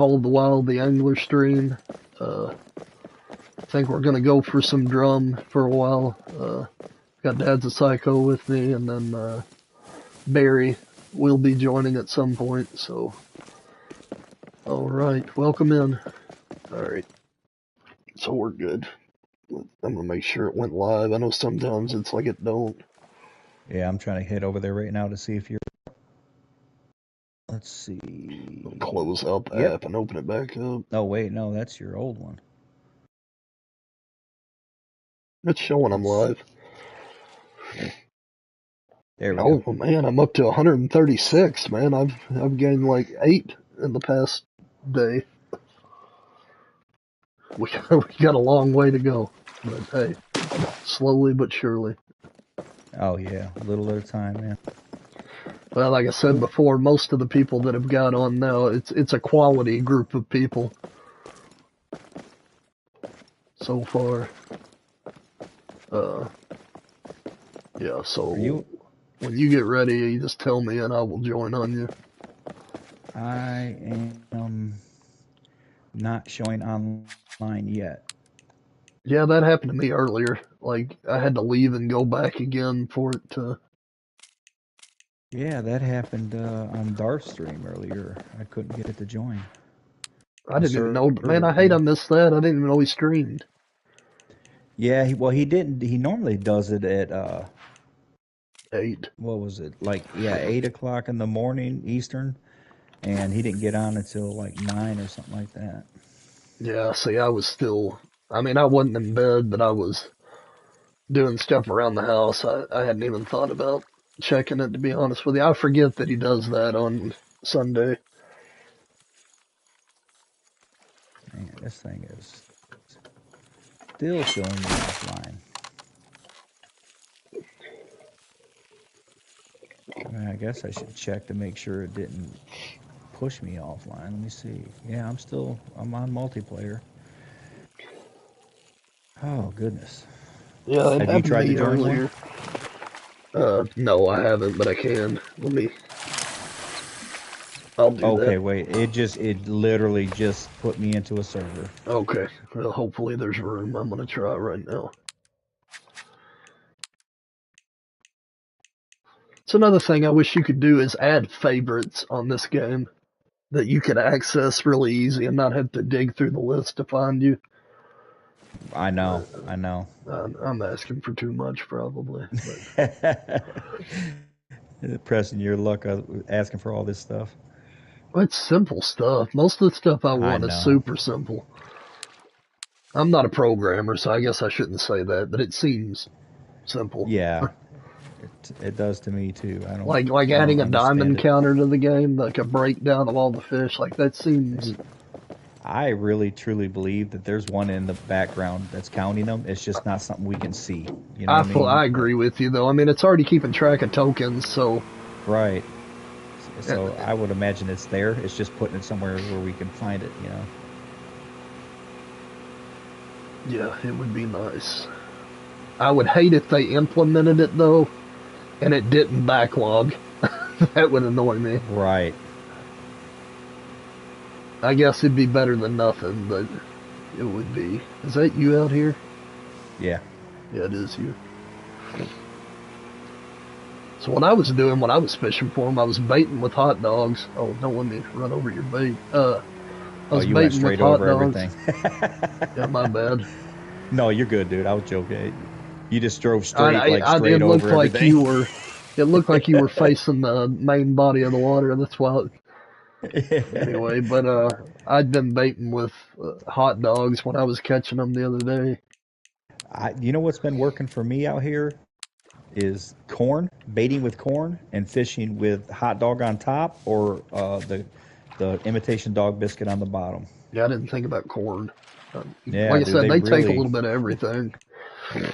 all the while the angler stream. I think we're gonna go for some drum for a while. Got Dad's a Psycho with me, and then Barry will be joining at some point. So, all right, welcome in. All right, so we're good. I'm gonna make sure it went live. I know sometimes it's like it don't. Yeah, I'm trying to head over there right now to see if you're. Let's see. I'll close out the app and open it back up. Oh wait, no, that's your old one. It's showing I'm live. There we go. Oh man, I'm up to 136. Man, I've gained like 8 in the past day. We got a long way to go, but hey, slowly but surely. Oh yeah, a little at a time, man. Well, like I said before, most of the people that have got on now, it's a quality group of people so far. Yeah. So when you get ready, you just tell me and I will join on you. I am not showing online yet. Yeah, that happened to me earlier. Like, I had to leave and go back again for it to... Yeah, that happened on Darth's stream earlier. I couldn't get it to join. I didn't even know... Man, I hate I missed that. I didn't even know he streamed. Yeah, he didn't... He normally does it at... 8. What was it? Like, yeah, 8 o'clock in the morning Eastern. And he didn't get on until like 9 or something like that. Yeah, see, I was still... I mean, I wasn't in bed, but I was doing stuff around the house. I hadn't even thought about checking it, to be honest with you. I forget that he does that on Sunday. Man, this thing is still showing me offline. I guess I should check to make sure it didn't push me offline. Let me see. Yeah, I'm on multiplayer. Oh, goodness. Yeah, it Have you tried to join earlier. No, I haven't, but I can. I'll do that. Okay, wait. It literally just put me into a server. Okay. Well, hopefully there's room. I'm going to try right now. It's another thing I wish you could do is add favorites on this game that you could access really easy and not have to dig through the list to find you. I know. I'm asking for too much, probably. Pressing your luck asking for all this stuff. It's simple stuff. Most of the stuff I want is super simple. I'm not a programmer, so I guess I shouldn't say that, but it seems simple. Yeah, it does to me too. I don't like adding a diamond counter to the game, like a breakdown of all the fish. Like that seems. I really truly believe that there's one in the background that's counting them. It's just not something we can see. You know what I mean? I agree with you though. I mean, it's already keeping track of tokens, so. Right. So I would imagine it's there. It's just putting it somewhere where we can find it, you know? Yeah, it would be nice. I would hate if they implemented it, though, and it didn't backlog. That would annoy me. Right. I guess it'd be better than nothing, but it would be. Is that you out here? Yeah. Yeah, it is you. So what I was doing when I was fishing for them, I was baiting with hot dogs. Oh, don't let me run over your bait. I was you baiting went straight with hot over dogs. Everything. Yeah, my bad. No, you're good, dude. I was joking. You just drove straight, straight it over looked like everything. It looked like you were facing the main body of the water. That's why. Anyway, but I'd been baiting with hot dogs when I was catching them the other day. You know what's been working for me out here is corn, baiting with corn and fishing with hot dog on top or the imitation dog biscuit on the bottom. Yeah, I didn't think about corn. Yeah, like I dude, said, they really take a little bit of everything.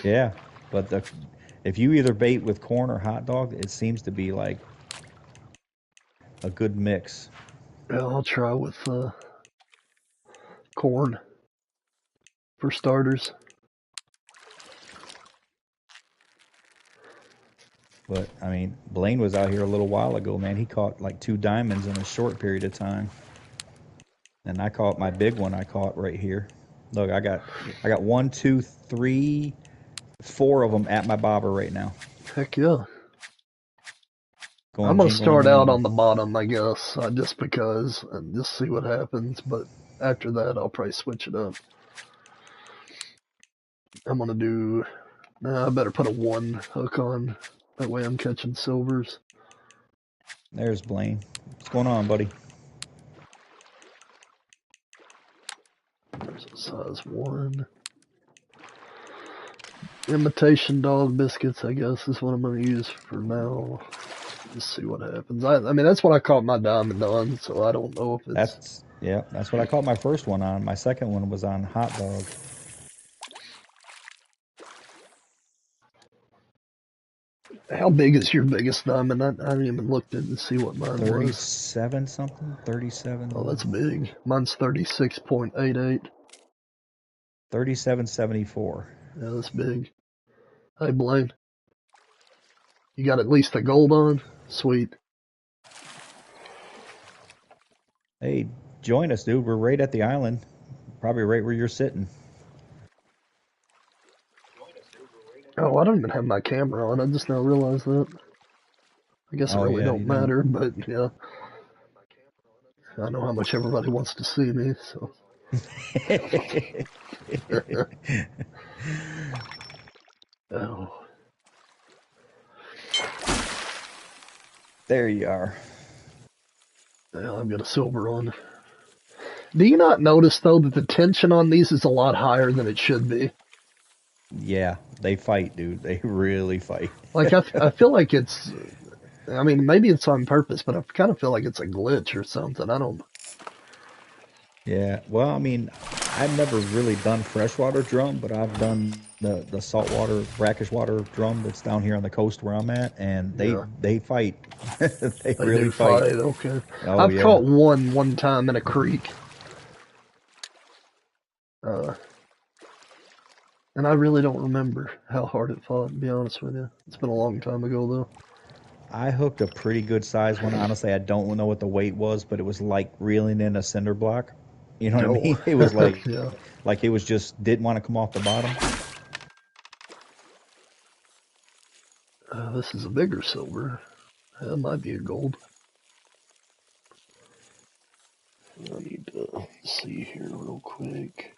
Yeah, but if you either bait with corn or hot dog, it seems to be like a good mix. Yeah, I'll try with corn for starters. But, I mean, Blaine was out here a little while ago, man. He caught like 2 diamonds in a short period of time. And I caught my big one. I caught right here. Look, I got 1, 2, 3, 4 of them at my bobber right now, Heck yeah. I'm going gonna start out jing-a-ling-a-ling. on the bottom, I guess, just because, and just see what happens. But after that, I'll probably switch it up. I'm gonna do. Nah, I better put a one hook on. That way, I'm catching silvers. There's Blaine. What's going on, buddy? There's a size one. Imitation dog biscuits, I guess, is what I'm gonna use for now. Just see what happens. I mean, that's what I caught my diamond on, so I don't know if it's. That's what I caught my first one on. My second one was on hot dog. How big is your biggest diamond? I haven't even looked at it to see what mine was. 37 something, Oh, 37, that's big. Mine's 36.88. 37.74. Yeah, that's big. Hey, Blaine, you got at least a gold on? Sweet. Hey, join us, dude. We're right at the island, probably right where you're sitting. Oh, I don't even have my camera on. I just now realized that. I guess it Oh really yeah, don't you don't. matter, but yeah, I know how much everybody wants to see me, so. Oh, There you are. yeah, I've got a silver on. Do you not notice, though, that the tension on these is a lot higher than it should be? Yeah, they fight, dude. They really fight. Like, I feel like it's. I mean, maybe it's on purpose, but I kind of feel like it's a glitch or something. I don't. Yeah. Well, I mean, I've never really done freshwater drum, but I've done the saltwater brackish water drum that's down here on the coast where I'm at, and Yeah, they fight. They they really do fight. fight. Okay. Oh I've yeah. caught one time in a creek. Uh, and I really don't remember how hard it fought, to be honest with you. It's been a long time ago, though. I hooked a pretty good size one. Honestly, I don't know what the weight was, but it was like reeling in a cinder block. You know what I Oh, mean? It was yeah. like it was just didn't want to come off the bottom. This is a bigger silver. That might be a gold. I need to see here real quick.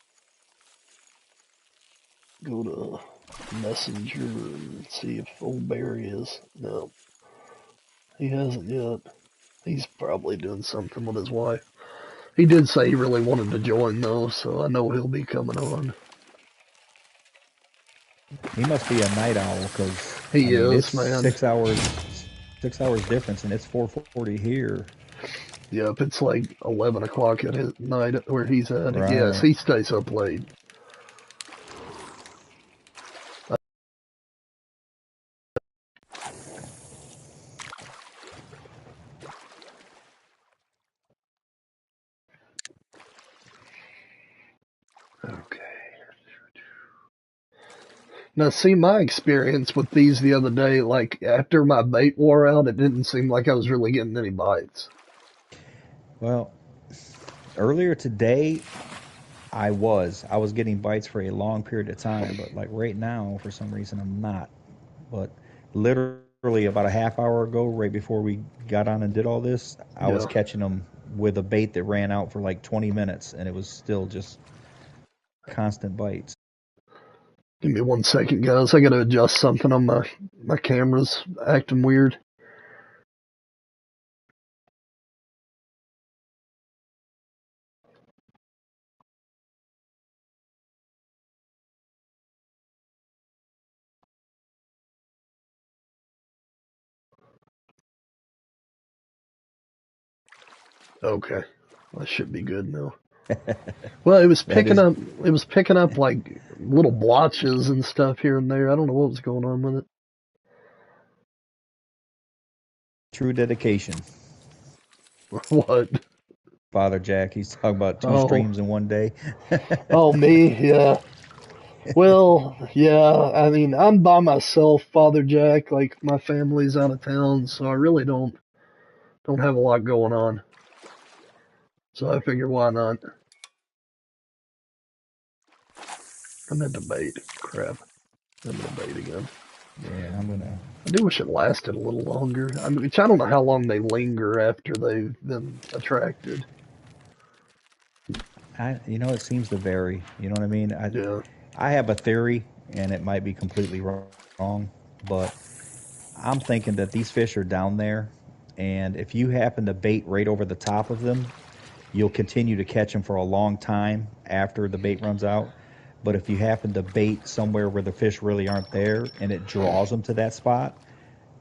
Go to Messenger and see if old Barry is. No, he hasn't yet. He's probably doing something with his wife. He did say he really wanted to join, though, so I know he'll be coming on. He must be a night owl because I He mean it's is, man. 6 hours difference, and it's 4:40 here. Yep, it's like 11 o'clock at his night where he's at. Yes, Right. he stays up late. Okay. Now, see, my experience with these the other day, like, after my bait wore out, it didn't seem like I was really getting any bites. Well, earlier today I was getting bites for a long period of time, but like right now for some reason I'm not. But literally about a half hour ago, right before we got on and did all this, I was Yeah. catching them with a bait that ran out for like 20 minutes, and it was still just constant bites. Give me 1 second, guys. I gotta adjust something on my camera's acting weird. Okay. I should be good now. Well, That is it was picking up like little blotches and stuff here and there. I don't know what was going on with true dedication. it. What? Father Jack, he's talking about two Oh. streams in one day. Oh, me? Yeah. Well, yeah, I mean, I'm by myself, Father Jack. Like my family's out of town, so I really don't have a lot going on. So I figure why not? I'm in debate. Crap. I'm in debate again. Yeah, I'm gonna. I do wish it lasted a little longer. I mean, I don't know how long they linger after they've been attracted. It seems to vary. You know what I mean? Yeah. I have a theory, and it might be completely wrong, but I'm thinking that these fish are down there, and if you happen to bait right over the top of them, you'll continue to catch them for a long time after the bait runs out. But if you happen to bait somewhere where the fish really aren't there and it draws them to that spot,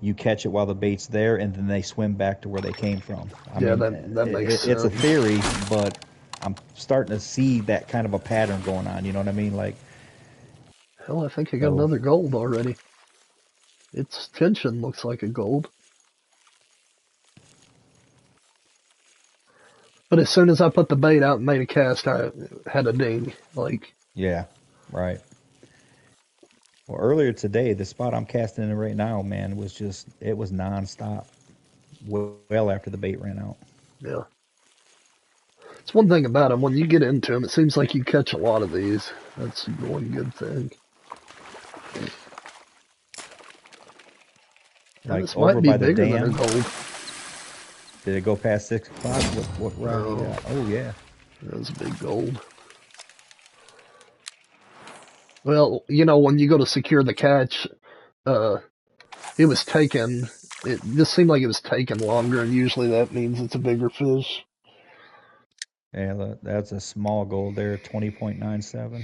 you catch it while the bait's there, and then they swim back to where they came from. I Yeah, mean, that makes it's a sense. theory, but I'm starting to see that kind of a pattern going on. You know what I mean? Like, Hell, I think I got so another gold already. Its tension looks like a gold. But as soon as I put the bait out and made a cast, I had a ding. Like, yeah, right. Well, earlier today, the spot I'm casting in right now, man, it was nonstop. Well after the bait ran out. yeah. It's one thing about them. When you get into them, it seems like you catch a lot of these. That's one good thing. And Like this over might be by the bigger than a dam, gold. did it go past 6 o'clock? What round you No, got? Oh yeah. that's a big gold. Well, when you go to secure the catch, uh, it was taken. It just seemed like it was taking longer, and usually that means it's a bigger fish. Yeah, that's a small gold there, 20.97.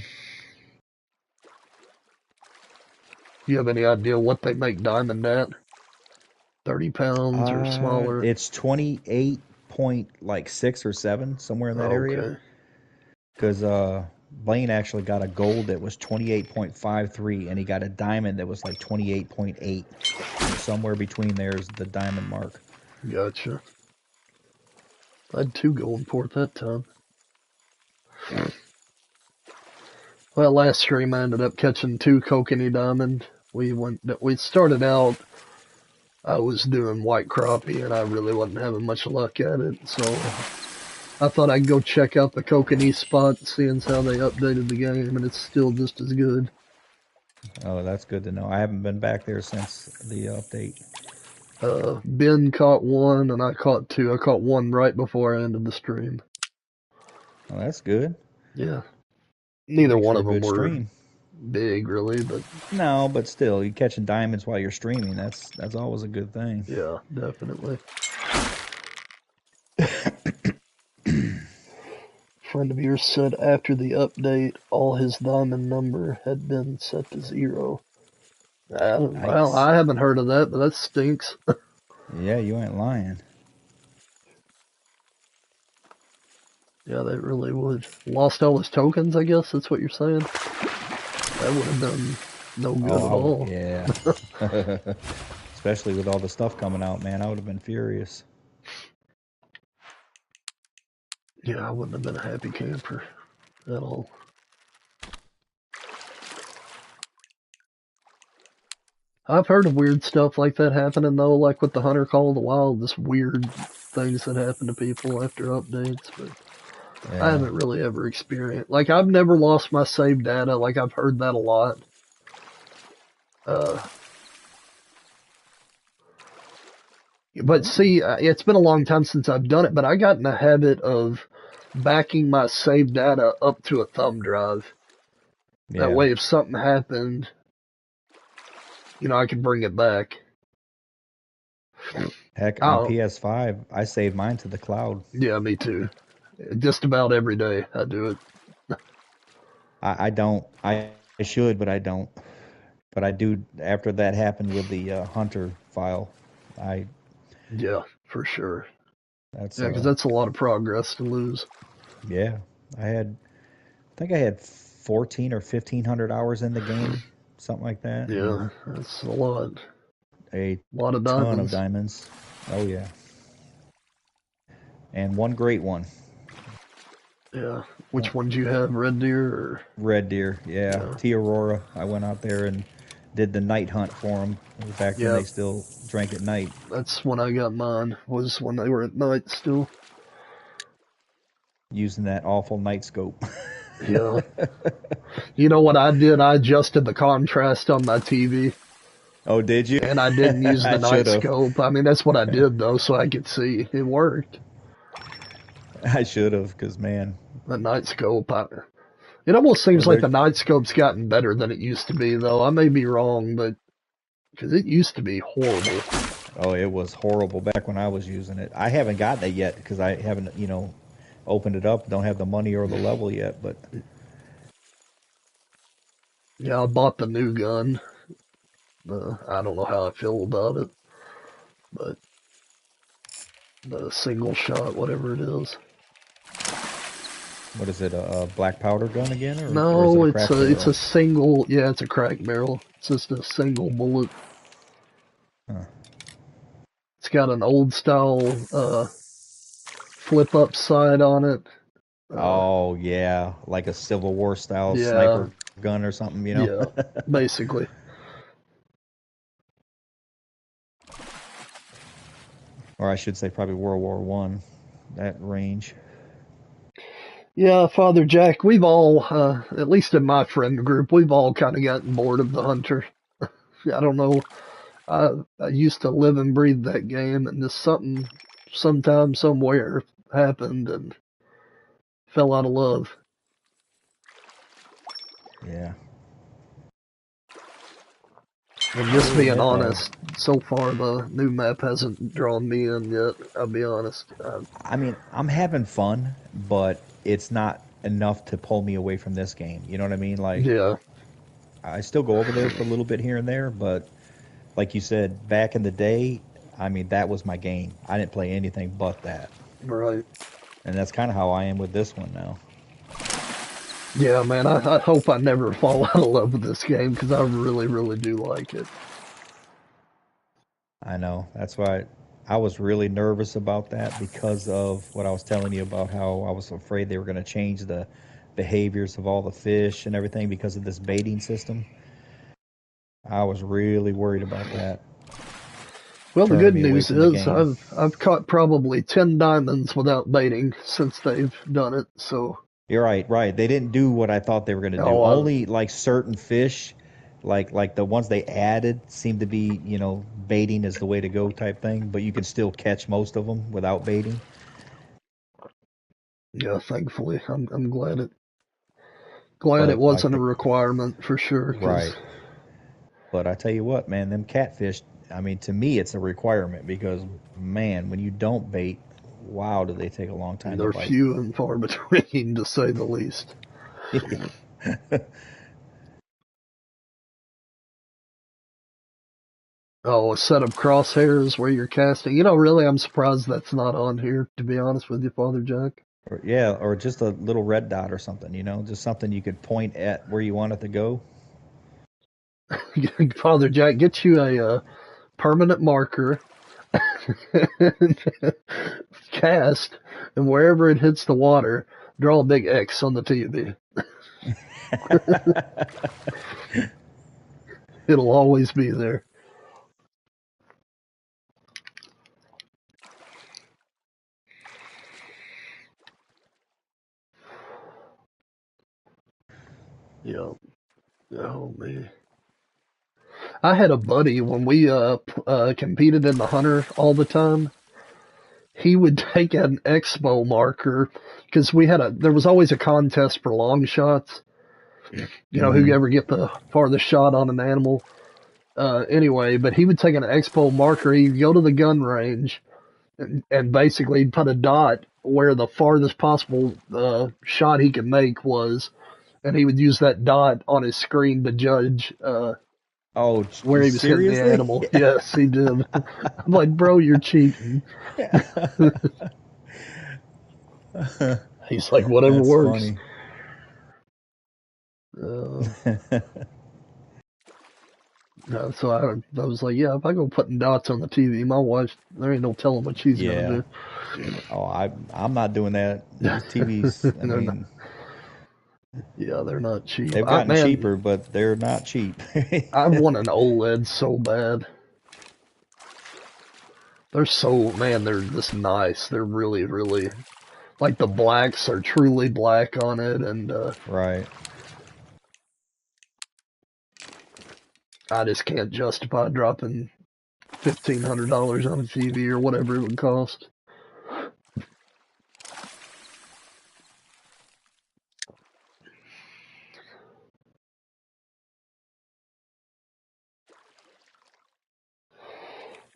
Do you have any idea what they make diamond at? 30 pounds or smaller? It's 28 point like 6 or 7 somewhere in that area. Okay, Because Blaine actually got a gold that was 28.53, and he got a diamond that was like 28.8. So somewhere between there is the diamond mark. gotcha. I had two going for it that time. Well, last stream I ended up catching two kokanee diamond. We started out, I was doing white crappie and I really wasn't having much luck at it, so I thought I'd go check out the kokanee spot, seeing as how they updated the game, and it's still just as good. Oh, that's good to know. I haven't been back there since the update. Ben caught one and I caught two. I caught one right before I ended the stream. Oh, that's good. Yeah. That Neither makes one for a of them good were stream. big, really, but No, but still, you catching diamonds while you're streaming. That's always a good thing. yeah, definitely. Friend of yours said after the update, all his diamond number had been set to 0. Well, Yikes. I haven't heard of that, but that stinks. Yeah, you ain't lying. Yeah, that really would. Lost all his tokens, I guess that's what you're saying? That would have done no good at all. Yeah. Especially with all the stuff coming out, man. I would have been furious. Yeah, I wouldn't have been a happy camper at all. I've heard of weird stuff like that happening, though, like with the Hunter Call of the Wild, just weird things that happen to people after updates, but I Yeah. haven't really ever experienced. Like, I've never lost my saved data. Like, I've heard that a lot. Uh, but see, it's been a long time since I've done it, but I got in the habit of backing my saved data up to a thumb drive. That Yeah. way, if something happened, I could bring it back. Heck, on Oh, PS5, I saved mine to the cloud. yeah, me too. Just about every day I do it. I don't. I should, but I don't. But I do. After that happened with the Hunter file, I Yeah, for sure. that's Yeah, because that's a lot of progress to lose. yeah. I think I had 14 or 1500 hours in the game, something like that, Yeah, and that's a lot. a A lot of ton of diamonds. diamonds. Oh yeah, and one great one, Yeah. one, Which one do you have? Red deer or? red deer. Yeah, Yeah. T Aurora. I went out there and did the night hunt for them. It was back when Yeah, they still drank at night. that's when I got mine. Was when they were at night still. using that awful night scope. Yeah. You know what I did? I adjusted the contrast on my TV, Oh, did you? and I didn't use the I night should have. scope. I mean, that's what I did though, so I could see. It worked. I should have, because man, The night scope. It almost seems or like the there. night scope's gotten better than it used to be, though. I may be wrong, but because it used to be horrible. Oh, it was horrible back when I was using it. I haven't gotten it yet because I haven't, opened it up. Don't have the money or the level yet. But Yeah, I bought the new gun. I don't know how I feel about it, but the single shot, whatever it is. what is it? A black powder gun again, or is it No, a it's crack a it's barrel? a single. Yeah, it's a crack barrel. It's just a single bullet. Huh. It's got an old style flip up side on it. Uh, Oh yeah, like a Civil War style yeah, sniper gun or something, yeah, basically. or I should say probably World War One, that range. Yeah, Father Jack, we've all, at least in my friend group, we've all kind of gotten bored of the hunter. I don't know. I used to live and breathe that game, and just something, sometime, somewhere happened and fell out of love. Yeah, And I just will being admit though, honest, so far the new map hasn't drawn me in yet. I'll be honest. I mean, I'm having fun, but it's not enough to pull me away from this game. You know what I mean? Like, Yeah, I still go over there for a little bit here and there, but like you said, back in the day, I mean, that was my game. I didn't play anything but that. right. And that's kind of how I am with this one now. Yeah, man, I hope I never fall out of love with this game because I really, really do like it. I know. That's why I was really nervous about that because of what I was telling you about how I was afraid they were going to change the behaviors of all the fish and everything because of this baiting system. I was really worried about that Well, the turning good me away news from the is game. I've caught probably 10 diamonds without baiting since they've done it. So, You're right, right. They didn't do what I thought they were going to do. oh, Only like certain fish, like the ones they added, seem to be, baiting is the way to go type thing. But you can still catch most of them without baiting. yeah, thankfully, I'm glad it But like wasn't a the requirement for sure. Because right. But I tell you what, man, them catfish. I mean, to me, it's a requirement because man, when you don't bait, wow, do they take a long time to they're bite. few and far between, to say the least. Oh, a set of crosshairs where you're casting. Really, I'm surprised that's not on here. To be honest with you, Father Jack. Or, yeah, or just a little red dot or something, just something you could point at where you want it to go. Father Jack, get you a permanent marker, cast, and wherever it hits the water, draw a big X on the TV. It'll always be there. Yeah. Oh man. I had a buddy when we competed in the hunter all the time. He would take an expo marker because there was always a contest for long shots. Who Hmm. ever get the farthest shot on an animal. Anyway, but he would take an expo marker. He'd go to the gun range and basically he'd put a dot where the farthest possible shot he could make was, and he would use that dot on his screen to judge Oh, where he was hitting the seriously? animal. Yes, he did. I'm like, bro, you're cheating. He's like, whatever That's works. funny. Uh, so I was like, yeah, if I go putting dots on the TV, my wife, there ain't no telling what she's gonna Yeah. do. Oh, I'm not doing that. These TVs, I They're not, mean, yeah, they're not cheap. they've gotten Man, cheaper, but they're not cheap. I want an OLED so bad. They're just nice. They're really, really, like the blacks are truly black on it, and Right. I just can't justify dropping $1,500 on a TV or whatever it would cost.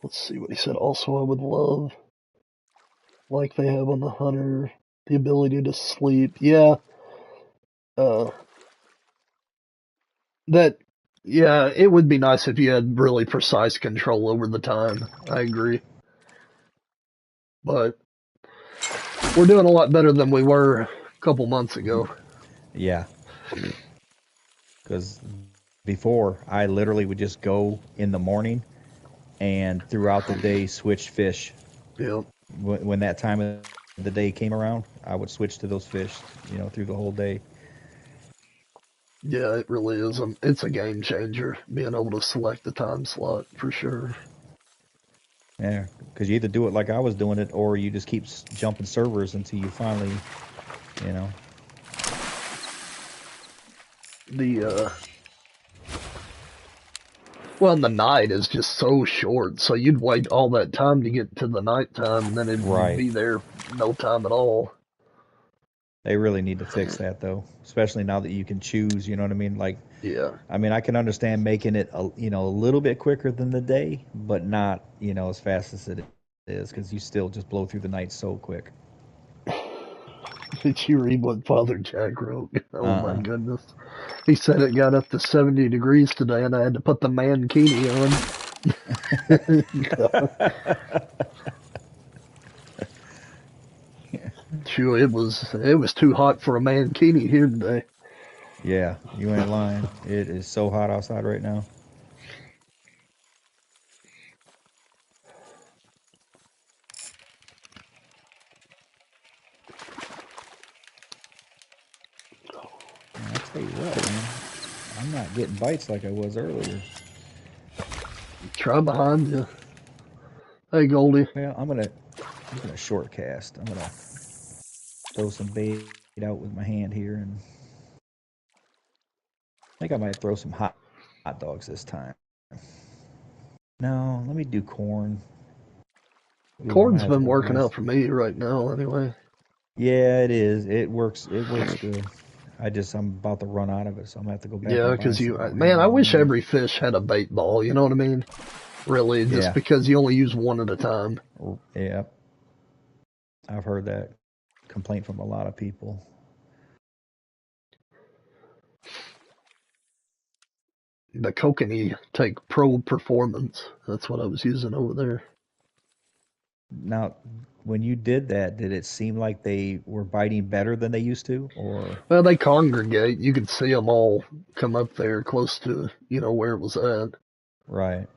Let's see what he said. Also, I would love, like they have on the Hunter, the ability to sleep. Yeah, uh, that, yeah, it would be nice if you had really precise control over the time. I agree. But we're doing a lot better than we were a couple months ago. Yeah. Because before, I literally would just go in the morning and throughout the day switch fish. Yeah, When that time of the day came around, I would switch to those fish, through the whole day. yeah, it really is. It's a game changer being able to select the time slot for sure. Yeah, because you either do it like I was doing it, or you just keep jumping servers until you finally, you know. The Well, and the night is just so short, so you'd wait all that time to get to the nighttime, and then it'd Right. be there no time at all. They really need to fix that though, especially now that you can choose. You know what I mean? Like, Yeah. I mean, I can understand making it a little bit quicker than the day, but not as fast as it is, because you still just blow through the night so quick. Did you read what Father Jack wrote? Oh my Uh-uh. goodness. He said it got up to 70 degrees today, and I had to put the mankini on. Sure, it was too hot for a mankini here today. Yeah, you ain't lying. It is so hot outside right now. And I tell you what, man, I'm not getting bites like I was earlier. Try behind you. Hey, Goldie. Well, I'm gonna short cast. I'm gonna throw some bait out with my hand here, and I think I might throw some hot dogs this time. No, let me do corn. Ooh, I might Corn's have been to. I might working have, out for me right now, anyway. yeah, it is. It works. It works good. I'm about to run out of it, so I'm gonna have to go back Yeah, and buy because some more here man, in I a wish minute. every fish had a bait ball. You know what I mean? Really, just Yeah, because you only use one at a time. yeah. I've heard that complaint from a lot of people. The Kokanee take Pro Performance. That's what I was using over there. Now, when you did that, did it seem like they were biting better than they used to, or Well, they congregate. You could see them all come up there close to, where it was at. right?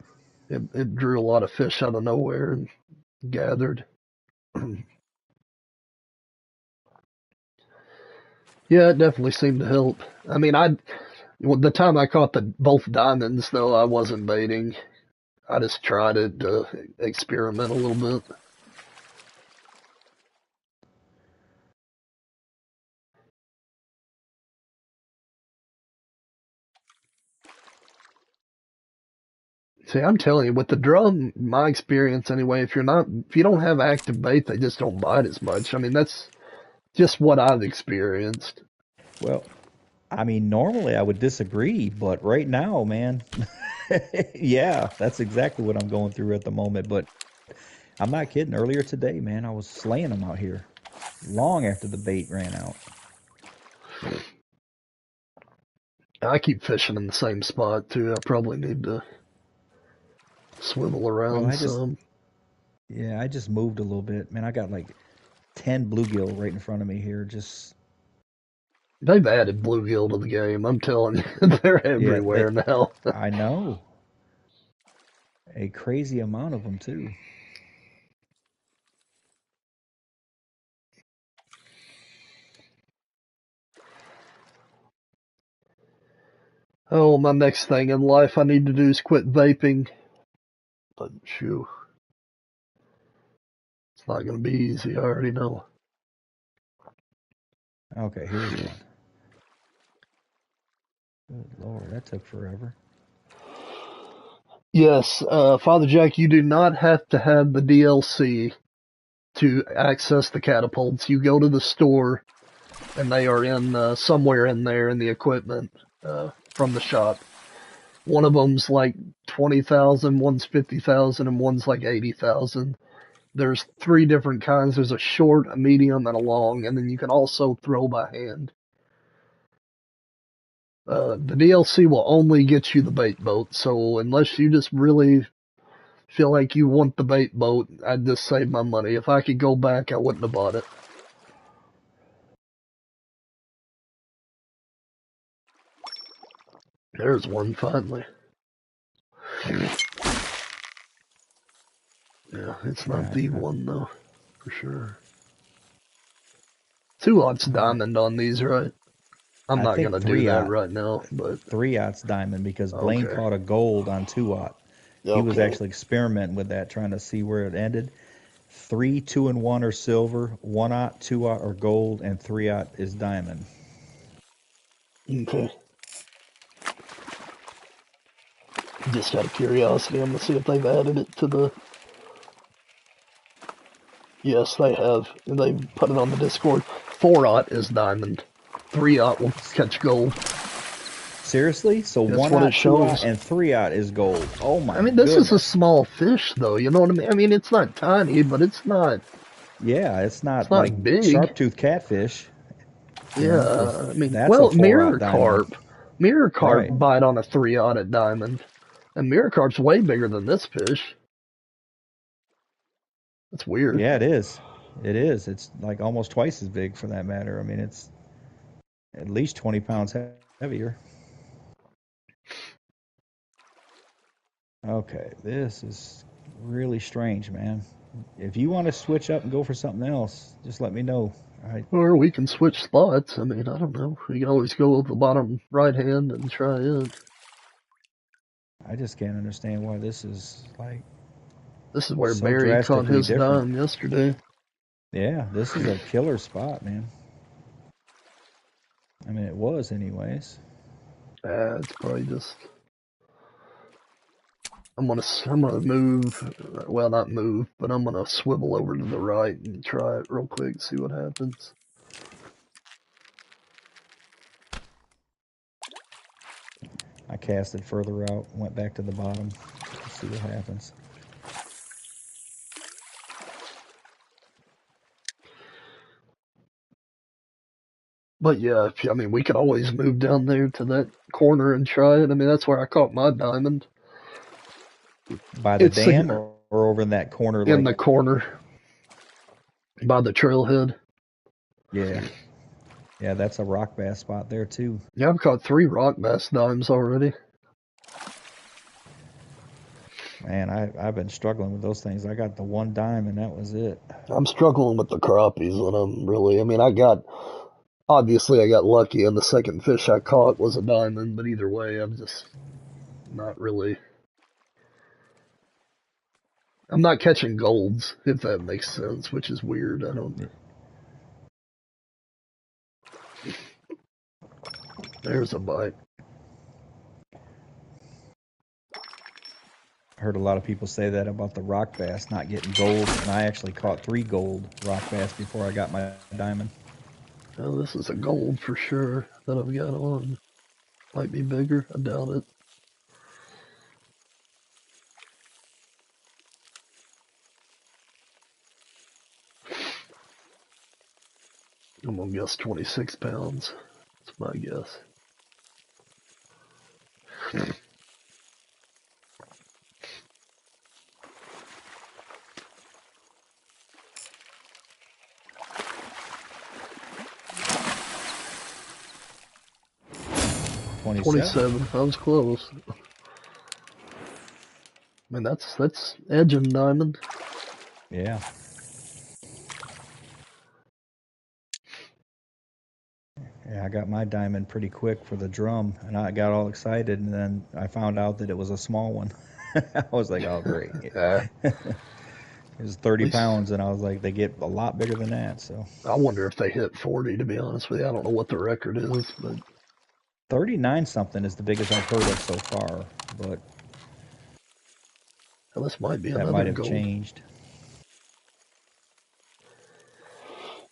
It drew a lot of fish out of nowhere and gathered. Yeah, it definitely seemed to help. I mean, the time I caught both diamonds, though, I wasn't baiting. I just tried it to experiment a little bit. See, I'm telling you, with the drum, my experience anyway, if you don't have active bait, they just don't bite as much. I mean, that's just what I've experienced. Well, I mean, normally I would disagree, but right now, man, yeah, that's exactly what I'm going through at the moment. But I'm not kidding. Earlier today, man, I was slaying them out here long after the bait ran out. I keep fishing in the same spot too. I probably need to swivel Well, around some. I just moved a little bit, man. I got like 10 bluegill right in front of me here. Just, They've added bluegill to the game. I'm telling you, they're yeah, everywhere now. I know a crazy amount of them too. Oh, my next thing in life I need to do is quit vaping. But shoo, it's not going to be easy. I already know. Okay, here's one. Good Lord, that took forever. Yes, Father Jack, you do not have to have the DLC to access the catapults. You go to the store, and they are in somewhere in there in the equipment from the shop. One of them's like 20,000, one's 50,000, and one's like 80,000. There's three different kinds. There's a short, a medium, and a long, and then you can also throw by hand. The DLC will only get you the bait boat, so unless you just really feel like you want the bait boat, I'd just save my money. If I could go back, I wouldn't have bought it. There's one finally. Yeah, it's not the one though, for sure. 2/0's diamond on these, right? I'm I not think gonna do that 3/0. right now, but 3/0's diamond because Blaine okay. caught a gold on 2/0. He was Okay. actually experimenting with that, trying to see where it ended. 3, 2, and 1 are silver. 1/0, 2/0 are gold, and 3/0 is diamond. Okay. Just out of curiosity, I'm gonna see if they've added it to the. Yes, they have. They put it on the Discord. 4/0 is diamond. 3/0 will catch gold. Seriously? So That's what it 1/0, 2/0, shows. and 3/0 is gold. Oh I my mean, this is a goodness. small fish, though. You know what I mean? I mean, it's not tiny, but it's not. Yeah, it's It's not like not big. sharp-tooth catfish. You know, if Yeah. I mean, that's a well, 4/0 mirror diamond. carp. Mirror carp Right. bite on a 3/0 at diamond, and mirror carp's way bigger than this fish. That's weird. Yeah, it is. It is. It's like almost twice as big for that matter. I mean, it's at least 20 pounds heavier. Okay, this is really strange, man. If you want to switch up and go for something else, just let me know. Or we can switch spots. I mean, I don't know. We can always go with the bottom right hand and try it. I just can't understand why this is like This is where so Barry caught drastically his different. dime yesterday. Yeah, this is a killer spot, man. I mean, it was anyways. It's probably just. I'm gonna move. Well, not move, but I'm gonna swivel over to the right and try it real quick. See what happens. I cast it further out, went back to the bottom. Let's see what happens. But yeah, I mean, we could always move down there to that corner and try it. I mean, that's where I caught my diamond. By the It's dam or over in that corner, in like, the corner by the trailhead. yeah. Yeah, that's a rock bass spot there too. Yeah, I've caught 3 rock bass dimes already. Man, I've been struggling with those things. I got the one dime and that was it. I'm struggling with the crappies, and I'm really. I mean, obviously I got lucky, and the second fish I caught was a diamond. But either way, I'm just not really. I'm not catching golds, if that makes sense, which is weird. I don't. There's a bite. I heard a lot of people say that about the rock bass not getting gold, and I actually caught 3 gold rock bass before I got my diamond. Oh, this is a gold for sure that I've got on. Might be bigger. I doubt it. I'm gonna guess 26 pounds. That's my guess. 27. 27. I was close. I mean, that's edging diamond. Yeah. Yeah, I got my diamond pretty quick for the drum, and I got all excited, and then I found out that it was a small one. I was like, oh, great. Yeah. It was 30 least pounds, and I was like, they get a lot bigger than that. So I wonder if they hit 40. To be honest with you, I don't know what the record is, but 39 something is the biggest I've heard of so far, but well, this might be that another might have gold. changed.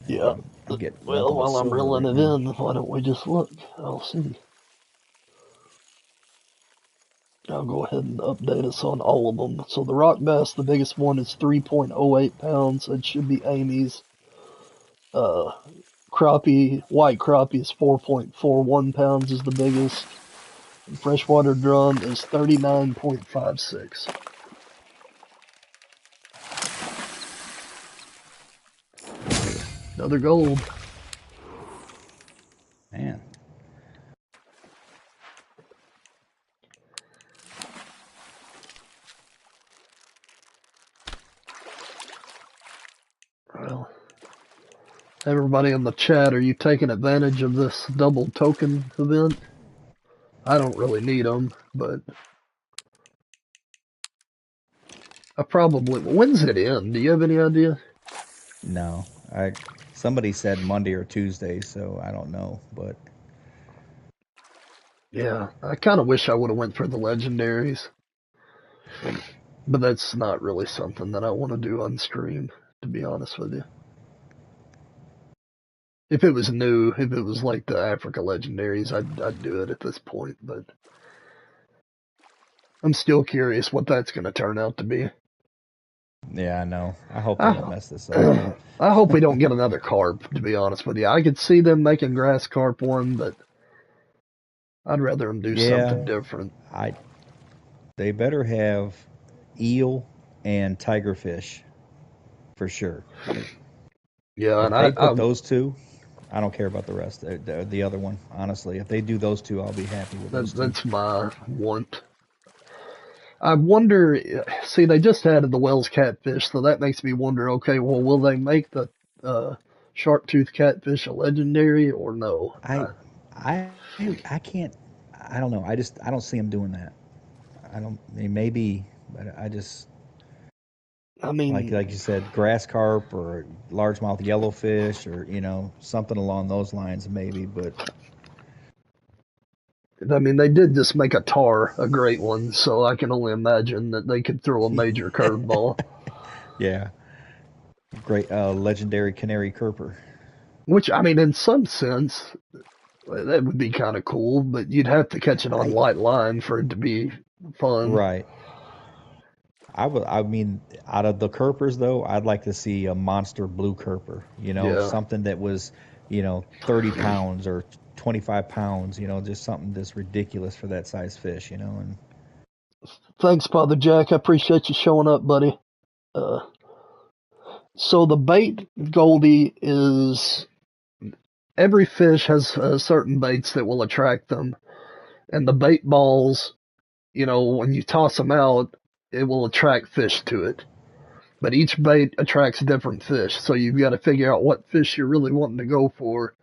Yeah. I'm getting Well, nothing but while I'm silver reeling right it now. in, why don't we just look? I'll see. I'll go ahead and update us on all of them. So the rock bass, the biggest one, is 3.08 pounds. It should be Amy's. Uh, crappie, white crappie is 4.41 pounds is the biggest. And freshwater drum is 39.56. Another gold. Man, Well, everybody in the chat, are you taking advantage of this double token event? I don't really need them, but I probably. When's it end? Do you have any idea? no. Somebody said Monday or Tuesday, so I don't know, but Yeah, I kind of wish I would have went for the legendaries, but that's not really something that I want to do on stream, to be honest with you. If it was new, if it was like the Africa legendaries, I'd do it at this point, but I'm still curious what that's going to turn out to be. yeah, I know. I hope they don't I, mess this up. I hope we don't get another carp, to be honest with you. I could see them making grass carp one, but I'd rather them do Yeah, something different. I they better have eel and tigerfish for sure. Yeah, and If they put those two, I don't care about the rest. The other one, honestly. If they do those two, I'll be happy with those two. that's my want. I wonder. See, they just added the Wells catfish, so that makes me wonder. Okay, well, will they make the uh, sharp tooth catfish a legendary or no? I I I can't. I don't know. I don't see them doing that. I don't. Maybe, but I just I mean, like you said, grass carp or largemouth yellowfish or something along those lines, maybe. But they did just make a tar a great one, so I can only imagine that they could throw a major curveball. yeah, great legendary canary kerper. Which in some sense, that would be kind of cool, but you'd have to catch it on I light line for it to be fun. right. I mean, out of the Kerpers though, I'd like to see a monster blue Kerper. Yeah. Something that was, 30 pounds or 25 pounds. Just something that's ridiculous for that size fish. And Thanks, Father Jack. I appreciate you showing up, buddy. Uh, so the bait, Goldie, is every fish has certain baits that will attract them, and the bait balls, when you toss them out, it will attract fish to it. But each bait attracts different fish, so you've got to figure out what fish you're really wanting to go for,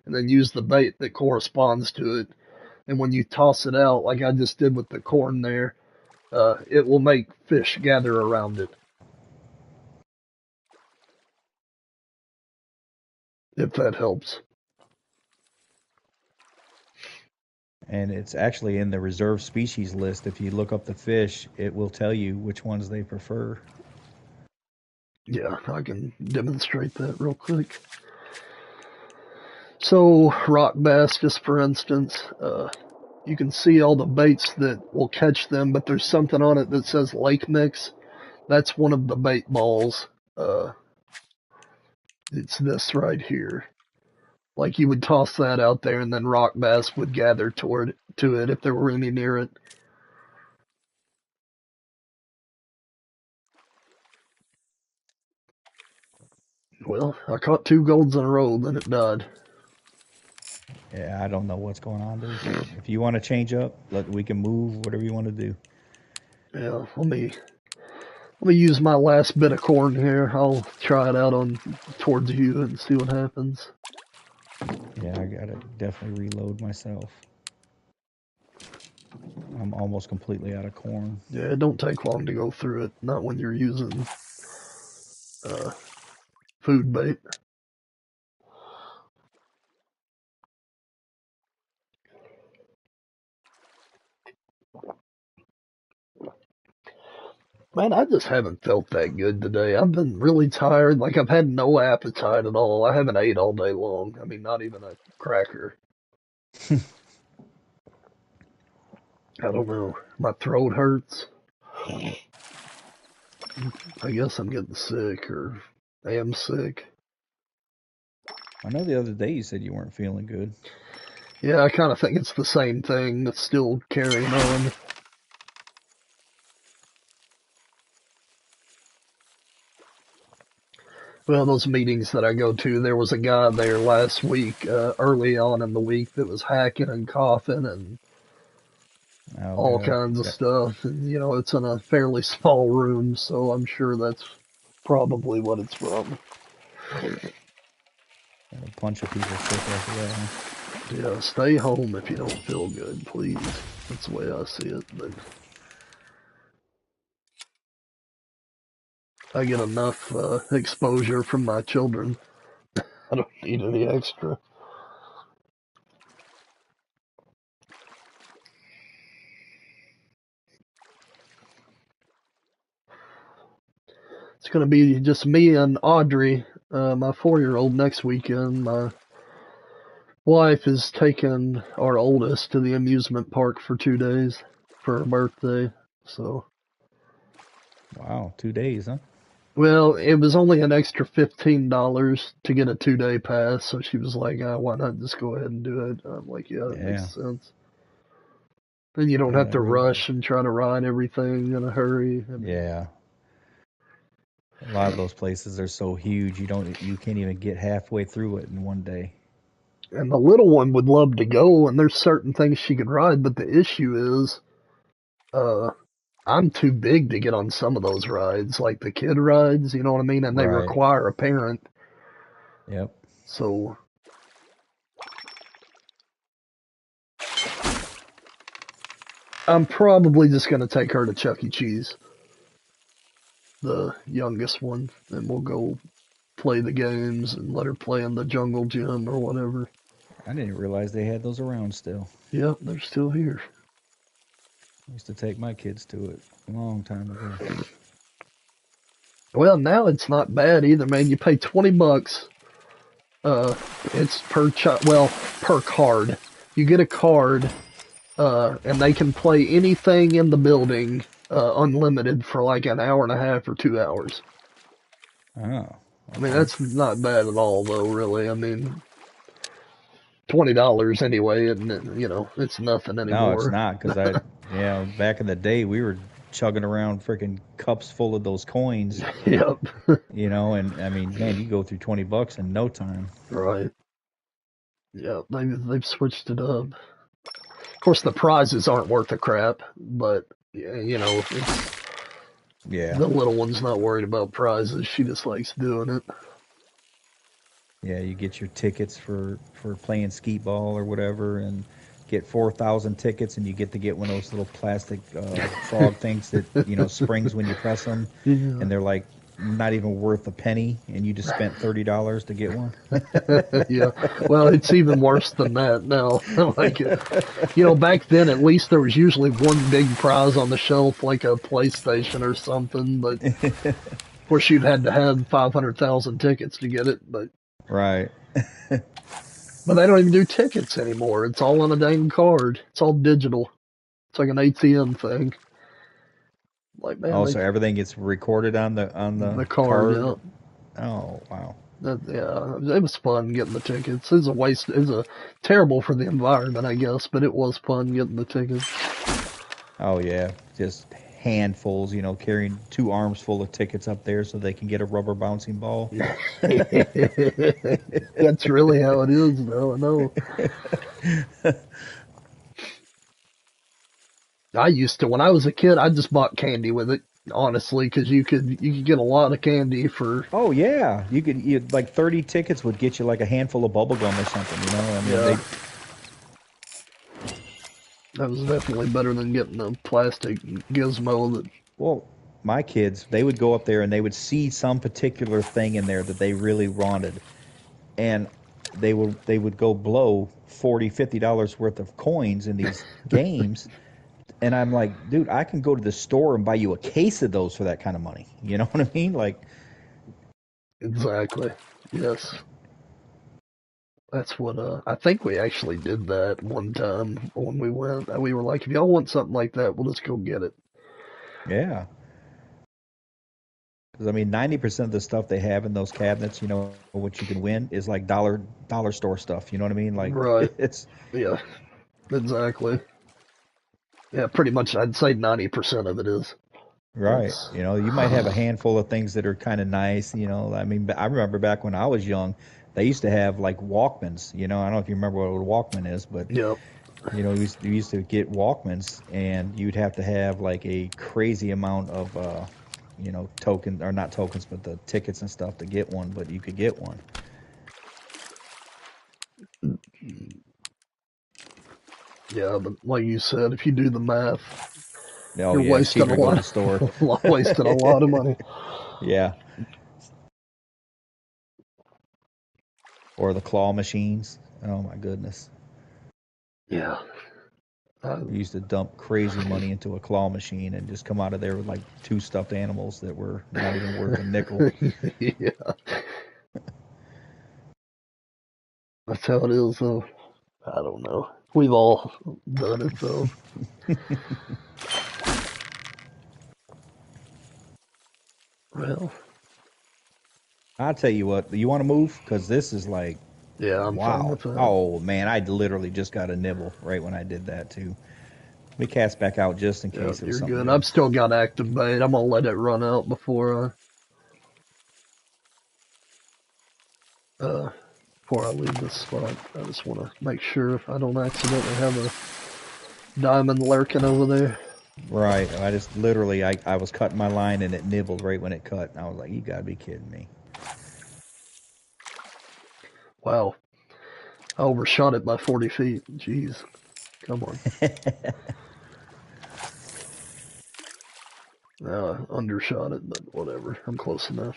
and then use the bait that corresponds to it. And when you toss it out, like I just did with the corn there, it will make fish gather around it, if that helps. and it's actually in the reserve species list. If you look up the fish, it will tell you which ones they prefer. Yeah, I can demonstrate that real quick. So, rock bass, just for instance, you can see all the baits that will catch them, but there's something on it that says lake mix. That's one of the bait balls. It's this right here. Like you would toss that out there, and then rock bass would gather to it if there were any near it. Well, I caught two golds in a row, then it died. Yeah, I don't know what's going on, dude. If you want to change up, we can move whatever you want to do. Yeah, let me use my last bit of corn here. I'll try it out on towards you and see what happens. Yeah, I gotta definitely reload myself. I'm almost completely out of corn. Yeah, it don't take long to go through it. Not when you're using food bait. Man, I just haven't felt that good today. I've been really tired. Like, I've had no appetite at all. I haven't ate all day long. I mean, not even a cracker. I don't know. My throat hurts. I guess I'm getting sick or am sick. I know the other day you said you weren't feeling good. Yeah, I kind of think it's the same thing that's still carrying on. Well, those meetings that I go to, there was a guy there last week, early on in the week, that was hacking and coughing and Oh all God. kinds of stuff. And, you know, it's in a fairly small room, so I'm sure that's probably what it's from. Got a bunch of people sick after that, huh? Yeah, stay home if you don't feel good, please. That's the way I see it. But I get enough exposure from my children. I don't need any extra. It's going to be just me and Audrey, my 4-year-old, next weekend. My wife is taking our oldest to the amusement park for 2 days for her birthday. So, Wow, 2 days, huh? well, it was only an extra $15 to get a 2-day pass. So she was like, why not just go ahead and do it? I'm like, yeah, that makes Yeah. sense. Then you don't Yeah, have that to really rush does. and try to ride everything in a hurry. I mean, Yeah. A lot of those places are so huge you can't even get halfway through it in one day. and the little one would love to go, and there's certain things she could ride, but the issue is, uh, I'm too big to get on some of those rides, like the kid rides, you know what I mean? And they Right. require a parent. Yep. So I'm probably just going to take her to Chuck E. Cheese, the youngest one, and we'll go play the games and let her play in the jungle gym or whatever. I didn't realize they had those around still. Yep, they're still here. I used to take my kids to it a long time ago. Well, now it's not bad either, man. You pay $20. It's per card. You get a card, and they can play anything in the building, unlimited for like an hour and a half or 2 hours. Oh, I mean, okay. that's not bad at all, though, really. I mean, $20 anyway, and you know, it's nothing No, it's anymore. not because back in the day we were chugging around freaking cups full of those coins, Yep. and I mean, man, you go through $20 in no time. Right. Yeah, they've switched it up. Of course, the prizes aren't worth a crap, but yeah, you know, Yeah. the little one's not worried about prizes. She just likes doing it. Yeah, you get your tickets for playing skeet ball or whatever, and get 4,000 tickets, and you get to get one of those little plastic frog things that springs when you press them, Yeah. and they're like not even worth a penny, and you just spent $30 to get one. Yeah. Well, it's even worse than that now. Like, back then at least there was usually one big prize on the shelf, like a PlayStation or something. But of course, you'd had to have 500,000 tickets to get it. Right. But they don't even do tickets anymore. It's all on a dang card. It's all digital. It's like an ATM thing. Like, man, Also, everything gets recorded on the the card, card. yeah. Oh, wow. Yeah, it was fun getting the tickets. It was a waste. It was terrible for the environment, I guess, but it was fun getting the tickets. Oh, yeah. Just handfuls, carrying 2 arms full of tickets up there so they can get a rubber bouncing ball. That's really how it is, though. I know. I used to when I was a kid. I just bought candy with it, honestly, because you could get a lot of candy for. Oh yeah, like 30 tickets would get you like a handful of bubble gum or something. I mean, Yeah, that was definitely better than getting a plastic gizmo that. well, my kids, they would go up there and they would see some particular thing in there that they really wanted, and they would go blow $40-$50 worth of coins in these games. And I'm like, dude, I can go to the store and buy you a case of those for that kind of money. You know what I mean? Like, Exactly. Yes. That's what I think we actually did that one time when we went. We were like, if y'all want something like that, we'll just go get it. yeah. Because I mean, 90% of the stuff they have in those cabinets, what you can win is like dollar store stuff. You know what I mean? Like, Right. it's Yeah. Exactly. Yeah, pretty much I'd say 90% of it is. right. It's You might have a handful of things that are kind of nice. I mean, I remember back when I was young, they used to have like Walkmans. I don't know if you remember what a Walkman is, but yep. we used to get Walkmans, and you'd have to have like a crazy amount of token or not tokens, but the tickets and stuff to get one. But you could get one. Yeah, but like you said, if you do the math, Oh you're yeah, it's wasting cheaper to go to the store. wasting a lot of money. Yeah, or the claw machines. Oh my goodness. Yeah. I, We used to dump crazy money into a claw machine and just come out of there with like two stuffed animals that were not even worth a nickel. yeah, that's how it is. Though I don't know. We've all done it though. Well, I'll tell you what, you want to move? Because this is like, yeah, I'm fine wow. with that. Oh man, I literally just got a nibble right when I did that too. Let me cast back out just in Yeah, case it was you're something good. good. I've still got active bait. I'm gonna let it run out uh before I leave this spot. I just want to make sure I don't accidentally have a diamond lurking over there. Right. I just literally, I was cutting my line and it nibbled right when it cut. And I was like, you gotta be kidding me. Wow, I overshot it by 40 feet. Jeez, come on. I undershot it, but whatever. I'm close enough.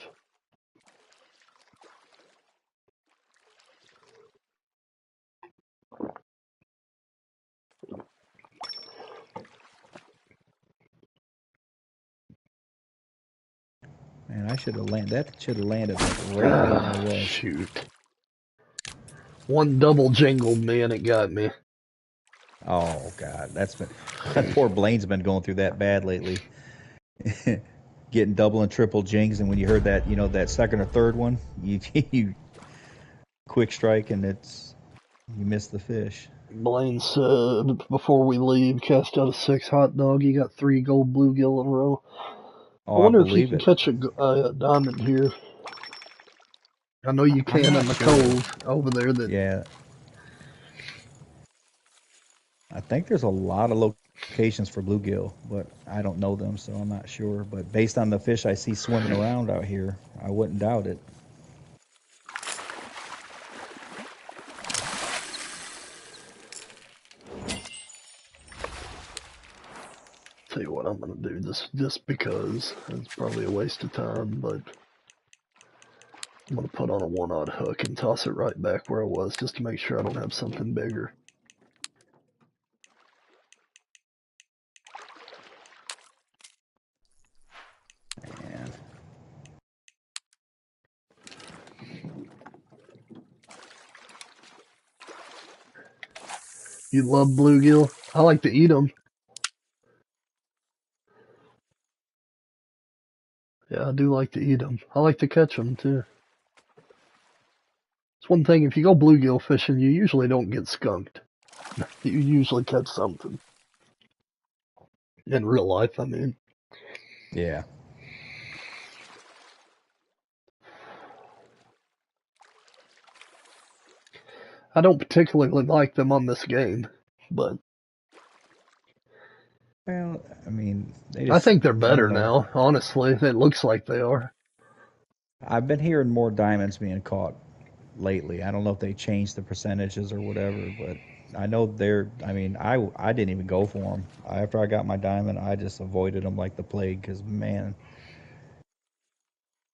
Man, I should have landed. That should have landed like right where I Ah, was. shoot. One double jingled me and it got me. Oh God, that poor Blaine's been going through that bad lately. Getting double and triple jings, and when you heard that, that second or third one, you you quick strike, and you miss the fish. Blaine said before we leave, cast out a 6 hot dog. You got 3 gold bluegill in a row. I Oh, I wonder if you believe can it. catch a diamond here. I know you I'm can not in the sure. cove over there. That Yeah, I think there's a lot of locations for bluegill, but I don't know them, so I'm not sure. But based on the fish I see swimming around out here, I wouldn't doubt it. tell you what, I'm gonna do this just because it's probably a waste of time, but I'm gonna put on a 1/0 hook and toss it right back where I was just to make sure I don't have something bigger. And You love bluegill? I like to eat them. Yeah, I do like to eat them. I like to catch them too. It's one thing, if you go bluegill fishing, you usually don't get skunked. You usually catch something. In real life, I mean. yeah, I don't particularly like them on this game, but well, I mean, I think they're I don't better know. now, honestly. It looks like they are. I've been hearing more diamonds being caught lately. I don't know if they changed the percentages or whatever, but I know they're. I mean, I didn't even go for them after I got my diamond. I just avoided them like the plague because man,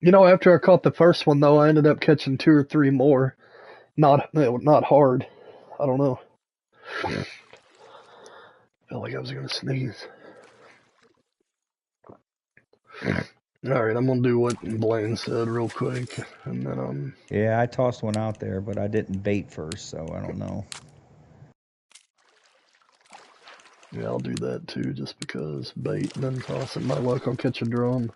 You know, after I caught the first one though, I ended up catching two or three more. Not hard. I don't know. Felt like I was gonna sneeze. All right, I'm gonna do what Blaine said real quick, and then yeah, I tossed one out there, but I didn't bait first, so I don't know. yeah, I'll do that too, just because bait and then toss it. My luck, I'll catch a drum.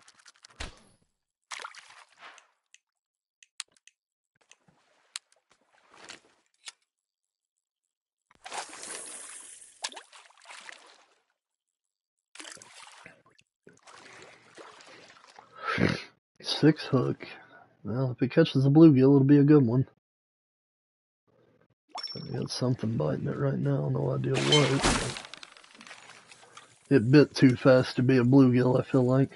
Six hook. Well, if it catches a bluegill, it'll be a good one. I got something biting it right now. No idea what. It bit too fast to be a bluegill, I feel like.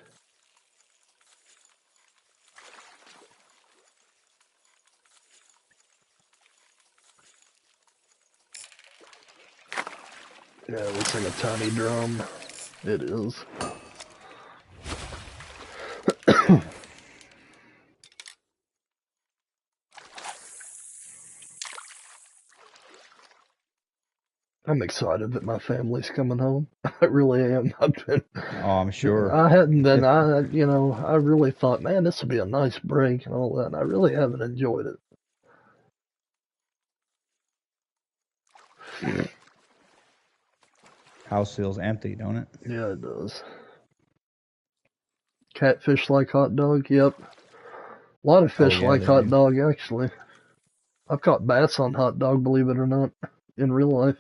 Yeah, it looks like a tiny drum. It is. I'm excited that my family's coming home. I really am. Oh, I'm sure. I hadn't been, I really thought, man, this would be a nice break and all that. And I really haven't enjoyed it. House feels empty, don't it? Yeah, it does. Catfish like hot dog? Yep. A lot of Oh fish yeah, like they hot do. dog, actually. I've caught bass on hot dog, believe it or not, in real life.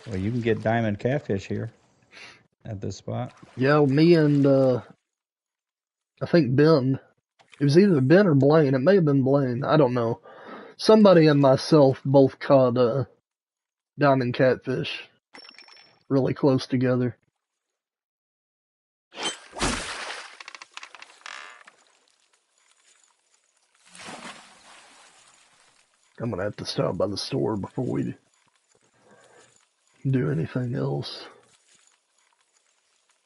Well, you can get diamond catfish here at this spot. Yeah, me and, I think Ben. It was either Ben or Blaine. It may have been Blaine. I don't know. Somebody and myself both caught diamond catfish really close together. I'm gonna have to stop by the store before we do anything else.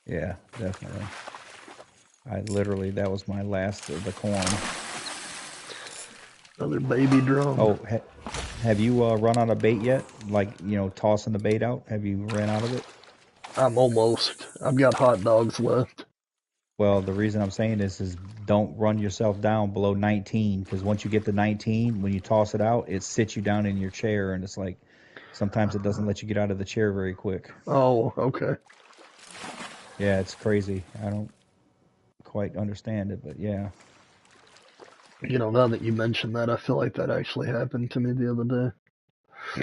Yeah, definitely. That was my last of the corn. Another baby drum. Oh, have you run out of bait yet? Like, tossing the bait out? Have you ran out of it? I'm almost. I've got hot dogs left. Well, the reason I'm saying this is don't run yourself down below 19 because once you get to 19, when you toss it out, it sits you down in your chair and it's like sometimes it doesn't let you get out of the chair very quick. Oh, okay. Yeah, it's crazy. I don't quite understand it, but yeah. You know, now that you mention that, I feel like that actually happened to me the other day.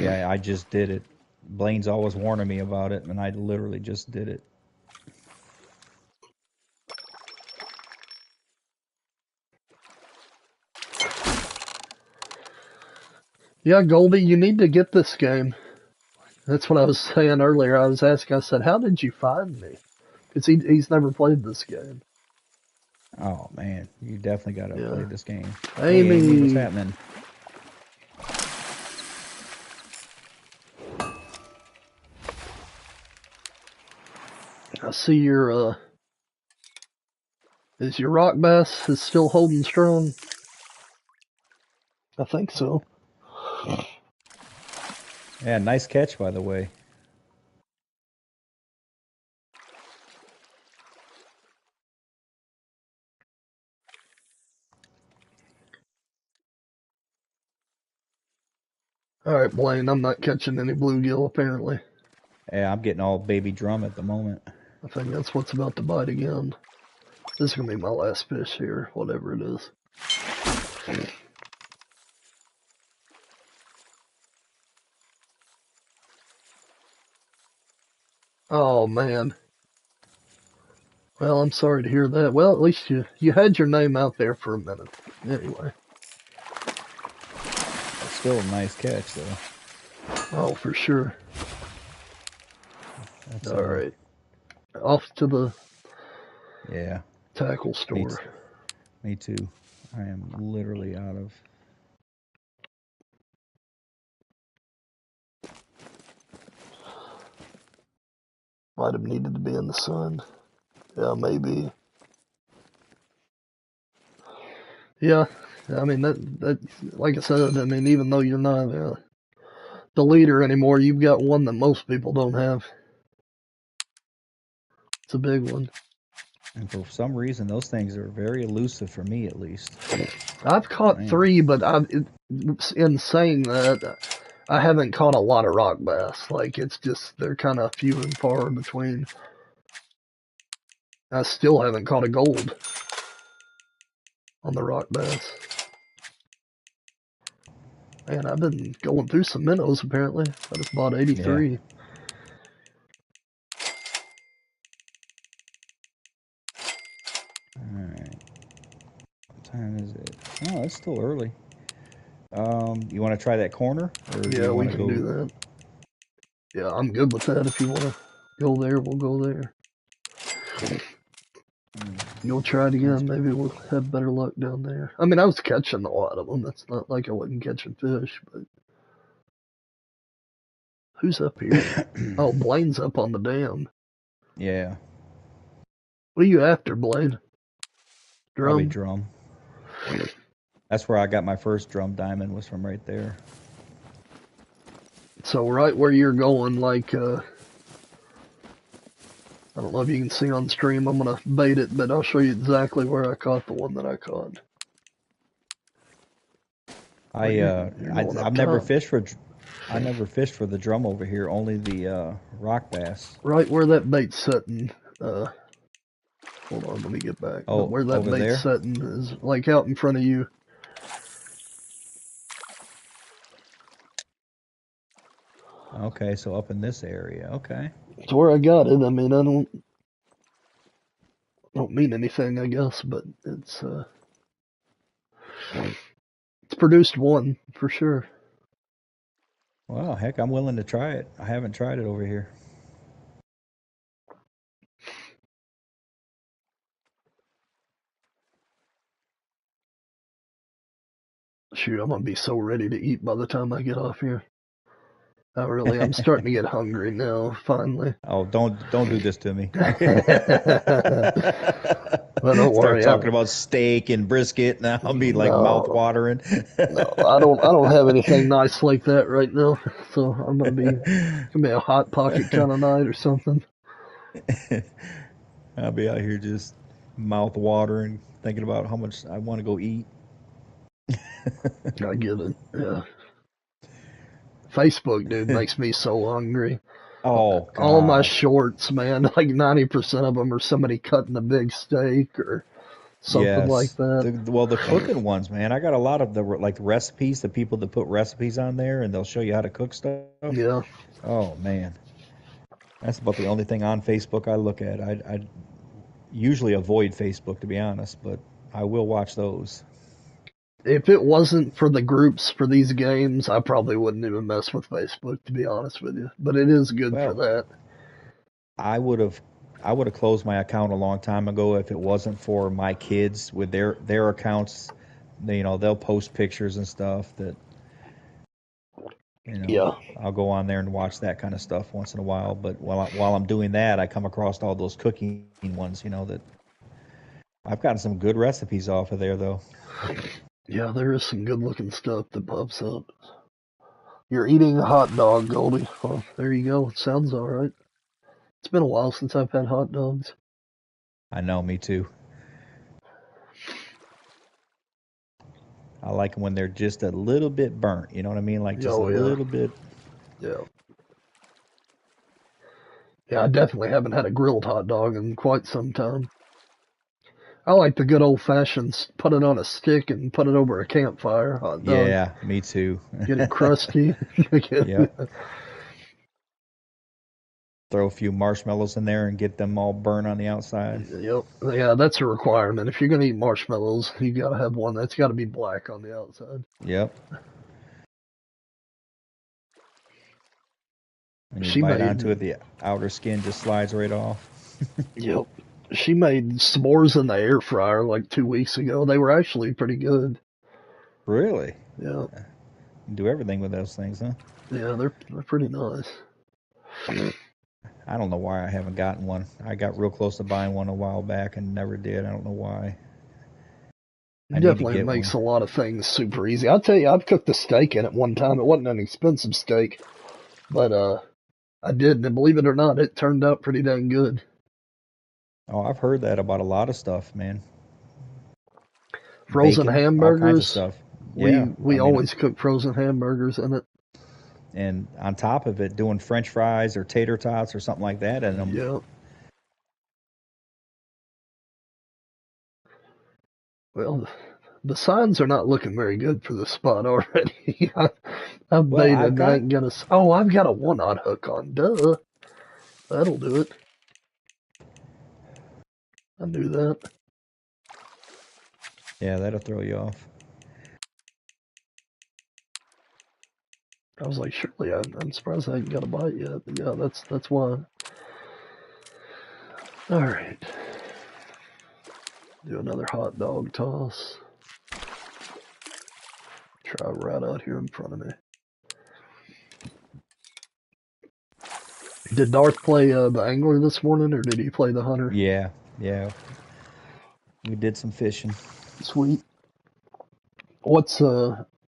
Yeah, I just did it. Blaine's always warning me about it, and I literally just did it. Yeah, Goldie, you need to get this game. That's what I was saying earlier. I was asking, I said, how did you find me? Because he's never played this game. Oh man, you definitely got to play Yeah. this game. Hey Amy, what's Amy, happening? I see is your rock bass is still holding strong? I think so. Yeah, nice catch by the way. All right, Blaine, I'm not catching any bluegill apparently. Yeah, I'm getting all baby drum at the moment. I think that's what's about to bite again. This is gonna be my last fish here, whatever it is. Oh man. Well, I'm sorry to hear that. Well, at least you had your name out there for a minute. Anyway. That's still a nice catch though. Oh, for sure. That's All right. Off to the yeah, tackle me store. me too. I am literally out of Might have needed to be in the sun. Yeah, maybe. Yeah, I mean that like I said, I mean even though you're not the leader anymore, you've got one that most people don't have. It's a big one. And for some reason, those things are very elusive for me, at least. I've caught Man. 3, but in saying that, I haven't caught a lot of rock bass. Like it's just they're kind of few and far between. I still haven't caught a gold on the rock bass. Man, I've been going through some minnows apparently. I just bought Yeah. 83. All right. What time is it? Oh, it's still early. You want to try that corner, or do Yeah, you we want to can do go? that. Yeah, I'm good with that. If you want to go there, we'll go there. You'll try it That's again. Maybe we'll have better luck down there. I mean, I was catching a lot of them. It's not like I wasn't catching fish, but who's up here? Oh, Blaine's up on the dam. Yeah, What are you after, Blaine? probably Drum? drum. That's where I got my first drum diamond, was from right there. So right where you're going, like, I don't know if you can see on stream. I'm gonna bait it, but I'll show you exactly where I caught the one that I caught. Well, you're going up I've never top. fished for I never fished for the drum over here, only the rock bass. Right where that bait's sitting. Hold on, let me get back. But Oh, where that over bait's there. sitting is like out in front of you. Okay, so up in this area. Okay. It's where I got it. I mean, I don't mean anything, I guess, but it's produced one for sure. Well, heck, I'm willing to try it. I haven't tried it over here. Shoot, I'm gonna be so ready to eat by the time I get off here. I'm starting to get hungry now, finally. Oh, don't do this to me. But don't Start worry, talking about steak and brisket, and I'll be like mouth no, watering. no, I don't have anything nice like that right now. So I'm gonna be a hot pocket kind of night or something. I'll be out here just mouth watering, thinking about how much I want to go eat. I get it. Yeah. Facebook, dude, makes me so hungry. Oh All of my gosh. shorts, man, like 90% of them are somebody cutting a big steak or something like Yes. that. The cooking ones, man. I got a lot of the like recipes, the people that put recipes on there, and they'll show you how to cook stuff. Yeah. Oh man, that's about the only thing on Facebook I look at. I usually avoid Facebook, to be honest, but I will watch those. If it wasn't for the groups for these games, I probably wouldn't even mess with Facebook, to be honest with you. But it is good for Well, that. I would have I would have closed my account a long time ago if it wasn't for my kids with their accounts. They'll post pictures and stuff that Yeah. I'll go on there and watch that kind of stuff once in a while. But while I'm doing that, I come across all those cooking ones. That I've gotten some good recipes off of there though. Yeah, there is some good looking stuff that pops up. You're eating a hot dog, Goldie. Well, there you go. It sounds alright. It's been a while since I've had hot dogs. I know, me too. I like them when they're just a little bit burnt. You know what I mean? Like just a Oh, yeah. little bit. Yeah. Yeah, I definitely haven't had a grilled hot dog in quite some time. I like the good old fashioned put it on a stick and put it over a campfire hot dog. Yeah, me too. Get it crusty. Yep. Throw a few marshmallows in there and get them all burnt on the outside. Yep. Yeah, that's a requirement. If you're gonna eat marshmallows, you gotta have one that's gotta be black on the outside. Yep. When you She bite onto made it, the outer skin just slides right off. Yep. She made s'mores in the air fryer like 2 weeks ago. They were actually pretty good. Really? Yeah. You do everything with those things, huh? Yeah, they're pretty nice. I don't know why I haven't gotten one. I got real close to buying one a while back and never did. I don't know why. I need to Definitely get makes one. a lot of things super easy. I'll tell you, I've cooked a steak in it one time. It wasn't an expensive steak, but I did, and believe it or not, it turned out pretty dang good. Oh, I've heard that about a lot of stuff, man. Frozen Bacon, all kinds of hamburgers, stuff. Yeah, we I mean, always cook frozen hamburgers in it. and on top of it, doing French fries or tater tots or something like that in them. Yeah. Well, the signs are not looking very good for this spot already. I've Well, I've baited. I got ain't gonna. Oh, I've got a one-aught hook on. Duh. That'll do it. I knew that. yeah, that'll throw you off. I was like, surely I'm surprised I ain't got a bite yet. But yeah, that's why. All right. Do another hot dog toss. Try right out here in front of me. Did Darth play the angler this morning, or did he play the hunter? Yeah, yeah. We did some fishing. Sweet. What's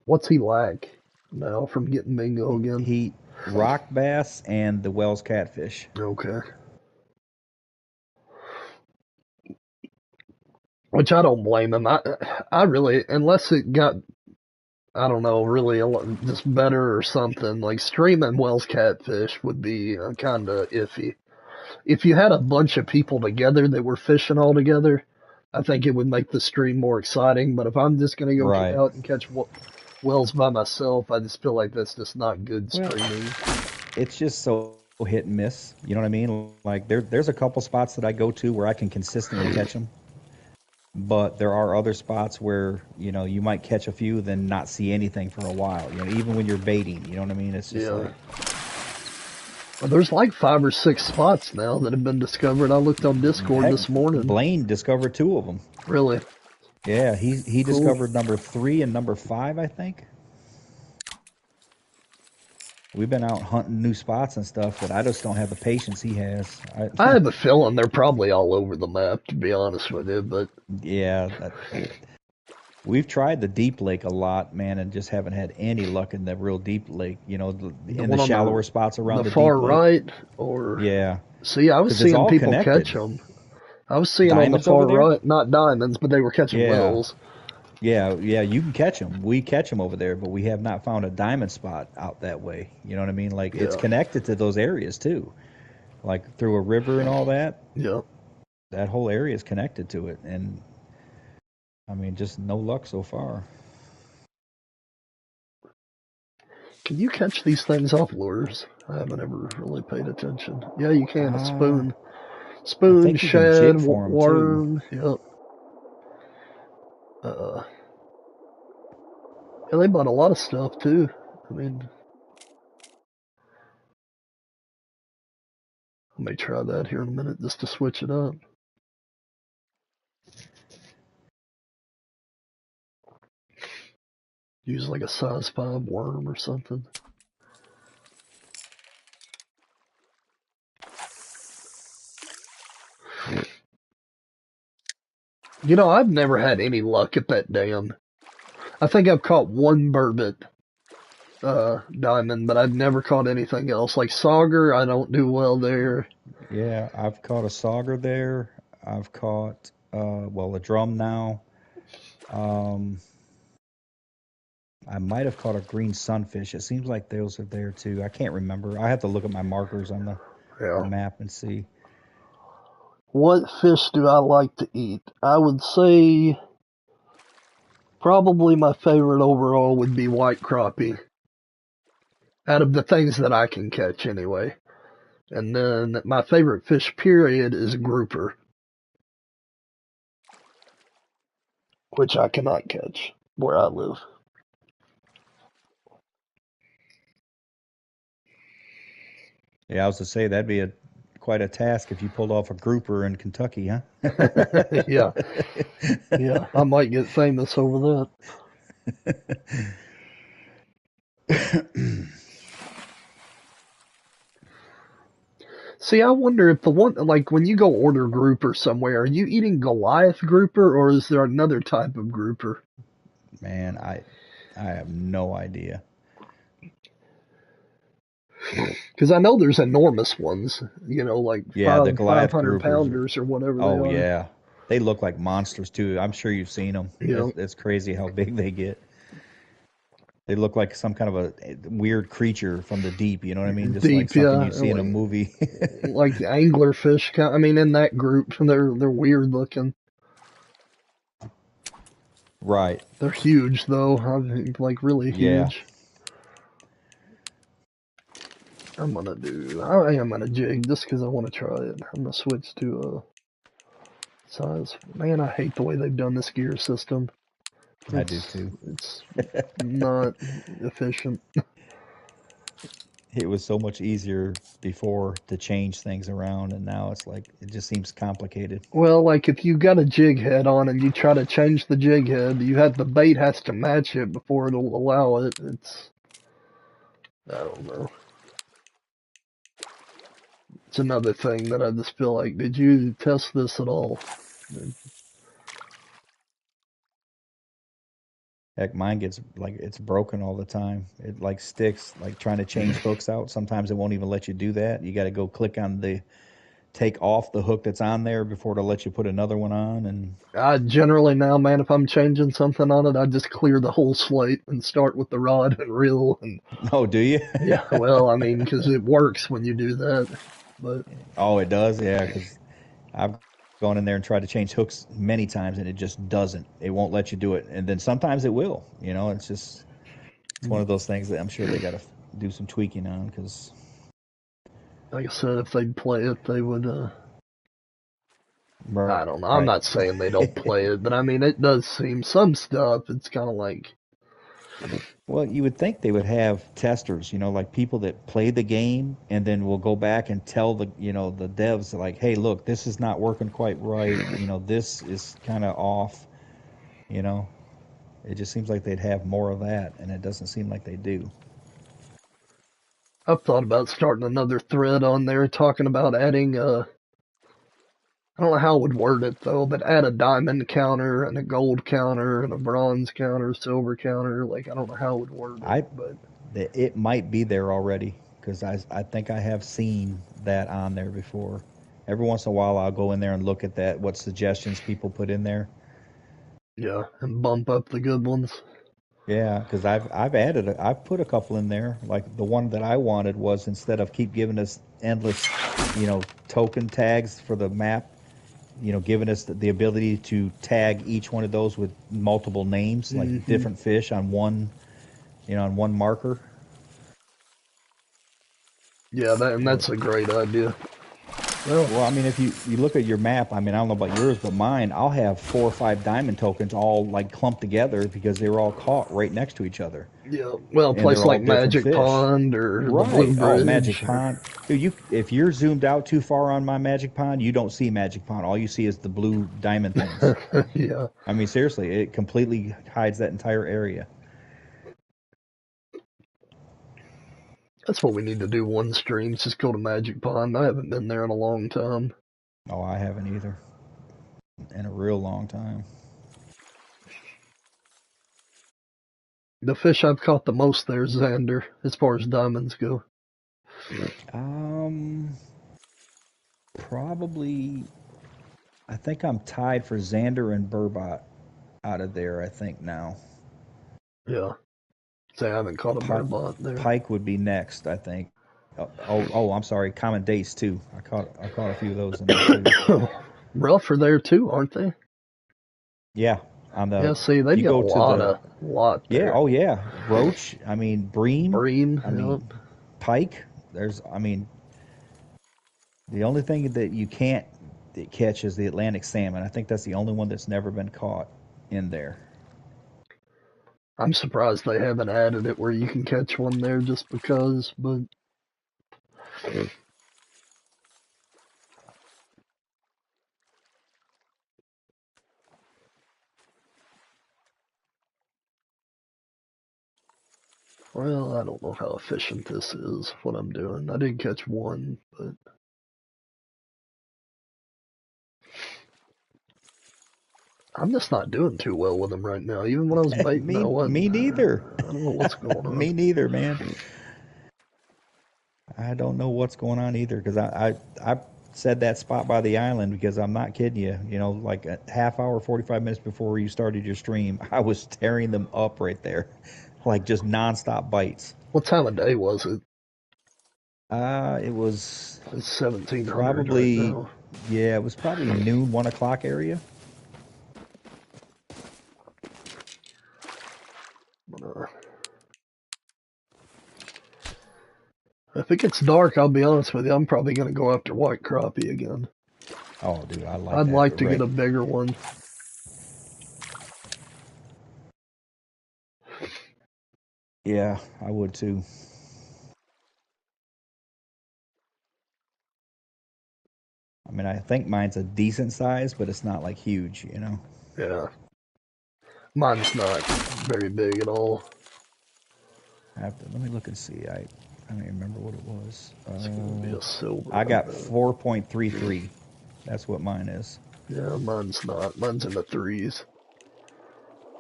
what's he like now from getting bingo again? He rock bass and the Wells catfish. Okay. Which I don't blame him. I really, unless it got, I don't know, really just better or something. Like streaming Wells catfish would be kind of iffy. If you had a bunch of people together that were fishing all together, I think it would make the stream more exciting. But if I'm just gonna go Right. out and catch wells by myself, I just feel like that's just not good Well, streaming. it's just so hit and miss. You know what I mean? Like there's a couple spots that I go to where I can consistently catch them, but there are other spots where you might catch a few, then not see anything for a while. Even when you're baiting. You know what I mean? It's just Yeah. like Well, there's like 5 or 6 spots now that have been discovered. I looked on Discord heck. this morning. Blaine discovered two of them. Really Yeah, he cool. discovered number 3 and number 5, I think. We've been out hunting new spots and stuff, but I just don't have the patience he has. I have a feeling they're probably all over the map, to be honest with you. But Yeah, we've tried the deep lake a lot, man, and just haven't had any luck in the real deep lake. the In the one on shallower spots around the the far deep lake. right, or Yeah, see, I was because it's seeing all people catch connected. them. I was seeing on the Diamonds over far there. right, not diamonds, but they were catching Yeah, wells. yeah. You can catch them. We catch them over there, but we have not found a diamond spot out that way. You know what I mean? Like it's Yeah, connected to those areas too, like through a river and all that. yeah. That whole area is connected to it, and I mean, just no luck so far. Can you catch these things off lures? I haven't ever really paid attention. Yeah, you can. A Uh, spoon, I spoon, think you can shad, jig for them too. worm. Yep. Uh, yeah, they bought a lot of stuff too. I mean, I may try that here in a minute just to switch it up. Use like a size 5 worm or something. I've never had any luck at that dam. I think I've caught one burbot diamond, but I've never caught anything else. Like sauger, I don't do well there. Yeah, I've caught a sauger there. I've caught a drum now. Um, I might have caught a green sunfish. It seems like those are there too. I can't remember. I have to look at my markers on the Yeah. map and see. What fish do I like to eat? I would say probably my favorite overall would be white crappie. Out of the things that I can catch anyway. And then my favorite fish period is grouper, which I cannot catch where I live. Yeah, I was to say that'd be quite a task if you pulled off a grouper in Kentucky, huh? Yeah, yeah, I might get famous over that. See, I wonder if the one, like when you go order grouper somewhere, are you eating Goliath grouper or is there another type of grouper? Man, I have no idea. Because I know there's enormous ones, like Yeah, the five Goliath hundred groupers. pounders or whatever they Oh are. yeah, they look like monsters too. I'm sure you've seen them. You know, It's crazy how big they get. They look like some kind of a weird creature from the deep. You know what I mean? Just like deep, something yeah, you see in a like movie. anglerfish. I mean, in that group, they're weird looking. Right. They're huge though. I mean, like really Yeah. huge. I am gonna jig just because I want to try it. I'm gonna switch to size. Man, I hate the way they've done this gear system. I do It's too. it's not efficient. It was so much easier before to change things around, and now it's like it just seems complicated. Well, like if you got a jig head on and you try to change the jig head, the bait has to match it before it'll allow it. I don't know. It's another thing that I just feel like, did you test this at all? Heck, mine gets like it's broken all the time. It like sticks, like trying to change hooks out. Sometimes it won't even let you do that. You got to go click on the take off the hook that's on there before it'll let you put another one on. And I generally now, man, if I'm changing something on it, I just clear the whole slate and start with the rod and reel. And oh, do you? yeah, well, I mean, because it works when you do that. But Oh, it does. Yeah, because I've gone in there and tried to change hooks many times, and it just doesn't. It won't let you do it. And then sometimes it will. It's one of those things that I'm sure they got to do some tweaking on because like I said, if they'd play it, they would. I don't know. I'm right. not saying they don't play it, but I mean, it does seem some stuff. It's kind of like, Well, you would think they would have testers, like people that play the game and then will go back and tell the devs like, "Hey, look, this is not working quite right. This is kind of off." You know, it just seems like they'd have more of that, and it doesn't seem like they do. I've thought about starting another thread on there talking about adding I don't know how I would word it though, but add a diamond counter and a gold counter and a bronze counter, silver counter. Like I don't know how I would word it, I but it might be there already because I think I have seen that on there before. Every once in a while, I'll go in there and look at that, what suggestions people put in there. yeah, and bump up the good ones. Yeah, because I've put a couple in there. Like the one that I wanted was instead of keep giving us endless, token tags for the map, giving us the ability to tag each one of those with multiple names, like Hmm. different fish on one marker. Yeah, Or that's a great idea. Well, well, I mean, if you look at your map, I mean, I don't know about yours, but mine, I'll have 4 or 5 diamond tokens all like clumped together because they were all caught right next to each other, yeah, well, a and place they're all like different Magic fish. Pond or the Blue Right. Oh, Bridge. Magic Pond. Dude, if you're zoomed out too far on my Magic Pond, you don't see Magic Pond. All you see is the blue diamond things. Yeah, I mean, seriously, it completely hides that entire area. that's what we need to do one stream. Just go to Magic Pond. I haven't been there in a long time. Oh, I haven't either in a real long time. The fish I've caught the most there is Xander, as far as diamonds go. Um, probably. I think I'm tied for Xander and Burbot out of there. I think now. Yeah, say I haven't caught a Pike, burbot there. Pike would be next. I think. Oh, I'm sorry. Common dace too. I caught a few of those in there too. Rough are there too, aren't they? Yeah, on the Yeah, see, if they've you got go to the a lot yeah, there. oh yeah, roach. I mean bream. Bream, I yep. mean pike. I mean, the only thing that you can't catch is the Atlantic salmon. I think that's the only one that's never been caught in there. I'm surprised they haven't added it where you can catch one there just because, but well, I don't know how efficient this is, what I'm doing. I did catch one, but I'm just not doing too well with them right now. Even when I was baiting, I Me wasn't. neither. I don't know what's going on. Me neither, man. I don't know what's going on either because I said that spot by the island because I'm not kidding you. You know, like a half hour, 45 minutes before you started your stream, I was tearing them up right there, like just nonstop bites. What time of day was it? It was It's 1700 right probably, now. yeah, it was probably noon, 1 o'clock area. But, if it gets dark, I'll be honest with you, I'm probably going to go after white crappie again. Oh, dude, I like I'd that. like to get Right. a bigger one. Yeah, I would too. I mean, I think mine's a decent size, but it's not like huge, you know. Yeah. Mine's not very big at all. Let me look and see. I don't even remember what it was. It's going to be a silver I one, got though. 4.33. That's what mine is. Yeah, mine's not. Mine's in the threes.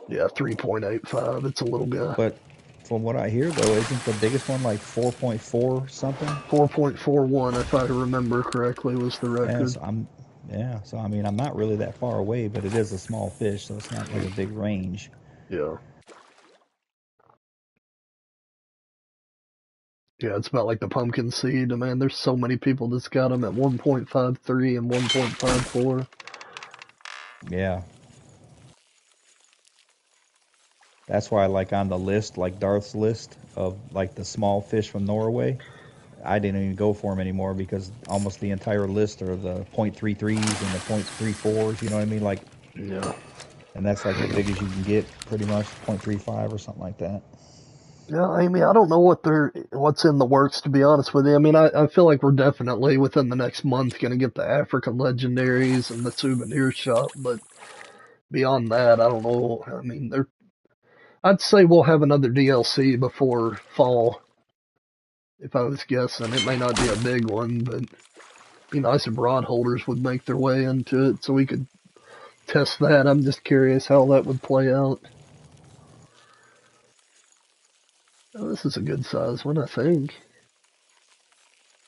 Yeah, 3.85. It's a little guy. But from what I hear, though, isn't the biggest one like 4.4 something? 4.41, if I remember correctly, was the record. Yes, yeah. So I mean, I'm not really that far away, but it is a small fish, so it's not like a big range. Yeah. Yeah, it's about like the pumpkin seed. Man, there's so many people that's got them at 1.53 and 1.54. Yeah. That's why, like on the list, like Darth's list of like the small fish from Norway, I didn't even go for them anymore because almost the entire list are the .33s and the .34s. You know what I mean? Like, Yeah. and that's like as big as you can get, pretty much .35 or something like that. Yeah, I mean, I don't know what's in the works, to be honest with you. I mean, I feel like we're definitely within the next month going to get the African legendaries and the souvenir shop, but beyond that, I don't know. I mean, I'd say we'll have another DLC before fall, if I was guessing. It may not be a big one, but it'd be nice if rod holders would make their way into it so we could test that. I'm just curious how that would play out. Oh, this is a good size one, I think.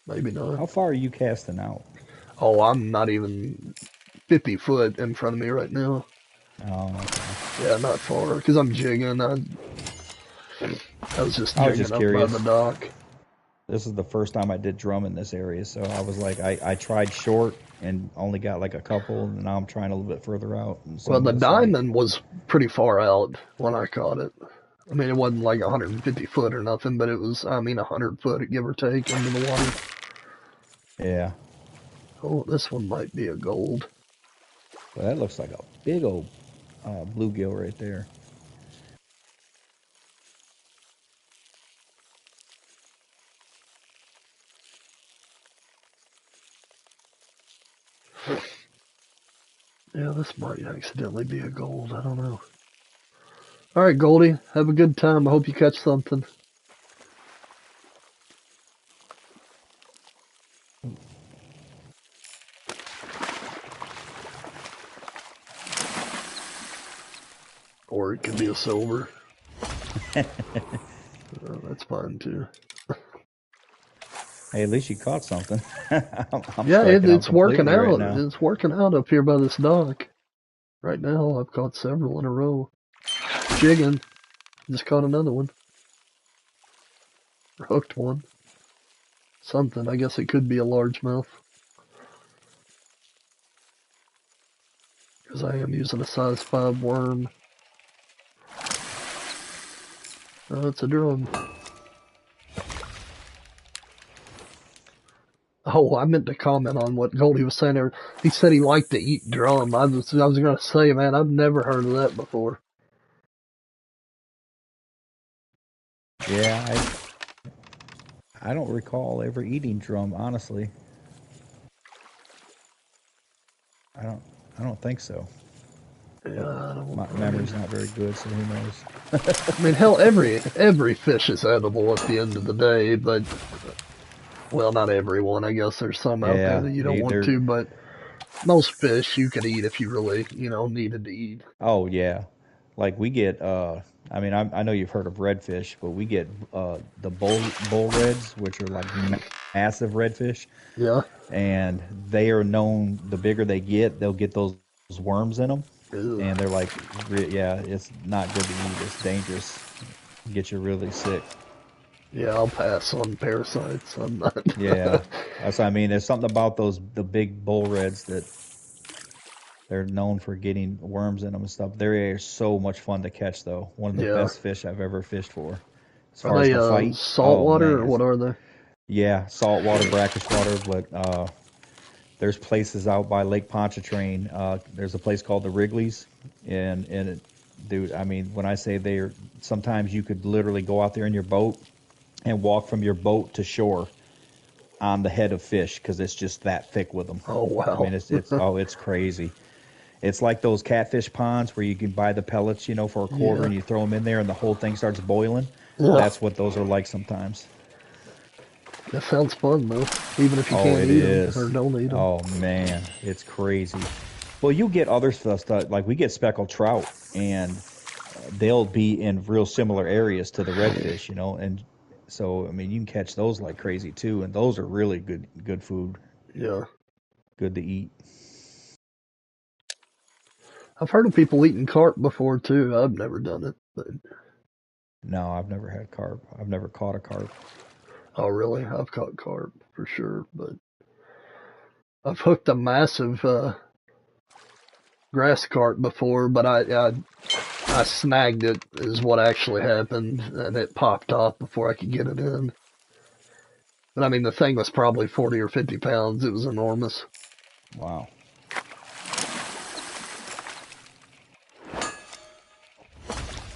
Maybe not. How far are you casting out? Oh, I'm not even 50 foot in front of me right now. Oh, okay. Yeah, not far, because I'm jigging. I was just I was jigging just up by curious. the dock. This is the first time I did drum in this area, so I was like, I tried short and only got like a couple, and now I'm trying a little bit further out. And so Well, I'm the just like, diamond was pretty far out when I caught it. I mean, it wasn't like 150 foot or nothing, but it was, 100 foot, give or take, into the water. yeah. Oh, this one might be a gold. Well, that looks like a big old bluegill right there. Yeah, this might accidentally be a gold. I don't know. All right, Goldie, have a good time. I hope you catch something. Or it could be a silver. That's fine too. Hey, at least you caught something. I'm Yeah, striking out it's working completely right out. now. It's working out up here by this dock. Right now, I've caught several in a row. Jigging. Just caught another one. Or hooked one. Something. I guess it could be a largemouth. Because I am using a size 5 worm. Oh, it's a drum. Oh, I meant to comment on what Goldie was saying there. He said he liked to eat drum. I was going to say, man, I've never heard of that before. Yeah, I don't recall ever eating drum, honestly. I don't I don't think so. But Yeah, my memory's not very good, so who knows? I mean, hell, every fish is edible at the end of the day, but well, not everyone. I guess there's some out there Yeah, that you don't want to, but Most fish you could eat if you really, needed to eat. Oh yeah, like we get. I mean, I know you've heard of redfish, but we get the bull reds, which are like massive redfish, Yeah. and they are known. The bigger they get, they'll get those worms in them, Ew. and they're like, yeah, it's not good to eat. It's dangerous. Get you really sick. Yeah, I'll pass on parasites. I'm not. Yeah, that's what I mean. There's something about the big bull reds that they're known for getting worms in them and stuff. They're so much fun to catch, though. One of the Yeah. best fish I've ever fished for. As Are far as they the fight, oh saltwater man, or what are they? yeah, saltwater, brackish water. But there's places out by Lake Pontchartrain. There's a place called the Wrigley's, and dude, I mean, when I say they're, sometimes you could literally go out there in your boat and walk from your boat to shore on the head of fish because it's just that thick with them. Oh I mean, wow. it's crazy. It's like those catfish ponds where you can buy the pellets, for a quarter Yeah. and you throw them in there and the whole thing starts boiling. Yeah. That's what those are like sometimes. That sounds fun though. Even if you Oh, can't it eat them or is. don't eat them. Oh man, it's crazy. Well, you get other stuff like we get speckled trout, and they'll be in real similar areas to the redfish, and so I mean you can catch those like crazy too, and those are really good food, Yeah. good to eat. I've heard of people eating carp before too. I've never done it, but No, I've never had carp. I've never caught a carp. oh really? I've caught carp for sure, but I've hooked a massive grass carp before, but I snagged it is what actually happened, and it popped off before I could get it in. But I mean, the thing was probably 40 or 50 pounds. It was enormous. Wow.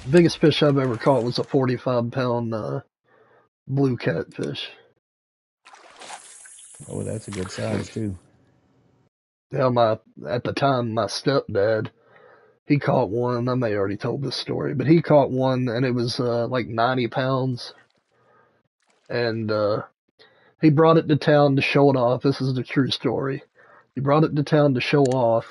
The biggest fish I've ever caught was a 45-pound blue catfish. Oh, that's a good size too. Yeah, at the time my stepdad he caught one. I may have already told this story, but he caught one and it was like 90 pounds, and he brought it to town to show it off. This is the true story. He brought it to town to show off,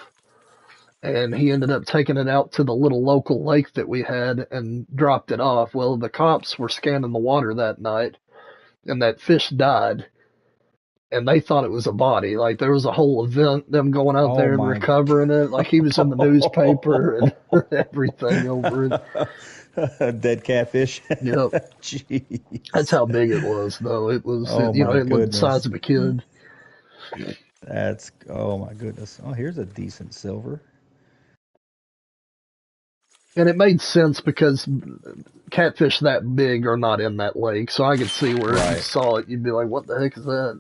and he ended up taking it out to the little local lake that we had and dropped it off. Well, the cops were scanning the water that night, and that fish died, and they thought it was a body. Like there was a whole event, them going out Oh there and my. recovering it. Like he was in the newspaper and everything over it. Dead catfish. Yep, that's Jeez. how big it was, though. It was, Oh my it looked the size goodness. of a kid. Oh my goodness. Oh, here's a decent silver. And it made sense because catfish that big are not in that lake, so I could see where if you Right. saw it, you'd be like, "What the heck is that?"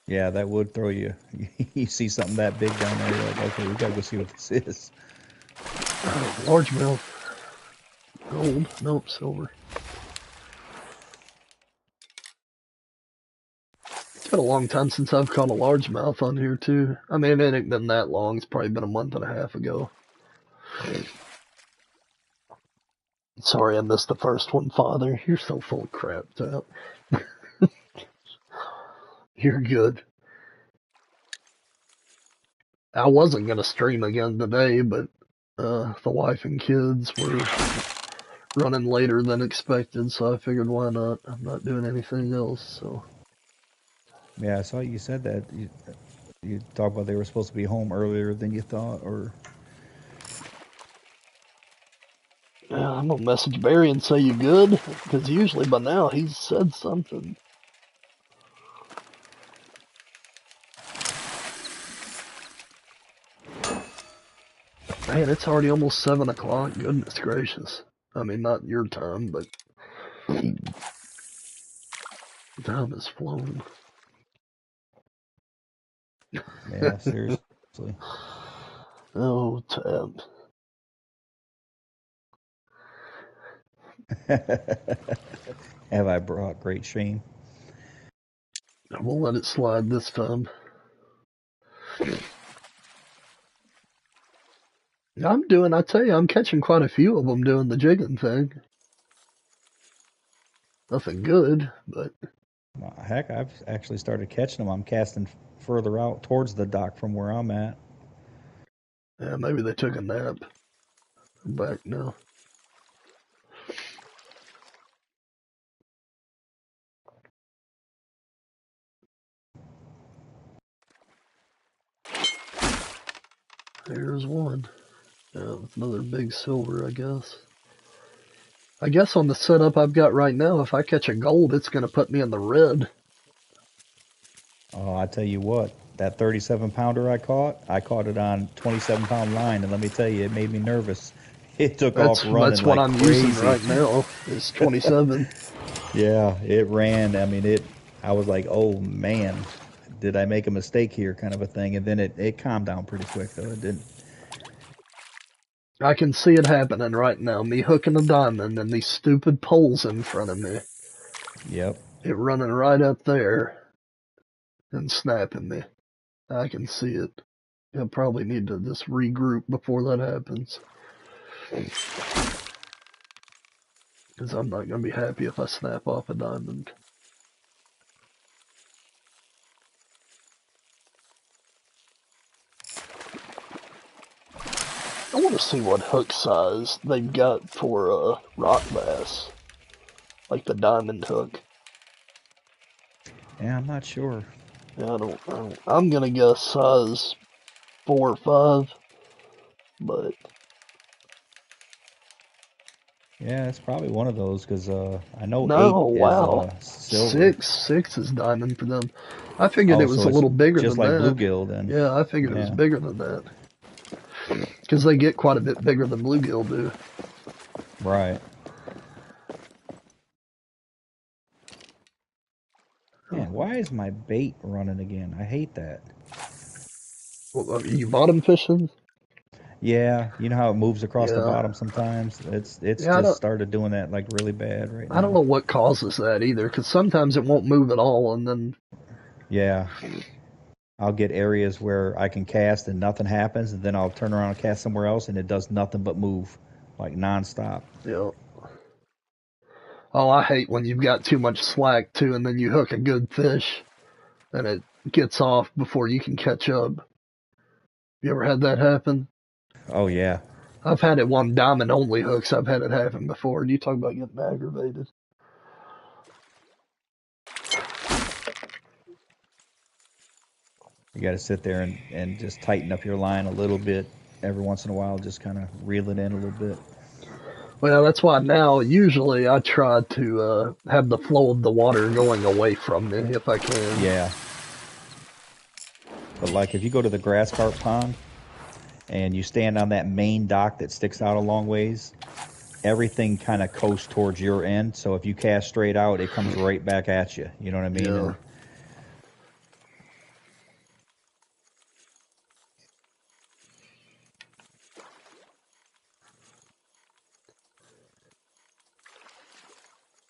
Yeah, that would throw you. You see something that big down there, you're like, okay, we gotta go see what this is. Oh, largemouth, gold, nope, silver. It's been a long time since I've caught a largemouth on here too. I mean, it ain't been that long. It's probably been a month and a half ago. Sorry, I missed the first one, Father. You're so full of crap, Tap. You're good. I wasn't gonna stream again today, but the wife and kids were running later than expected, so I figured why not? I'm not doing anything else, so Yeah, I saw you said that. You talked about they were supposed to be home earlier than you thought, or yeah, I'm gonna message Barry and say you good, because usually by now he's said something. Man, it's already almost 7 o'clock. Goodness gracious. I mean, not your time, but time has flown. yeah, seriously. Oh, Tab. Have I brought great shame? I won't let it slide this time. I tell you, I'm catching quite a few of them doing the jigging thing. Nothing good, but Heck, I've actually started catching them. I'm casting further out towards the dock from where I'm at. Yeah, maybe they took a nap. I'm back now. There's one. Yeah, another big silver, I guess. I guess on the setup I've got right now, if I catch a gold, it's going to put me in the red. Oh, I tell you what, that 37 pounder I caught it on 27-pound line, and let me tell you, it made me nervous. It took off running That's what like I'm using crazy. right now. Is 27. Yeah, it ran. I mean, I was like, oh man, did I make a mistake here, kind of a thing. And then it calmed down pretty quick, though. It didn't. I can see it happening right now. Me hooking a diamond and these stupid poles in front of me. Yep. It running right up there and snapping me. I can see it. I probably need to just regroup before that happens. Because I'm not going to be happy if I snap off a diamond. I want to see what hook size they've got for rock bass. Like the diamond hook. Yeah, I'm not sure. Yeah, I'm going to guess size 4 or 5. But Yeah, it's probably one of those because I know no, 8 is wow. silver. Six is diamond for them. I figured Oh, it was so a it's little bigger just than like that. bluegill then. Yeah, I figured it was Yeah, bigger than that. Because they get quite a bit bigger than bluegill do. right. Oh, Man, why is my bait running again? I hate that. well, you bottom fishing? Yeah, you know how it moves across the Yeah. bottom sometimes? It's Yeah, just started doing that like really bad right I don't now. know what causes that either. Because sometimes it won't move at all, and then Yeah, I'll get areas where I can cast and nothing happens, and then I'll turn around and cast somewhere else and it does nothing but move like nonstop. yeah. Oh, I hate when you've got too much slack too, and then you hook a good fish, and it gets off before you can catch up. You ever had that happen? Oh yeah. I've had it on diamond only hooks. I've had it happen before. And you talk about getting aggravated. You got to sit there and just tighten up your line a little bit every once in a while, just kind of reel it in a little bit. Well, that's why now usually I try to have the flow of the water going away from me if I can. Yeah. But like if you go to the grass carp pond and you stand on that main dock that sticks out a long ways, everything kind of coasts towards your end. So if you cast straight out, it comes right back at you. You know what I mean? Yeah. And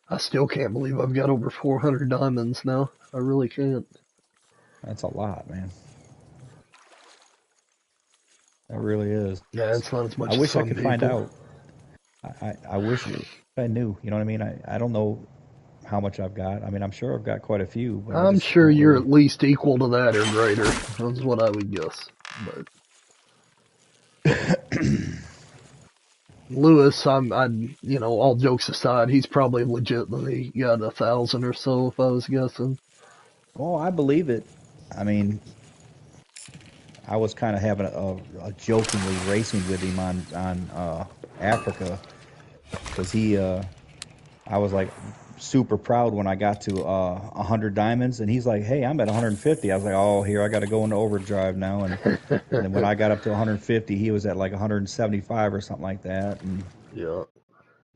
I still can't believe I've got over 400 diamonds now. I really can't. that's a lot, man. That really is. Yeah, it's not as I much as wish I some could find people. out. I wish I knew. You know what I mean? I don't know how much I've got. I mean, I'm sure I've got quite a few, but I I'm just sure don't you're really. at least equal to that or greater. That's what I would guess. But Lewis, all jokes aside, he's probably legitimately got 1,000 or so if I was guessing. Oh, I believe it. I mean, I was kind of having a jokingly racing with him on Africa because I was like super proud when I got to 100 diamonds, and he's like, "Hey, I'm at 150." I was like, "Oh, here I got to go into overdrive now." And then when I got up to 150, he was at like 175 or something like that. And Yeah.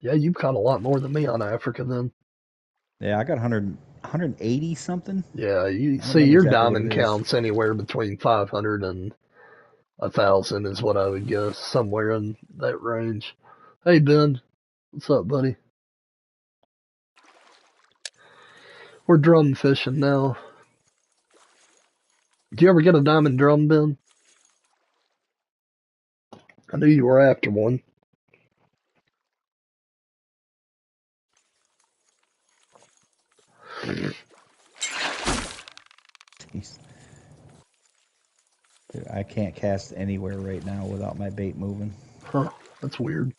Yeah, you've caught a lot more than me on Africa then. yeah, I got 180 something. Yeah, you I don't see remember your exactly what it diamond is. counts anywhere between 500 and 1,000 is what I would guess, somewhere in that range. Hey Ben, what's up, buddy? We're drum fishing now. Do you ever get a diamond drum, Ben? I knew you were after one. Jeez. Dude, I can't cast anywhere right now without my bait moving. Huh, that's weird.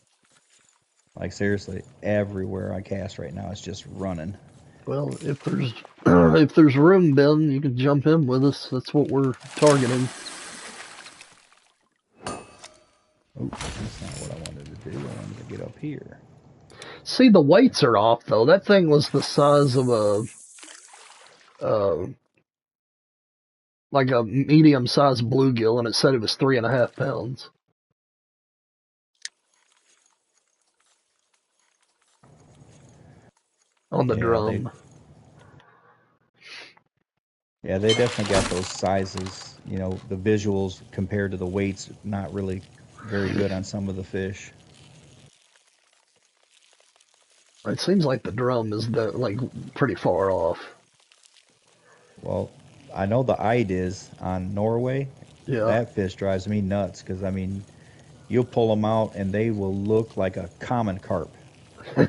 Like seriously, everywhere I cast right now, it's just running. Well, if there's if there's room, Ben, you can jump in with us. That's what we're targeting. Oh, that's not what I wanted to do. I wanted to get up here. See, the weights are off though. That thing was the size of a uh, like a medium-sized bluegill, and it said it was 3.5 pounds on the Yeah, drum. they definitely got those sizes. You know, the visuals compared to the weights, not really very good on some of the fish. It seems like the drum is like pretty far off. Well, I know the Eid is on Norway. Yeah, That fish drives me nuts because I mean, you'll pull them out and they will look like a common carp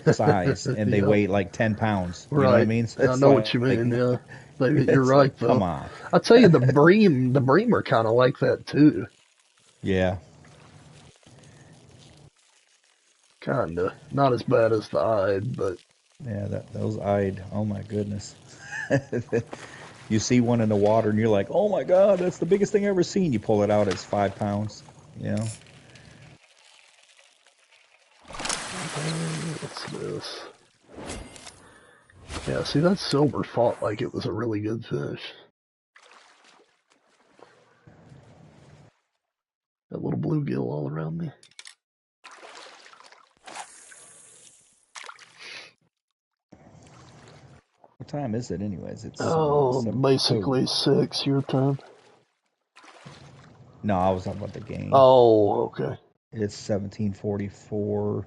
size, and they yeah, weigh like 10 pounds. You know what I right. mean? So I it's know what like you mean. Yeah, you're it's right like, come though. on. I tell you, the bream are kind of like that too. Yeah, Kinda. Not as bad as the Ide, but yeah. Those Eid. Oh my goodness. You see one in the water and you're like, oh my god, that's the biggest thing I've ever seen. You pull it out, it's 5 pounds. You know? what's this? Yeah, see, that silver fought like it was a really good fish. That little bluegill all around me. What time is it, anyways? It's Oh, 7. Oh, basically 6 your time. no, I was talking about the game. Oh, okay. It's 17:44.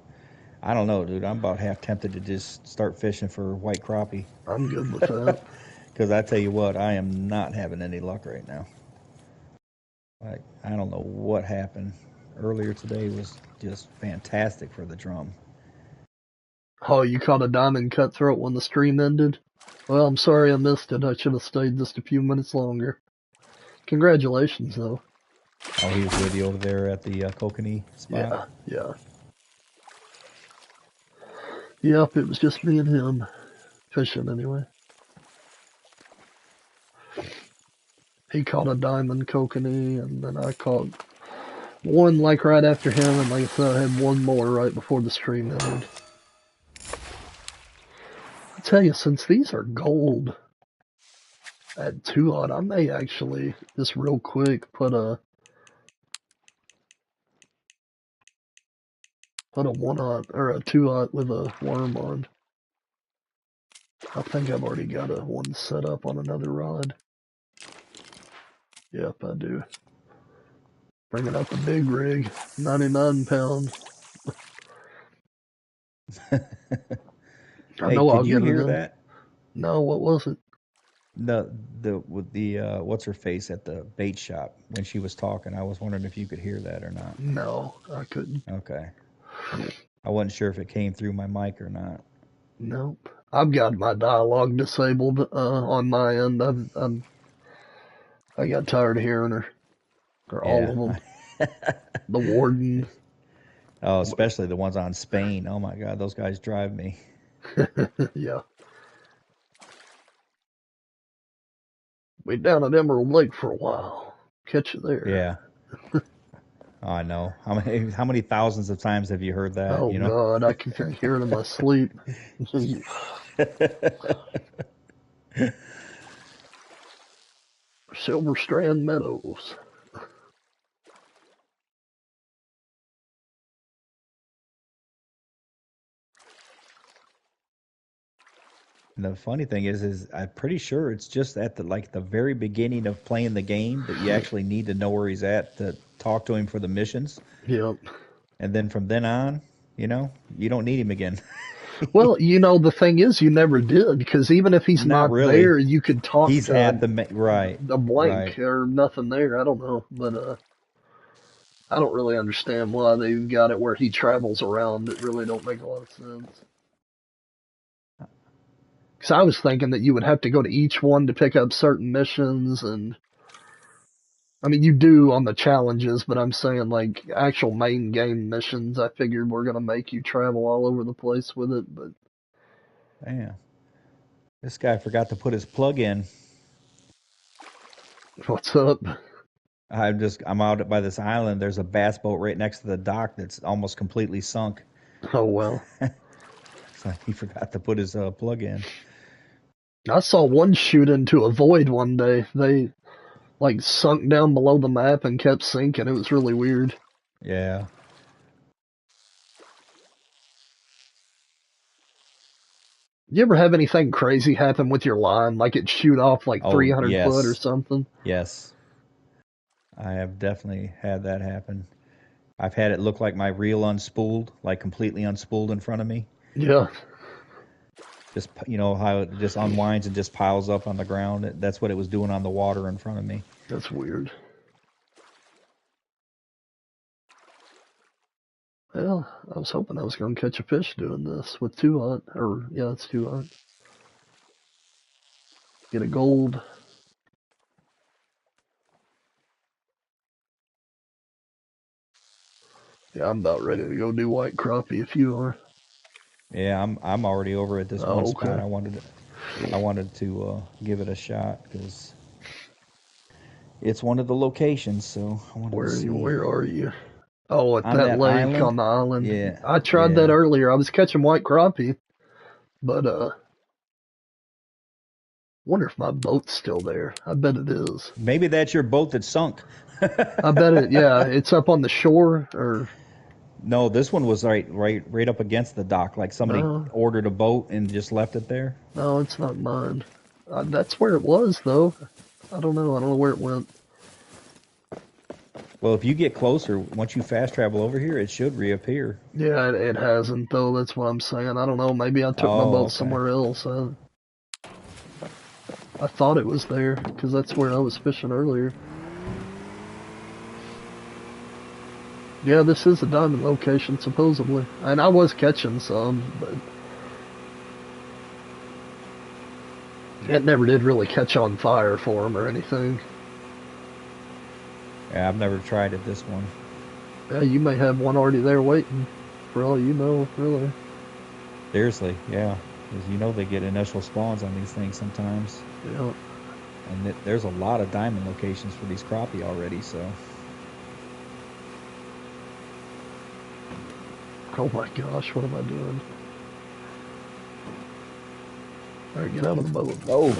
I don't know, dude. I'm about half tempted to just start fishing for white crappie. I'm good with that. Because I tell you what, I am not having any luck right now. Like, I don't know what happened. Earlier today was just fantastic for the drum. Oh, you caught a diamond cutthroat when the stream ended? Well, I'm sorry I missed it. I should have stayed just a few minutes longer. Congratulations, though. Oh, he was with you over there at the Kokanee spot? Yeah, yeah. Yep, it was just me and him. Fishing, anyway. He caught a diamond kokanee, and then I caught one like right after him, and like I said, I had one more right before the stream ended. I tell you, since these are gold at 2-aught, I may actually just real quick put a 1-aught or a 2-aught with a worm on. I think I've already got a one set up on another rod. Yep, I do. Bringing out the big rig, 99 pound. I Hey, know can I'll you get it hear in. that? No, what was it? The with the what's her face at the bait shop when she was talking. I was wondering if you could hear that or not. No, I couldn't. Okay. I wasn't sure if it came through my mic or not. Nope. I've got my dialogue disabled on my end. I got tired of hearing her, or all Yeah. of them. The warden. Oh, especially the ones on Spain. Oh my God, those guys drive me. Yeah. We down at Emerald Lake for a while. Catch you there. Yeah. Oh, I know. How many thousands of times have you heard that, Oh you know? God, I can hear it in my sleep. Silver Strand Meadows. And the funny thing is I'm pretty sure it's just at the very beginning of playing the game that you actually need to know where he's at to talk to him for the missions. Yep. And then from then on, you don't need him again. Well, the thing is, you never did, because even if he's Not not really. there, you could talk He's at to right, a blank right. or nothing there. I don't know, but I don't really understand why they've got it where he travels around. It really don't make a lot of sense. Because I was thinking that you would have to go to each one to pick up certain missions, and I mean, you do on the challenges, but I'm saying like actual main game missions. I figured we're gonna make you travel all over the place with it, but Damn. This guy forgot to put his plug in. what's up? I'm out by this island. There's a bass boat right next to the dock that's almost completely sunk. Oh well. So he forgot to put his plug in. I saw one shoot into a void one day. They like sunk down below the map and kept sinking. It was really weird. Yeah. You ever have anything crazy happen with your line, like it shoot off like Oh, 300 foot or yes. something? Yes. I have definitely had that happen. I've had it look like my reel unspooled, like completely unspooled in front of me. Yeah, Just, how it just unwinds and just piles up on the ground. That's what it was doing on the water in front of me. that's weird. Well, I was hoping I was going to catch a fish doing this with 2-aught, or yeah, it's 2-aught. Get a gold. Yeah, I'm about ready to go do white crappie if you are. Yeah, I'm already over at this one Oh, spot. okay. I wanted to give it a shot because it's one of the locations. So I wanted to see Where are you? Oh, at on that that lake island. on the island. Yeah, I tried that yeah. earlier. I was catching white crappie, but wonder if my boat's still there. I bet it is. Maybe that's your boat that sunk. I bet it. Yeah, it's up on the shore. Or No, this one was right up against the dock. Like somebody no, ordered a boat and just left it there. no, it's not mine. That's where it was though. I don't know. I don't know where it went. Well, if you get closer, once you fast travel over here, it should reappear. Yeah, it hasn't though. That's what I'm saying. I don't know. Maybe I took my Oh, boat okay. somewhere else. I thought it was there because that's where I was fishing earlier. Yeah, this is a diamond location supposedly, and I was catching some, but it never did really catch on fire for them or anything. Yeah, I've never tried it this one. Yeah, you may have one already there waiting, for all you know, really. Seriously, yeah. Because they get initial spawns on these things sometimes. Yeah. And there's a lot of diamond locations for these crappie already, so. Oh my gosh, what am I doing? All right, get out of the boat. Oh.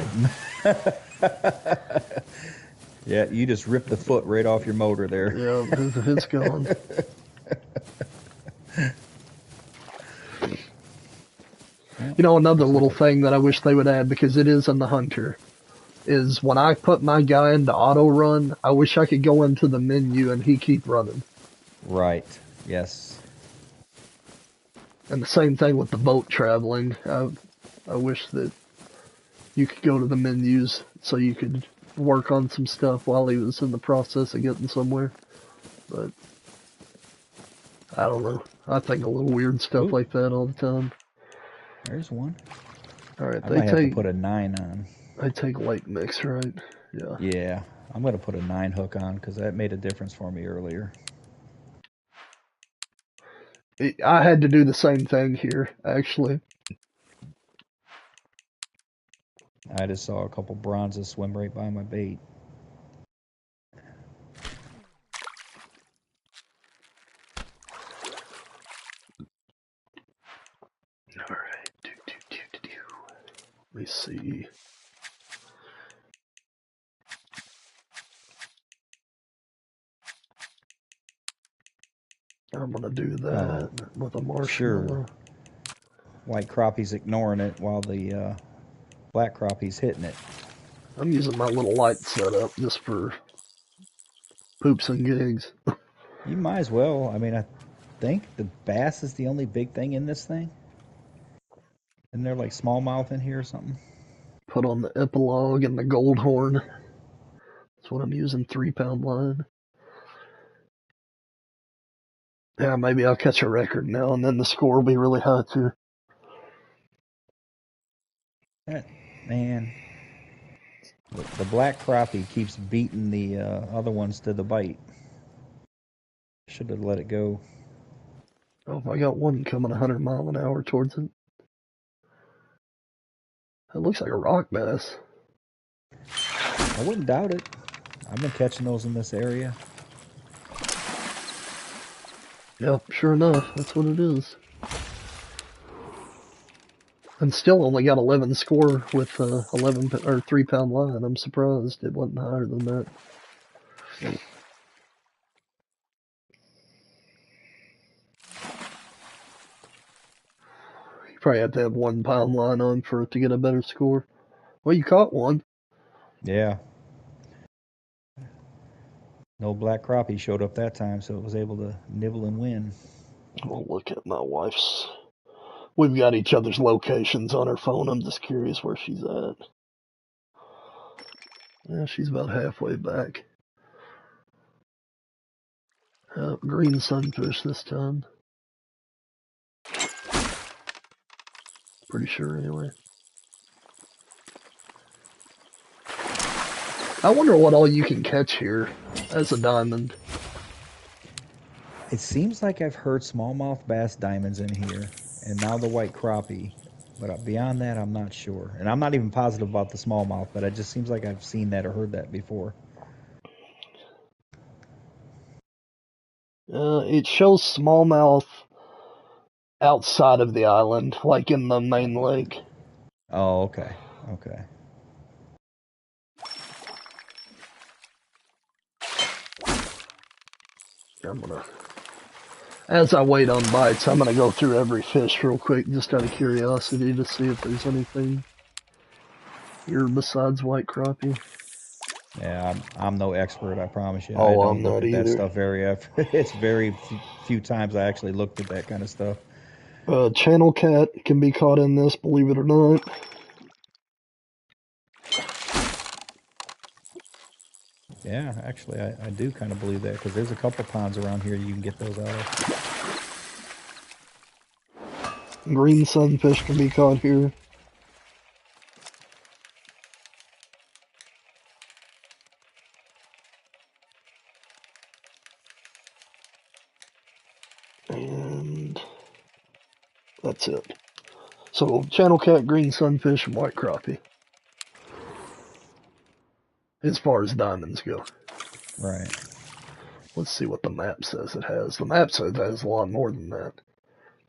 Yeah, you just ripped the foot right off your motor there. Yeah, it's gone. You know, another little thing that I wish they would add, because it is in the Hunter, is when I put my guy into auto run, I wish I could go into the menu and he keep running. Right. Yes. And the same thing with the boat traveling. I wish that you could go to the menus so you could work on some stuff while he was in the process of getting somewhere. But I don't know. I think a little weird stuff Ooh, like that all the time. there's one. All right, I might have to put a 9 on. they take light mix, right? Yeah. Yeah, I'm going to put a 9 hook on because that made a difference for me earlier. I had to do the same thing here, actually. I just saw a couple bronzes swim right by my bait. All right. Let me see. I'm gonna do Oh, that with a sure. marshmallow. White crappie's ignoring it while the black crappie's hitting it. I'm using my little light setup just for poops and gigs. You might as well. I mean, I think the bass is the only big thing in this thing. Isn't there like smallmouth in here or something? Put on the epilogue and the gold horn. That's what I'm using, 3-pound line. Yeah, maybe I'll catch a record now and then the score will be really high too. Man, The black crappie keeps beating the other ones to the bite. Should have let it go. Oh, I got one coming 100 mile an hour towards it. That looks like a rock bass. I wouldn't doubt it. I've been catching those in this area. Yep, sure enough, that's what it is. And still only got 11 score with 11 or 3 pound line. I'm surprised it wasn't higher than that. You probably have to have 1 pound line on for it to get a better score. Well, you caught one. Yeah. No black crappie showed up that time, so it was able to nibble and win. I'll look at my wife's. We've got each other's locations on her phone. I'm just curious where she's at. Yeah, she's about halfway back. Green sunfish this time. Pretty sure, anyway. I wonder what all you can catch here as a diamond. It seems like I've heard smallmouth bass diamonds in here, and now the white crappie. But beyond that, I'm not sure. And I'm not even positive about the smallmouth, but it just seems like I've seen that or heard that before. It shows smallmouth outside of the island, like in the main lake. Oh, okay. Okay. I'm gonna, as I wait on bites, I'm gonna go through every fish real quick, just out of curiosity, to see if there's anything here besides white crappie. Yeah, I'm no expert, I promise you. I Oh, don't I'm look not at that either. stuff very it's very few times I actually looked at that kind of stuff. Channel cat can be caught in this, believe it or not. Yeah, actually, I do kind of believe that because there's a couple ponds around here you can get those out of. Green sunfish can be caught here. And that's it. So, channel cat, green sunfish, and white crappie, as far as diamonds go. Right. Let's see what the map says it has. The map says it has a lot more than that. It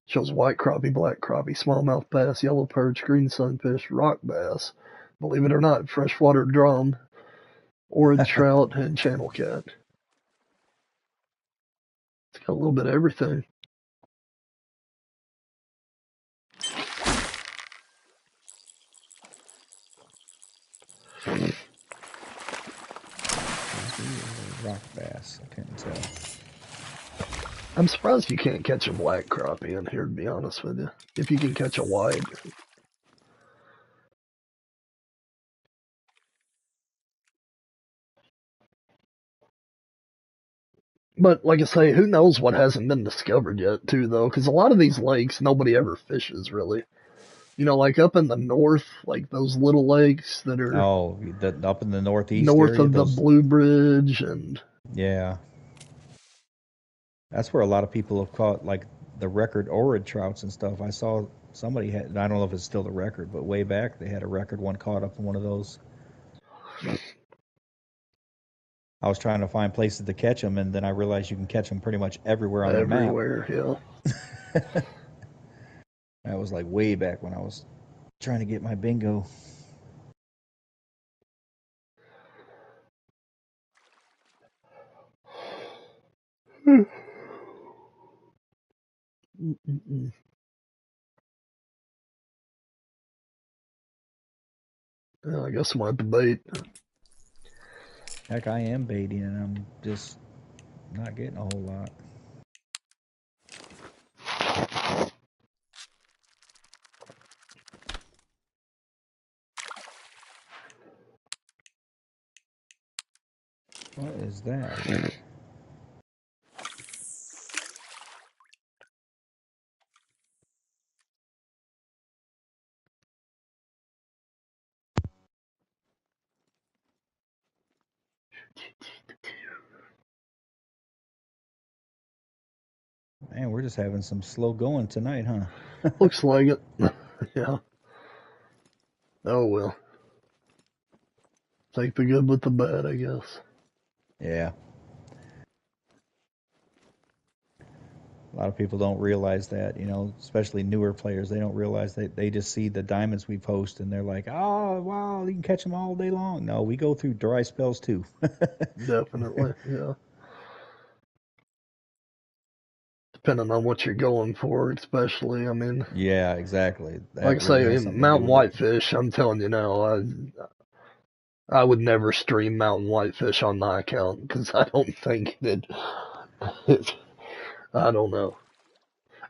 shows white crappie, black crappie, smallmouth bass, yellow perch, green sunfish, rock bass, believe it or not, freshwater drum, orange trout, and channel cat. It's got a little bit of everything. Rock bass. I couldn't tell. I'm surprised you can't catch a black crappie in here, to be honest with you. If you can catch a white. But like I say, who knows what hasn't been discovered yet, too, though? Because a lot of these lakes, nobody ever fishes, really. You know, like up in the north, like those little lakes that are Oh, up in the northeast north area, of the those. Blue Bridge and Yeah, that's where a lot of people have caught like the record orid trouts and stuff. I saw somebody had. I don't know if it's still the record, but way back they had a record one caught up in one of those. I was trying to find places to catch them, and then I realized you can catch them pretty much everywhere on the map. everywhere, yeah. That was like way back when I was trying to get my bingo. Yeah, I guess I'm gonna debate. Heck, I am baiting, and I'm just not getting a whole lot. What is that? Man, we're just having some slow going tonight, huh? Looks like it. Yeah. Oh well. Take the good with the bad, I guess. Yeah. A lot of people don't realize that, especially newer players. They don't realize that they just see the diamonds we post and they're like, oh, wow, you can catch them all day long. No, we go through dry spells too. Definitely, yeah. Depending on what you're going for, especially. I mean, Yeah, exactly. like That I really say, has something to do mountain with it. whitefish, I'm telling you now, I would never stream mountain whitefish on my account because I don't think it, I don't know.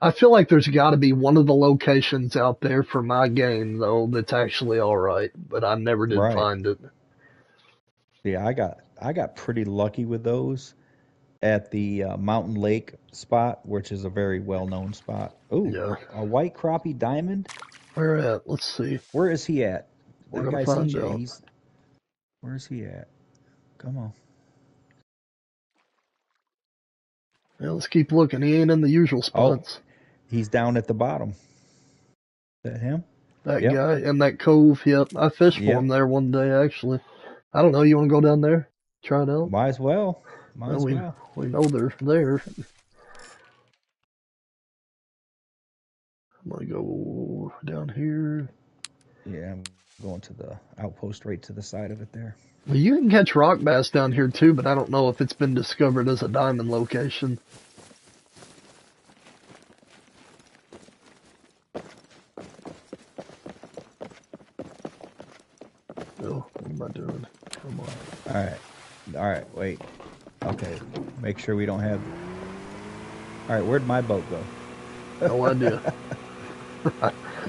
I feel like there's got to be one of the locations out there for my game though that's actually all right, but I never did Right. find it. Yeah, I got pretty lucky with those at the Mountain Lake spot, which is a very well-known spot. Ooh, Yeah, a white crappie diamond? where at? Let's see. Where is he at? We're That gonna guy find CJ, out. where's he at? Come on. Yeah, let's keep looking. He ain't in the usual Oh, spots. he's down at the bottom. Is that him? That Yep. guy in that cove. Yep, I fished for him Yep. there one day actually. I don't know. You want to go down there? Try it out? Might as well. Might Well, as we well. we know they're there. I'm gonna go down here. Yeah, I'm going to the outpost right to the side of it there. Well, you can catch rock bass down here too, but I don't know if it's been discovered as a diamond location. Oh, what am I doing? Come on. All right. All right, wait. Okay. Make sure we don't have. All right, where'd my boat go? No idea.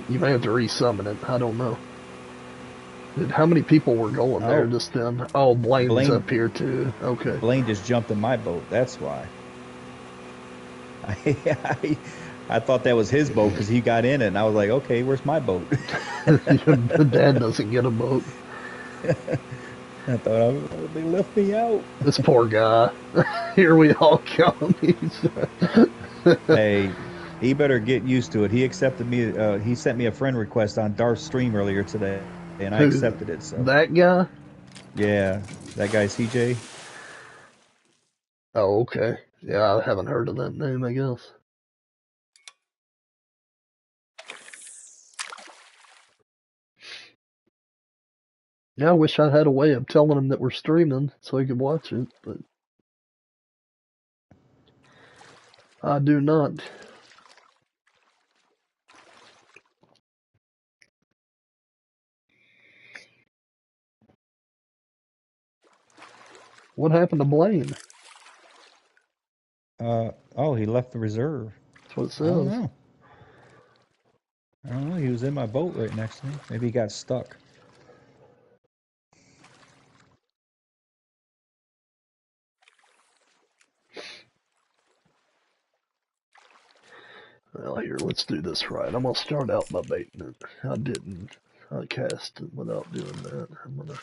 You may have to resummon it. I don't know. Dude, how many people were going there Oh, just then? Oh, Blaine's Blaine up here too. Okay. Blaine just jumped in my boat. That's why. I thought that was his boat because he got in it, and I was like, okay, where's my boat? Dad doesn't get a boat. I thought they left me out. This poor guy. Here we all come. Hey, he better get used to it. He accepted me. He sent me a friend request on Darth's stream earlier today, and I Who? accepted it. So That guy? yeah, that guy CJ. Oh, okay. Yeah, I haven't heard of that name, I guess. Yeah, I wish I had a way of telling him that we're streaming so he could watch it, but I do not. What happened to Blaine? Oh, he left the reserve. That's what it I don't says. know. I don't know. He was in my boat right next to me. Maybe he got stuck. Well, here, let's do this right. I'm gonna start out by baiting it. I didn't. I cast it without doing that. I'm gonna.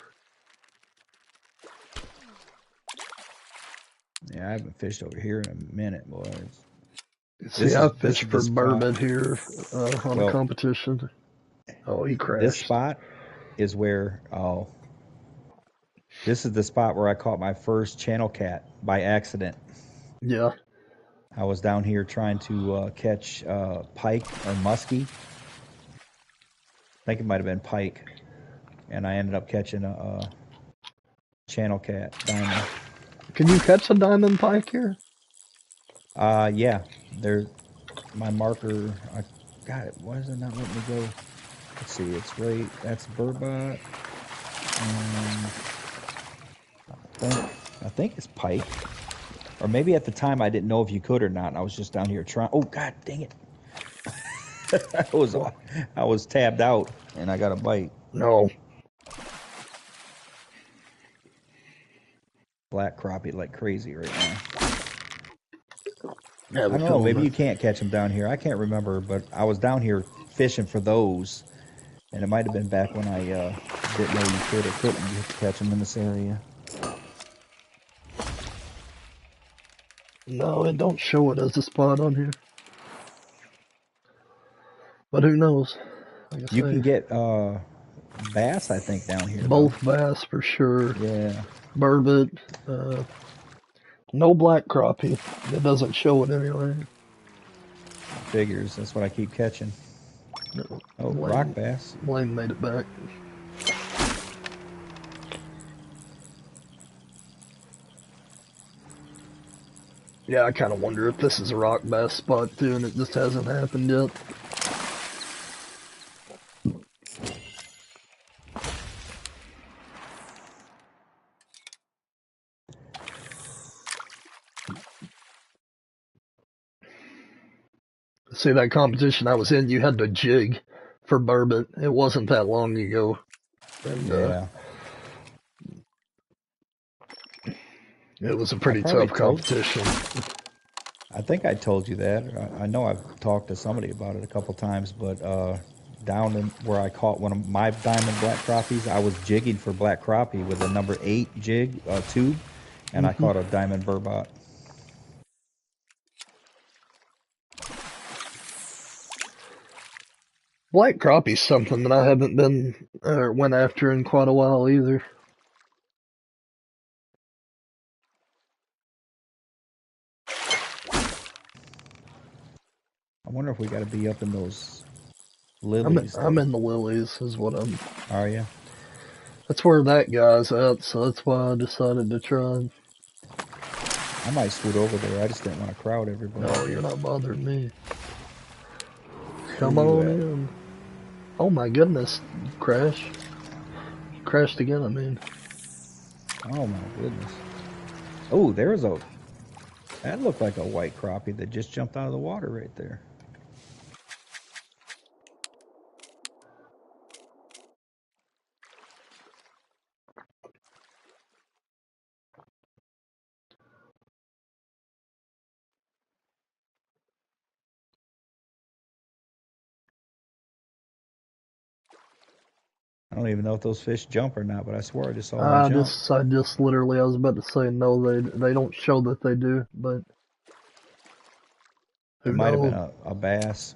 Yeah, I haven't fished over here in a minute, boys. See, I This fished is the for spot. burbot here on a Well, competition. Oh, he this crashed. spot is where this is the spot where I caught my first channel cat by accident. Yeah. I was down here trying to catch pike or muskie. I think it might have been pike, and I ended up catching a channel cat diamond. Can you catch a diamond pike here? Yeah, there. My marker. God, why is it not letting me go? Let's see. It's right. That's burbot. And I think it's pike. Or maybe at the time I didn't know if you could or not. And I was just down here trying. Oh God, dang it! I was tabbed out and I got a bite. No. Black crappie like crazy right now. I have I a don't know. feeling Maybe that. you can't catch them down here. I can't remember, but I was down here fishing for those, and it might have been back when I didn't know you could or couldn't catch them in this area. No, it don't show it as a spot on here. But who knows? Like I You can say, get bass, I think, down here though. both bass for sure. Yeah, Burbot, no black crappie. It doesn't show it anyway. figures. That's what I keep catching. No, Oh, rock Blaine, bass. Blaine made it back. Yeah, I kind of wonder if this is a rock bass spot too, and it just hasn't happened yet. See, that competition I was in, you had to jig for burbot. It wasn't that long ago, and Yeah, it was a I pretty probably tough told. competition. I think I told you that. I know I've talked to somebody about it a couple times, but down in where I caught one of my diamond black crappies, I was jigging for black crappie with a number 8 jig tube, and I Hmm. caught a diamond burbot. Black crappie's something that I haven't been went after in quite a while either. I wonder if we got to be up in those I'm in, lilies I'm to. in the Willies, is what I'm. Are you? That's where that guy's at, so that's why I decided to try. I might scoot over there. I just didn't want to crowd everybody. No, you're not bothering me. Where Come you on at? in. Oh my goodness, crash. Crashed again, I mean. Oh my goodness. Oh, there's a. That looked like a white crappie that just jumped out of the water right there. I don't even know if those fish jump or not, but I swear I just saw one jump. I just literally, I was about to say no, they don't show that they do, but It who might have been knows? a bass.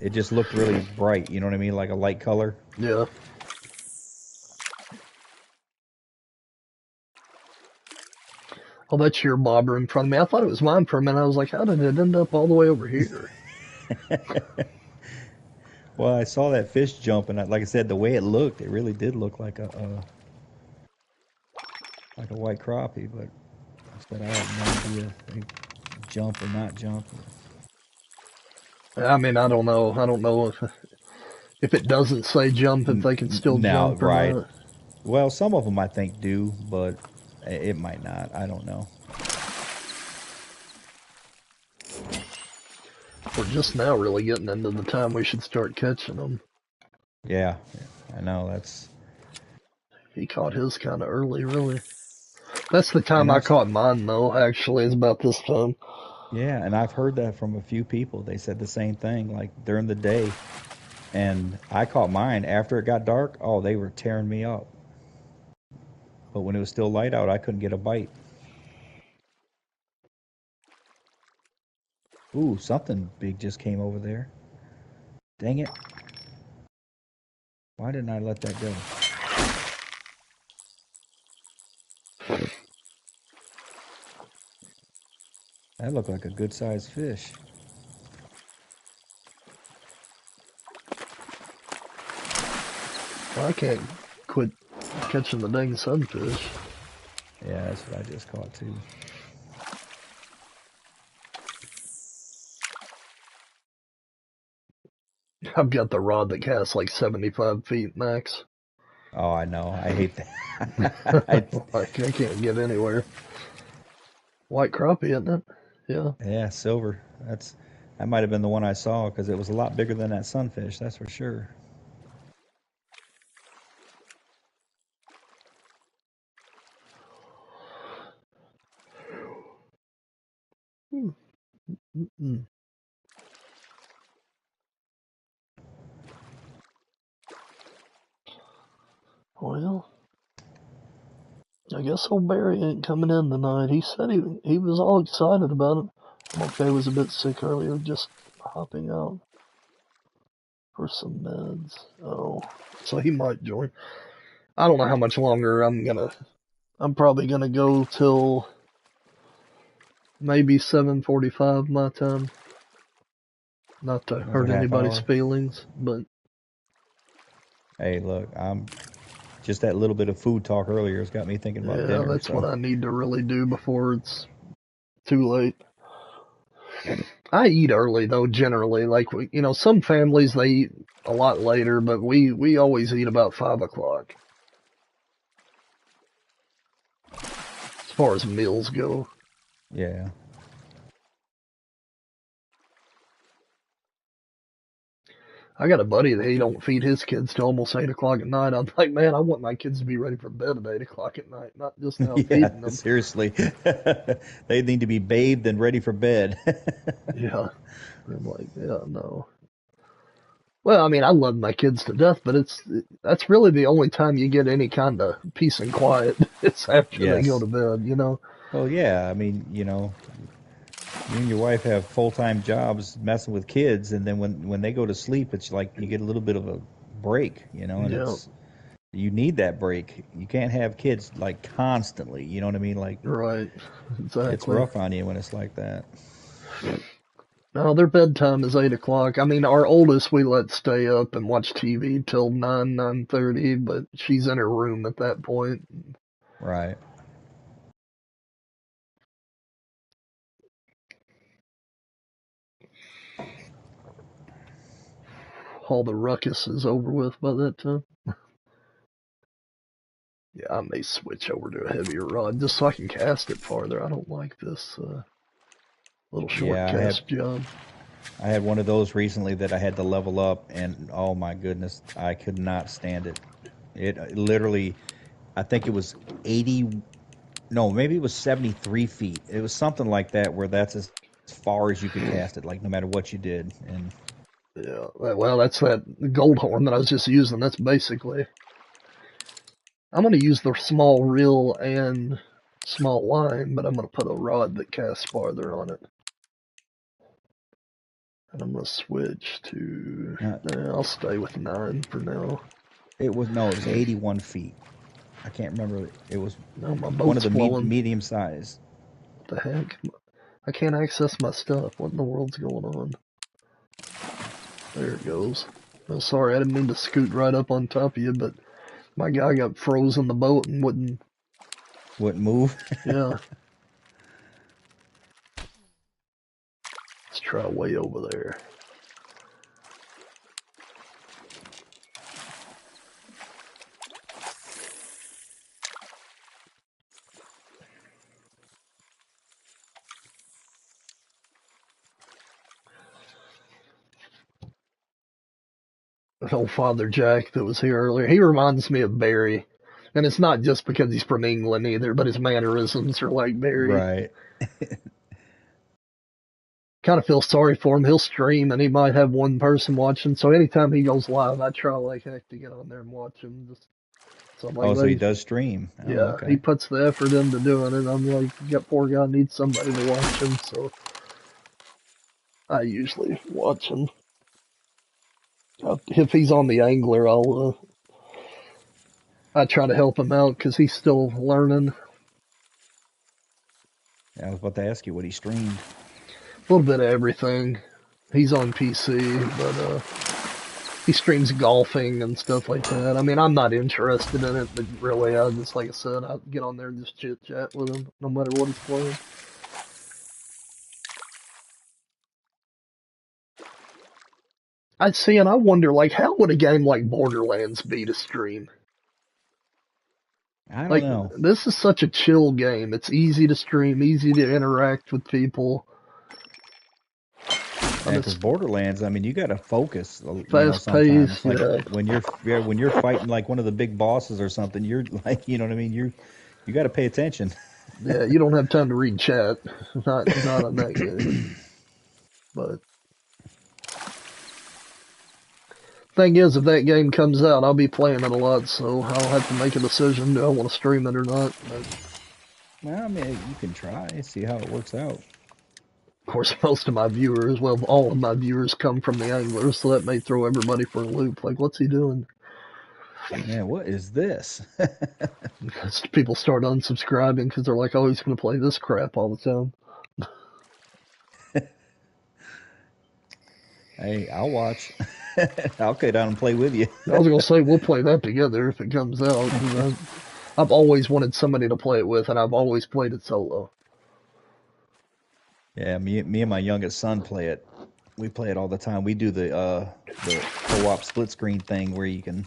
It just looked really bright, you know what I mean? Like a light color. Yeah. Oh, that's your bobber in front of me. I thought it was mine for a minute. I was like, how did it end up all the way over here? Well, I saw that fish jump, and like I said, the way it looked, it really did look like a white crappie. But I said I have no idea if they jump or not jump. I mean, I don't know. I don't know if it doesn't say jump, if they can still Now, jump or right? not. Well, some of them I think do, but it might not. I don't know. We're just now really getting into the time we should start catching them. Yeah, I know that's. He caught his kind of early, really. That's the time And I I've caught mine, though. Actually, is about this time. Yeah, and I've heard that from a few people. They said the same thing, like during the day. And I caught mine after it got dark. Oh, they were tearing me up. But when it was still light out, I couldn't get a bite. Ooh, something big just came over there. Dang it. Why didn't I let that go? That looked like a good sized fish. Well, I can't quit catching the dang sunfish. Yeah, that's what I just caught too. I've got the rod that casts like 75 feet max. Oh, I know. I hate that. I can't get anywhere. White crappie, isn't it? Yeah. Yeah, silver. That might have been the one I saw because it was a lot bigger than that sunfish. That's for sure. Mm-mm. Well, I guess old Barry ain't coming in tonight. He said he was all excited about it. Okay, was a bit sick earlier, just hopping out for some meds. Oh, so he might join. I don't know how much longer I'm probably gonna go till maybe 7:45 my time. Not to Another hurt half anybody's hour. feelings, but Hey, look, I'm just that little bit of food talk earlier has got me thinking about yeah, dinner. that's what So I need to really do before it's too late. I eat early though, generally. Like some families they eat a lot later, but we always eat about 5 o'clock as far as meals go. yeah, I got a buddy that he don't feed his kids till almost 8 o'clock at night. I'm like, man, I want my kids to be ready for bed at 8 o'clock at night, not just now yeah, feeding them. seriously, they need to be bathed and ready for bed. Yeah, I'm like, yeah, no. Well, I mean, I love my kids to death, but that's really the only time you get any kind of peace and quiet. It's after they go Yes. to bed. Well, yeah. I mean, you and your wife have full-time jobs messing with kids, and then when they go to sleep, it's like you get a little bit of a break, and Yeah, you need that break. You can't have kids like constantly. You know what I mean? Like right, it's exactly. rough on you when it's like that. No, their bedtime is 8 o'clock. I mean, our oldest we let stay up and watch TV till 9:30, but she's in her room at that point. Right. All the ruckus is over with by that time. Yeah, I may switch over to a heavier rod just so I can cast it farther. I don't like this little short Yeah, cast job. I had one of those recently that I had to level up, and oh my goodness, I could not stand it. It literally, I think it was 80, no, maybe it was 73 feet. It was something like that, where that's as far as you could cast it, like no matter what you did. And Yeah, well, that's that gold horn that I was just using. That's basically. I'm going to use the small reel and small line, but I'm going to put a rod that casts farther on it. And I'm going to switch to. uh, I'll stay with 9 for now. it was no, it was 81 feet. I can't remember. It was No, my one of boat's the flowing. medium size. What the heck? I can't access my stuff. What in the world's going on? There it goes. Oh, sorry, I didn't mean to scoot right up on top of you, but my guy got froze in the boat and wouldn't. Wouldn't move. Yeah, let's try way over there. Old Father Jack that was here earlier, he reminds me of Barry. And it's not just because he's from England either, but his mannerisms are like Barry. Right. Kind of feel sorry for him. He'll stream and he might have one person watching. So anytime he goes live, I try like heck to get on there and watch him. Just so I'm like, Oh, so he buddy, does stream. Oh, yeah, he okay. puts the effort into doing it. I'm like, that poor guy needs somebody to watch him. So I usually watch him. If he's on the angler, I try to help him out because he's still learning. I was about to ask you what he streamed. A little bit of everything. He's on PC, but he streams golfing and stuff like that. I mean, I'm not interested in it, but really, I just like I said, I get on there and just chit chat with him, no matter what he's playing. I see, and I wonder, like, how would a game like Borderlands be to stream? I don't Like, know. this is such a chill game. It's easy to stream, easy to interact with people. Yeah, And because it's Borderlands, I mean, you got to focus. fast paced. Sometimes, like Yeah, when you're fighting like one of the big bosses or something, you're like, you know what I mean. You got to pay attention. yeah. You don't have time to read chat. Not on that game. But thing is, if that game comes out, I'll be playing it a lot, so I'll have to make a decision. Do I want to stream it or not? But, Well, I mean, you can try, see how it works out. of course, most of my viewers, well, all of my viewers come from the anglers, so that may throw everybody for a loop. Like, what's he doing? Man, what is this? Because people start unsubscribing because they're like, oh, he's going to play this crap all the time. Hey, I'll watch. I'll go down and play with you. I was going to say, we'll play that together if it comes out. I've always wanted somebody to play it with, and I've always played it solo. Yeah, me and my youngest son play it. We play it all the time. We do the co-op split screen thing where you can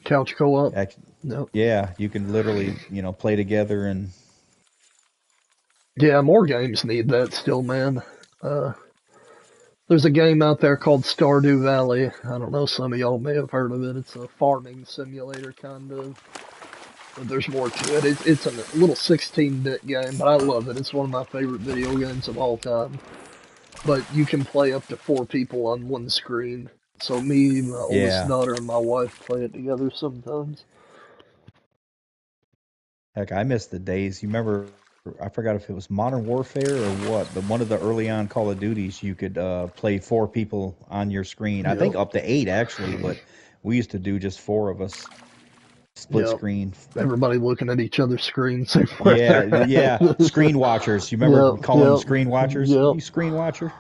Couch co-op? No. Yeah, you can literally, play together and Yeah, more games need that still, man. There's a game out there called Stardew Valley. I don't know, some of y'all may have heard of it. It's a farming simulator, kind of. But there's more to it. It's a little 16-bit game, but I love it. It's one of my favorite video games of all time. But you can play up to 4 people on one screen. So me, my oldest daughter, and my wife play it together sometimes. Heck, I miss the days. You remember, I forgot if it was Modern Warfare or what, but one of the early on Call of Duties, you could play 4 people on your screen. I think up to 8, actually, but we used to do just 4 of us. Split screen. Everybody looking at each other's screens. Yeah. Screen watchers. You remember calling them screen watchers? Yep. You screen watcher?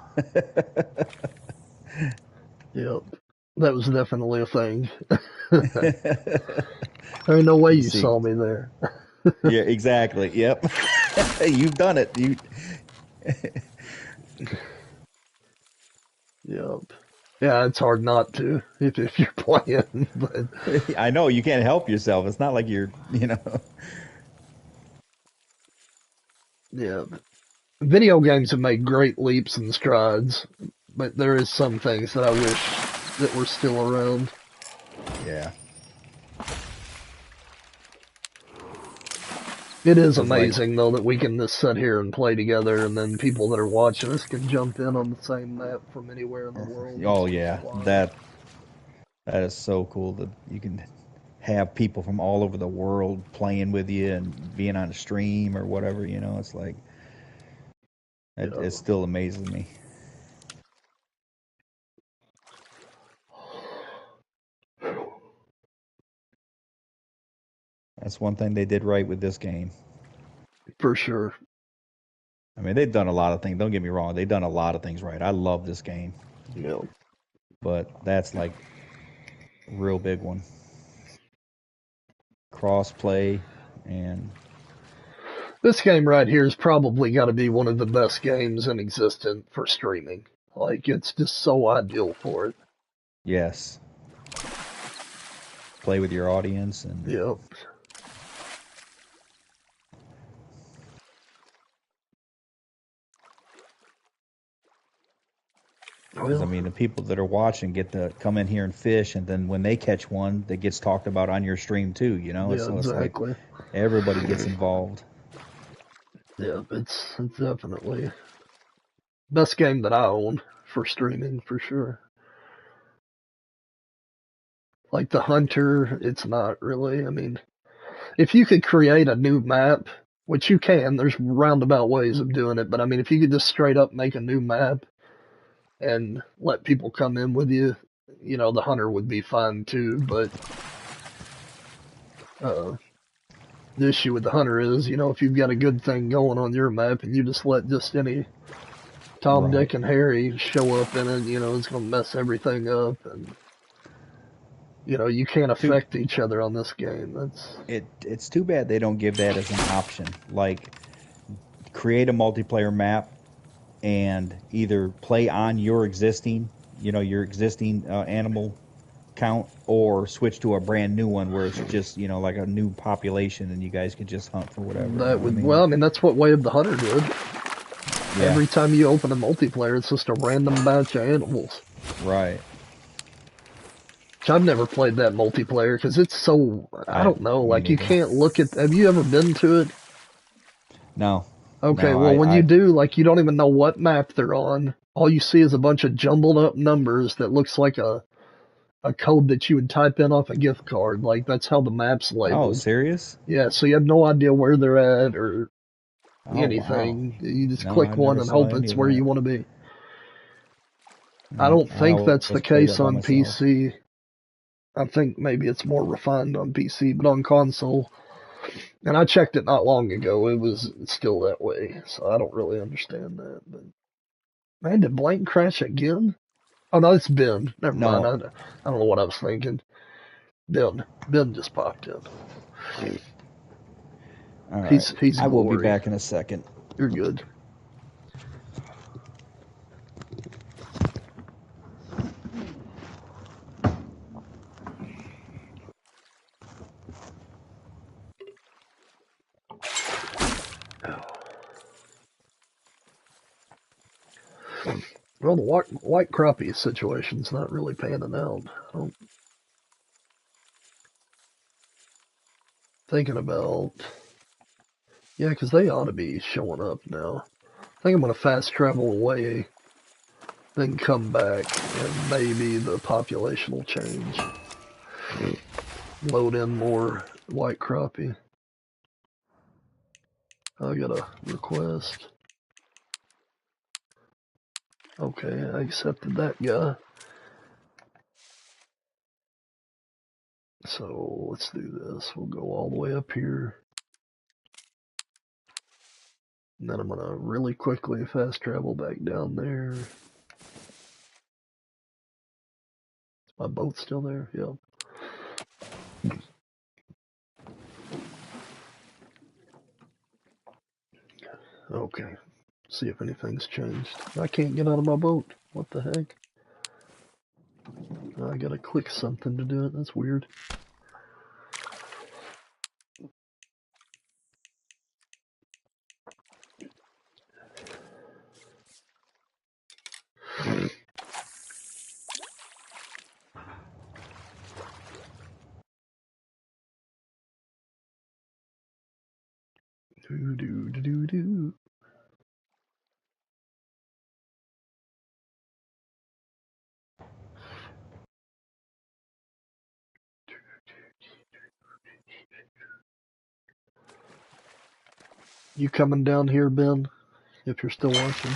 Yep. That was definitely a thing. There ain't no way you saw me there. Yeah, exactly. Yep. You've done it. Yep. Yeah, it's hard not to if you're playing. But I know you can't help yourself. It's not like you're. Yeah. Video games have made great leaps and strides, but there is some things that I wish that were still around. Yeah. It is amazing, though, that we can just sit here and play together, and then people that are watching us can jump in on the same map from anywhere in the world. Oh, yeah. That is so cool that you can have people from all over the world playing with you and being on a stream or whatever, it's like, it still amazes me. That's one thing they did right with this game. For sure. I mean, they've done a lot of things. Don't get me wrong. They've done a lot of things right. I love this game. Yeah. But that's like a real big one. Cross-play and... This game right here has probably got to be one of the best games in existence for streaming. Like, it's just so ideal for it. Yes. Play with your audience and... Yep. Because, I mean, the people that are watching get to come in here and fish, and then when they catch one, that gets talked about on your stream too, Yeah, so exactly. It's like everybody gets involved. Yeah, it's definitely best game that I own for streaming, for sure. Like the Hunter, it's not really. I mean, if you could create a new map, which you can, there's roundabout ways of doing it, but I mean, if you could just straight up make a new map and let people come in with you, the Hunter would be fine too, but the issue with the Hunter is, if you've got a good thing going on your map and you just let just any Tom, Dick, and Harry show up in it, it's going to mess everything up, and you can't affect each other on this game. It's too bad they don't give that as an option. Like, create a multiplayer map and either play on your existing animal count, or switch to a brand new one where it's just like a new population and you guys can just hunt for whatever. Well, I mean, that's what Way of the Hunter did. Yeah. Every time you open a multiplayer, it's just a random batch of animals. Right. Which I've never played that multiplayer because it's so, I don't know, like you can't look at, have you ever been to it? No. Okay, no, well, when you do, like, you don't even know what map they're on. All you see is a bunch of jumbled up numbers that looks like a a code that you would type in off a gift card. Like that's how the map's Oh, labeled. serious? Yeah, so you have no idea where they're at or Oh, wow. anything. You just No, click I one never and saw hope any it's of where that. you want to be. I No, don't I think that's the always played case that by on myself. PC. I think maybe it's more refined on PC, but on console, and I checked it not long ago, it was still that way. So I don't really understand that. But man, did Blank crash again? Oh no, it's Ben. Never mind. No, I don't know what I was thinking. Ben just popped in. all right. He's I will be glory. back in a second. You're good. Well, the white crappie situation's not really panning out. I'm thinking about, yeah, 'cause they ought to be showing up now. I think I'm gonna fast travel away, then come back, and maybe the population will change. Load in more white crappie. I got a request. Okay, I accepted that guy. So let's do this. We'll go all the way up here. And then I'm going to really quickly fast travel back down there. Is my boat still there? Yep. Okay. See if anything's changed. I can't get out of my boat. What the heck? I gotta click something to do it. That's weird. Do do do do do. You coming down here, Ben? If you're still watching.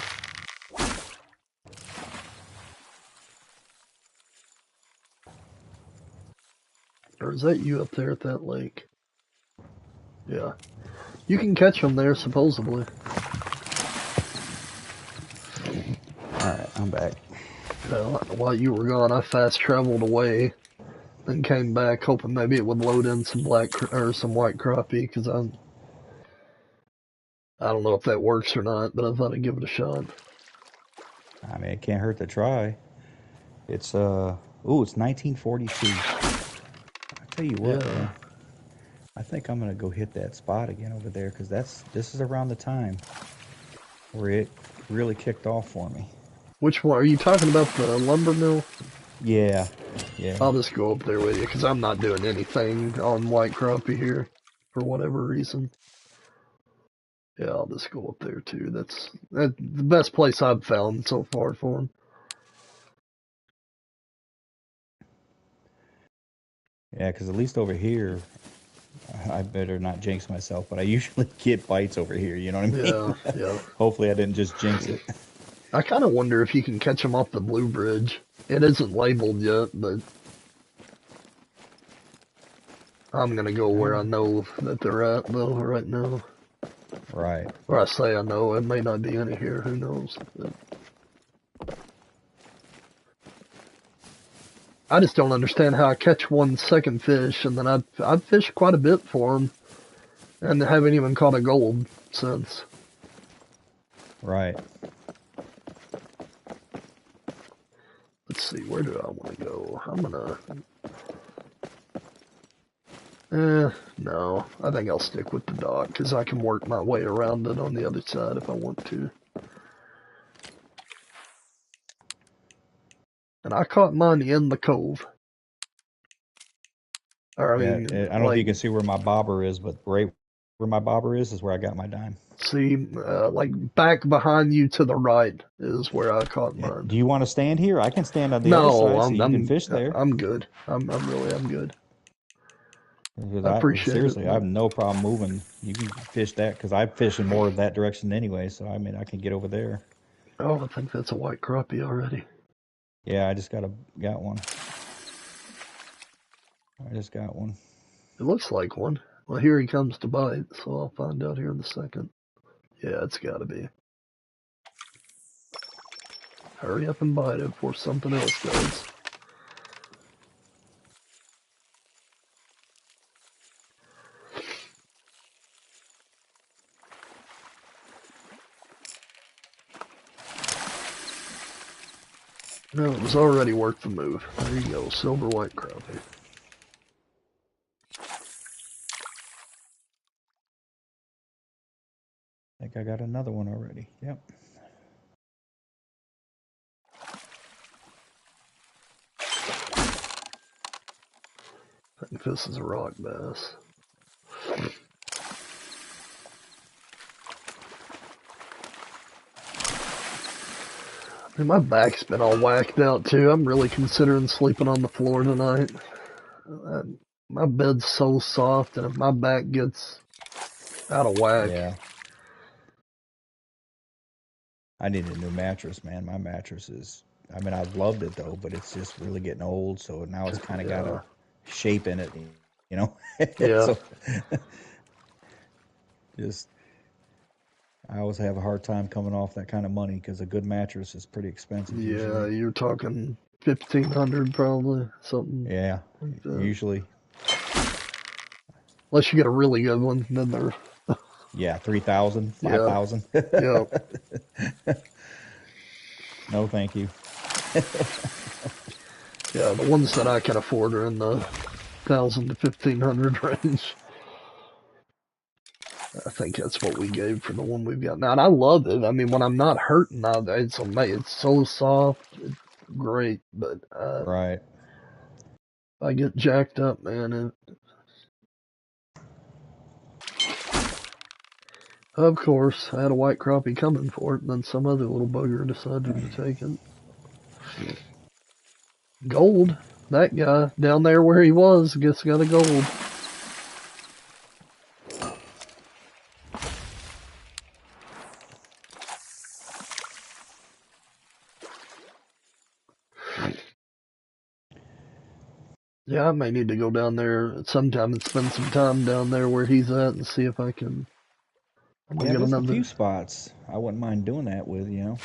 Or is that you up there at that lake? Yeah. You can catch them there, supposedly. Alright, I'm back. While you were gone, I fast traveled away, then came back, hoping maybe it would load in some or some white crappie, because I don't know if that works or not, but I thought I'd give it a shot. I mean, it can't hurt to try. It's, it's 1942. I tell you what, Yeah. man. I think I'm going to go hit that spot again over there, because this is around the time where it really kicked off for me. Which one? Are you talking about the lumber mill? Yeah, yeah. I'll just go up there with you, because I'm not doing anything on white crappie here, for whatever reason. Yeah, I'll just go up there too. That's the best place I've found so far for them. Yeah, because at least over here, I better not jinx myself, but I usually get bites over here, you know what I Yeah, mean? yeah. Hopefully I didn't just jinx it. I kind of wonder if you can catch them off the blue bridge. It isn't labeled yet, but I'm gonna go where I know that they're at though right now. Right. Or I say I know, it may not be any here, who knows. But I just don't understand how I catch one second fish and then I've fished quite a bit for them and haven't even caught a gold since. Right. Let's see, where do I want to go? I'm gonna... no. I think I'll stick with the dock because I can work my way around it on the other side if I want to. And I caught mine in the cove. Or, I Yeah, mean, I don't know if like, you can see where my bobber is, but right where my bobber is where I got my dime. See, like back behind you to the right is where I caught mine. Do you want to stand here? I can stand on the other No, side so you can fish there. I'm good. I'm good. Because I appreciate it, seriously, I but have no problem moving. You can fish that because I'm fishing more of that direction anyway. So I mean, I can get over there. oh, I think that's a white crappie already. Yeah, I just got one. I just got one. It looks like one. Well, here he comes to bite, so I'll find out here in a second. Yeah, it's got to be. Hurry up and bite it before something else does. No, it was already worth the move. There you go, silver white crappie. I think I got another one already. Yep. I think this is a rock bass. I mean, my back's been all whacked out too. I'm really considering sleeping on the floor tonight. My bed's so soft, and if my back gets out of whack, Yeah. I need a new mattress, man. My mattress is. I mean, I've loved it though, but it's just really getting old. So now it's kind of got yeah, a shape in it, you know. yeah, So just I always have a hard time coming off that kind of money because a good mattress is pretty expensive yeah. usually. You're talking 1,500 probably, something Yeah, like that. usually. Unless you get a really good one, then they're Yeah, 3,000, yeah, 5,000. yeah. No, thank you. Yeah, the ones that I can afford are in the 1,000 to 1,500 range. I think that's what we gave for the one we've got now, and I love it. I mean, when I'm not hurting, it's amazing. It's so soft, it's great. But Right. I get jacked up, man. Of course, I had a white crappie coming for it, and then some other little bugger decided to take it. Gold. That guy down there where he was, gets got a gold. Yeah, I may need to go down there sometime and spend some time down there where he's at and see if I can. I'm gonna Yeah, get there's a few another. spots I wouldn't mind doing that with, you know.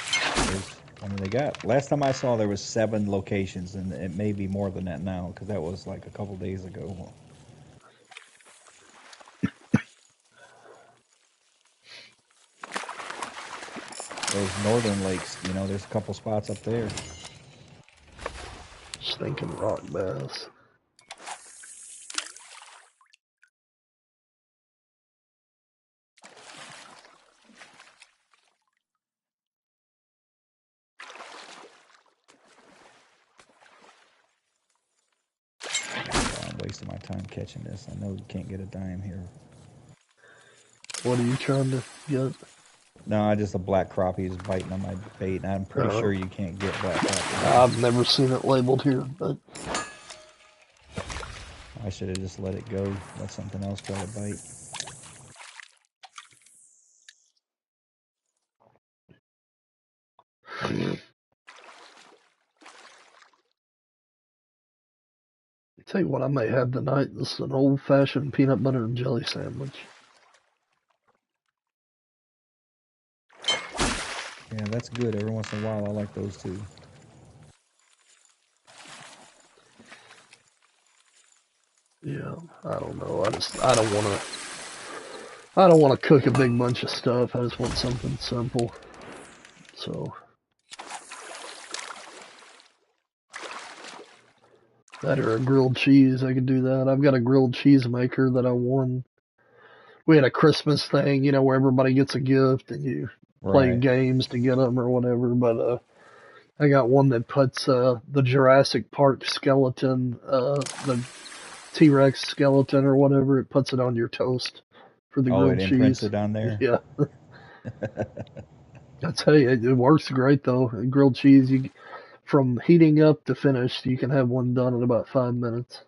I mean, they got, last time I saw there was 7 locations, and it may be more than that now because that was like a couple days ago. Those northern lakes, you know, there's a couple spots up there. Stinking rock bass. I'm wasting my time catching this. I know you can't get a dime here. What are you trying to get? No, just a black crappie is biting on my bait, and I'm pretty Uh, sure you can't get black crappie here. I've never seen it labeled here, but I should have just let it go, let something else try to bite. tell you what, I may have tonight. This is an old-fashioned peanut butter and jelly sandwich. Yeah, that's good. Every once in a while, I like those too. Yeah, I don't know. I don't want to cook a big bunch of stuff. I just want something simple. So that or a grilled cheese, I could do that. I've got a grilled cheese maker that I won. We had a Christmas thing, where everybody gets a gift and you play Right. games to get them or whatever. But I got one that puts the Jurassic Park skeleton, the T-Rex skeleton or whatever. It puts it on your toast for the Oh, it grilled imprints cheese. it on there. Yeah, I tell you, it works great though. Grilled cheese, from heating up to finished, you can have one done in about 5 minutes.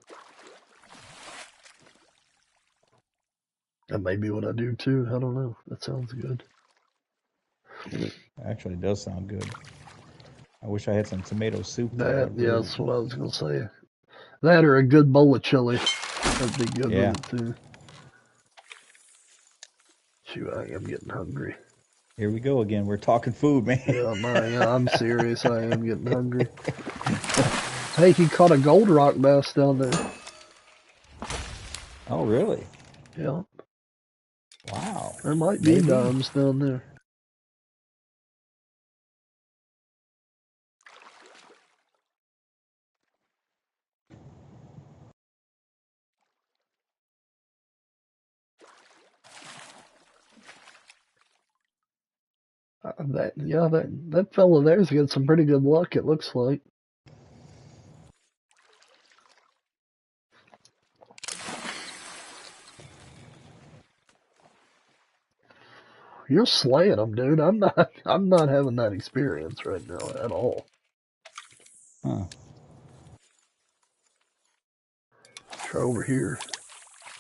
That may be what I do too. I don't know. That sounds good. Actually, it does sound good. I wish I had some tomato soup though. I Yeah, really, that's what I was gonna say. That or a good bowl of chili. That'd be good yeah. with it too. Shoot, I am getting hungry. Here we go again. We're talking food, man. Yeah, I'm serious. I am getting hungry. Hey, he caught a gold rock bass down there. Oh, really? Yeah, Wow. there might be Maybe. dimes down there. That fella there's got some pretty good luck. It looks like. You're slaying them, dude. I'm not. I'm not having that experience right now at all. Huh. Try over here.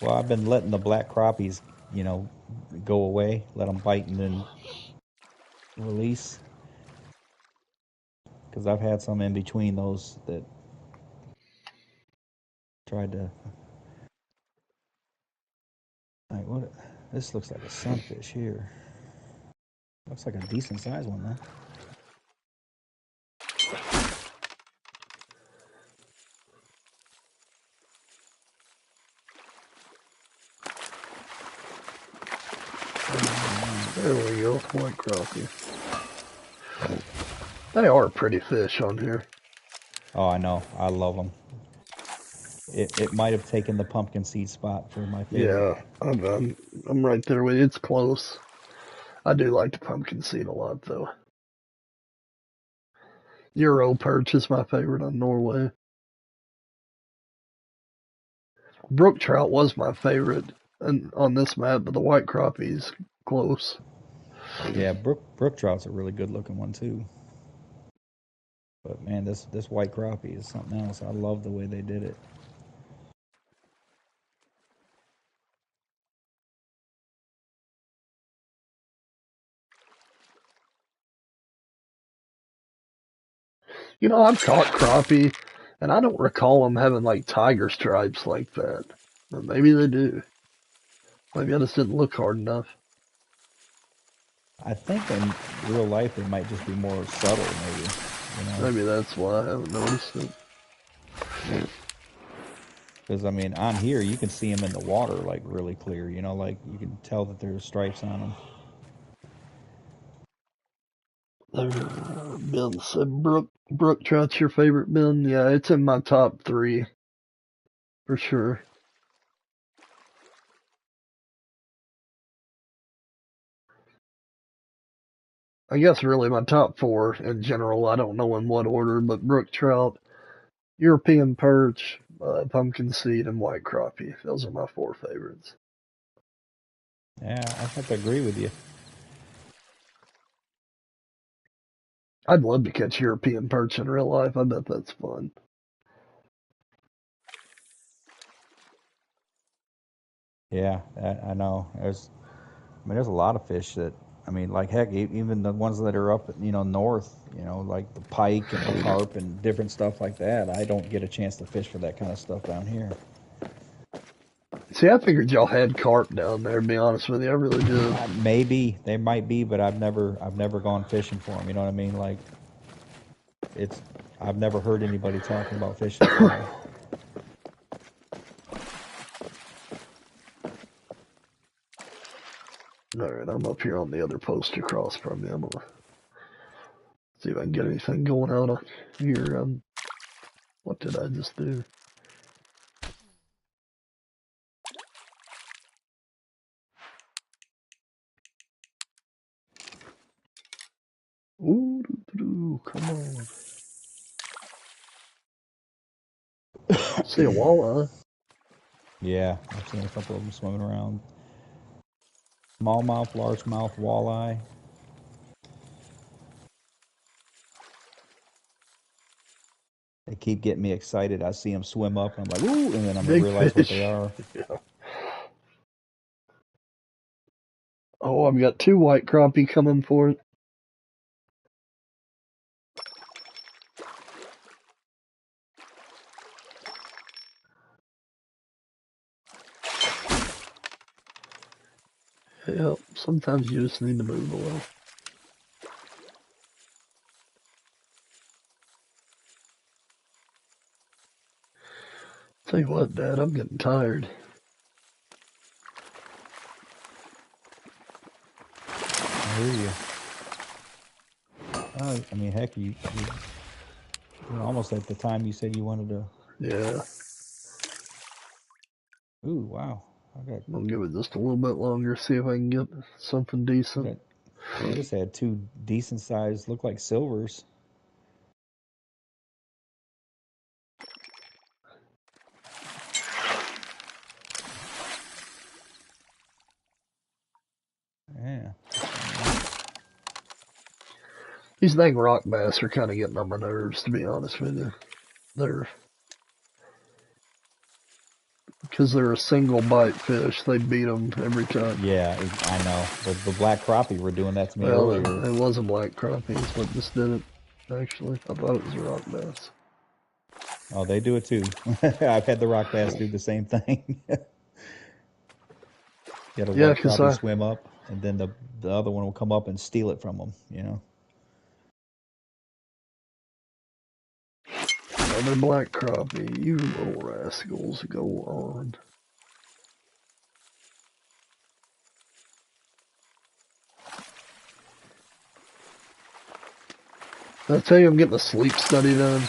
Well, I've been letting the black crappies, you know, go away. Let them bite and then release. Because I've had some in between those that tried to. Like what? This looks like a sunfish here. Looks like a decent sized one though. There we go. White crappie. They are pretty fish on here. Oh, I know. I love them. It might have taken the pumpkin seed spot for my favorite. Yeah, I'm right there with you. It's close. I do like the pumpkin seed a lot, though. Euro perch is my favorite on Norway. Brook trout was my favorite on this map, but the white crappie's close. Yeah, brook trout's a really good looking one too. But man, this white crappie is something else. I love the way they did it. You know, I've caught crappie, and I don't recall them having like tiger stripes like that. But maybe they do. Maybe I just didn't look hard enough. I think in real life they might just be more subtle, maybe. You know, Maybe that's why I haven't noticed it. because I mean, on here you can see them in the water like really clear. You know, like you can tell that there's stripes on them. There, Ben said Brook trout's your favorite, Ben. Yeah, it's in my top three for sure. I guess really my top four in general. I don't know in what order, but brook trout, European perch, pumpkin seed, and white crappie. Those are my four favorites. Yeah, I have to agree with you. I'd love to catch European perch in real life. I bet that's fun. Yeah, I know. I mean, there's a lot of fish that, I mean, like heck, even the ones that are up, north, like the pike and the carp and different stuff like that. I don't get a chance to fish for that kind of stuff down here. See, I figured y'all had carp down there. To be honest with you, I really did. Maybe they might be, but I've never gone fishing for them. You know what I mean? Like it's, I've never heard anybody talking about fishing for them. All right, I'm up here on the other post across from you. I'm gonna see if I can get anything going out on here. What did I just do? Ooh, come on. See a walleye. Yeah, I've seen a couple of them swimming around. Smallmouth, largemouth, walleye. They keep getting me excited. I see them swim up, and I'm like, ooh, and then I'm gonna Big realize what they fish. are. Yeah. Oh, I've got 2 white crappie coming for it. Yep, sometimes you just need to move away. Tell you what, Dad, I'm getting tired. I hear you. I mean, heck, you're almost at the time you said you wanted to. Yeah, Ooh, wow! I'll give it just a little bit longer, see if I can get something I decent. got. I just had 2 decent sized, look like silvers. Yeah, that's really nice. These dang rock bass are kind of getting on my nerves, to be honest with you. They're because they're a single bite fish. They beat them every time. Yeah, I know. The black crappie were doing that to me Well, earlier. it was a black crappie, is what just did it. Actually, I thought it was a rock bass. Oh, they do it too. I've had the rock bass do the same thing. Get a Yeah, white 'cause crappie swim up, and then the other one will come up and steal it from them. another black crappie. You little rascals, go on. Did I tell you I'm getting a sleep study done?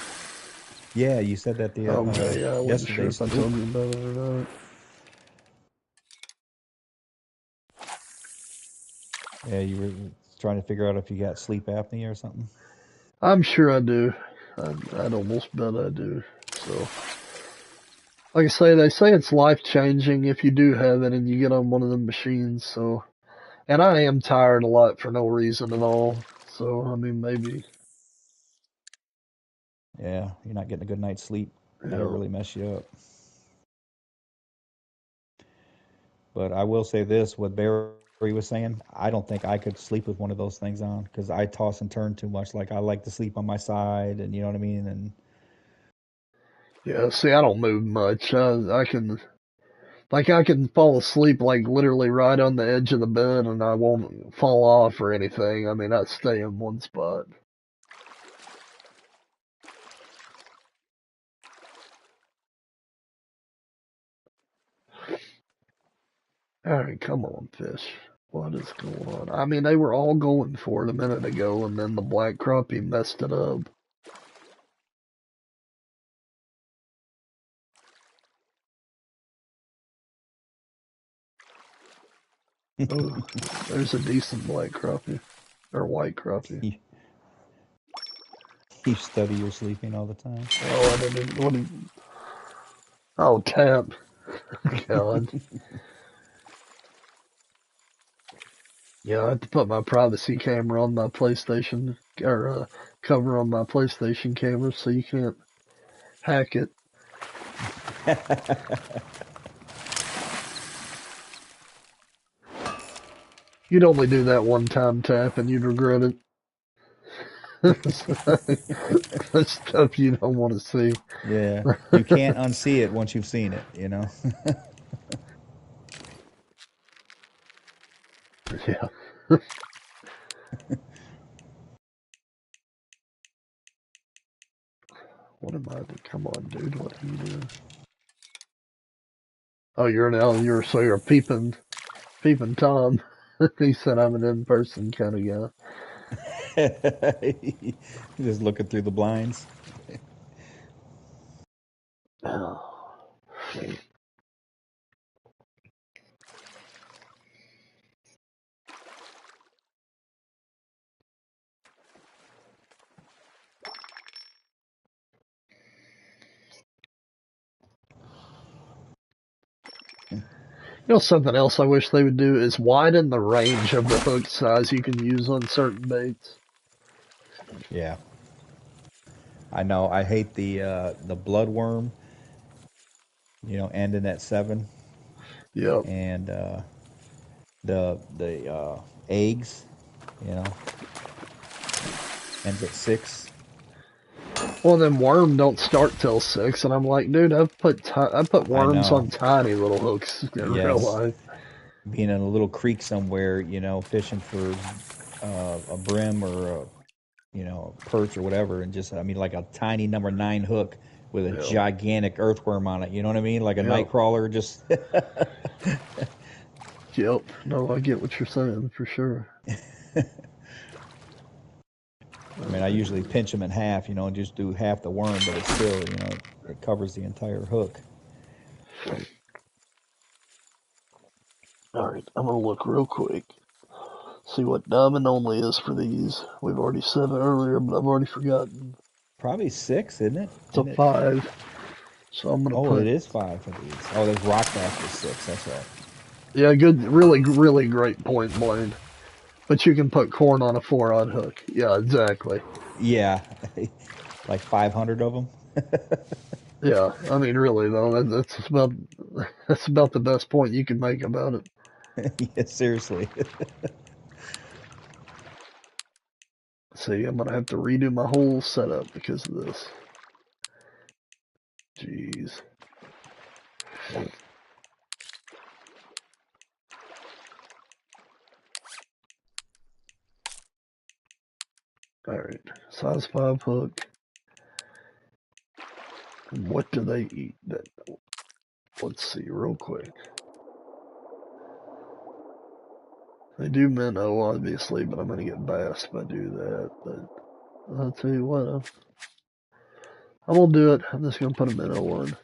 Yeah, you said that the Okay, yeah, I wasn't sure yesterday. if I Oop. told you about it or not. Yeah, you were trying to figure out if you got sleep apnea or something. I'm sure I do. I'd almost bet I do. So, like I say, they say it's life changing if you do have it and you get on one of the machines. So, and I am tired a lot for no reason at all. So, I mean, maybe, Yeah, you're not getting a good night's sleep. you That'll know, really mess you up. But I will say this: what Barry was saying, I don't think I could sleep with one of those things on because I toss and turn too much. Like I like to sleep on my side, and you know what I mean. And yeah. See, I don't move much. I can fall asleep like literally right on the edge of the bed, and I won't fall off or anything. I mean, I stay in one spot. All right, come on, fish. What is going on? I mean, they were all going for it a minute ago, and then the black crappie messed it up. Oh, there's a decent black crappie or white crappie. you, you study your sleeping all the time. Oh, I didn't. What? Oh, tap. God. Yeah, I have to put my privacy camera on my PlayStation or cover on my PlayStation camera so you can't hack it. You'd only do that one time tap and you'd regret it. That's stuff you don't want to see. Yeah, you can't unsee it once you've seen it. Yeah. What am I doing? Come on, dude. What are you doing? Oh, you're peeping Tom. He said I'm an in-person kind of Just looking through the blinds. guy. You know, something else I wish they would do is widen the range of the hook size you can use on certain baits. Yeah, I know. I hate the bloodworm, ending at 7, Yep. and the eggs, you know, ends at 6. Well, then worm don't start till 6, and I'm like, dude, I put I worms know. on tiny little hooks in real Yes, life. being in a little creek somewhere, fishing for a brim or perch or whatever, and just, I mean, like a tiny number 9 hook with a Yep. gigantic earthworm on it. You know what I mean? Like a night Yep. crawler. Just Yep. No, I get what you're saying for sure. I mean, I usually pinch them in half, and just do half the worm, but it's still, it covers the entire hook. All right, I'm gonna look real quick. See what diamond only is for these. We've already said it earlier, but I've already forgotten. Probably 6, isn't it? It's a Isn't it? 5. So I'm gonna Oh, it put, is 5 for these. Oh, there's rock bass for 6. That's right. yeah, good, really, really great point, Blaine. But you can put corn on a 4-odd hook. Yeah, exactly. Yeah, like 500 of them. Yeah, I mean, really though, that's about the best point you can make about it. Yeah, seriously. See, I'm gonna have to redo my whole setup because of this. Jeez. All right, size 5 hook. And what do they eat? Let's see real quick. They do minnow, obviously, but I'm gonna get bass if I do that. But I'll tell you what, I'm gonna do it. I'm just gonna put a minnow on.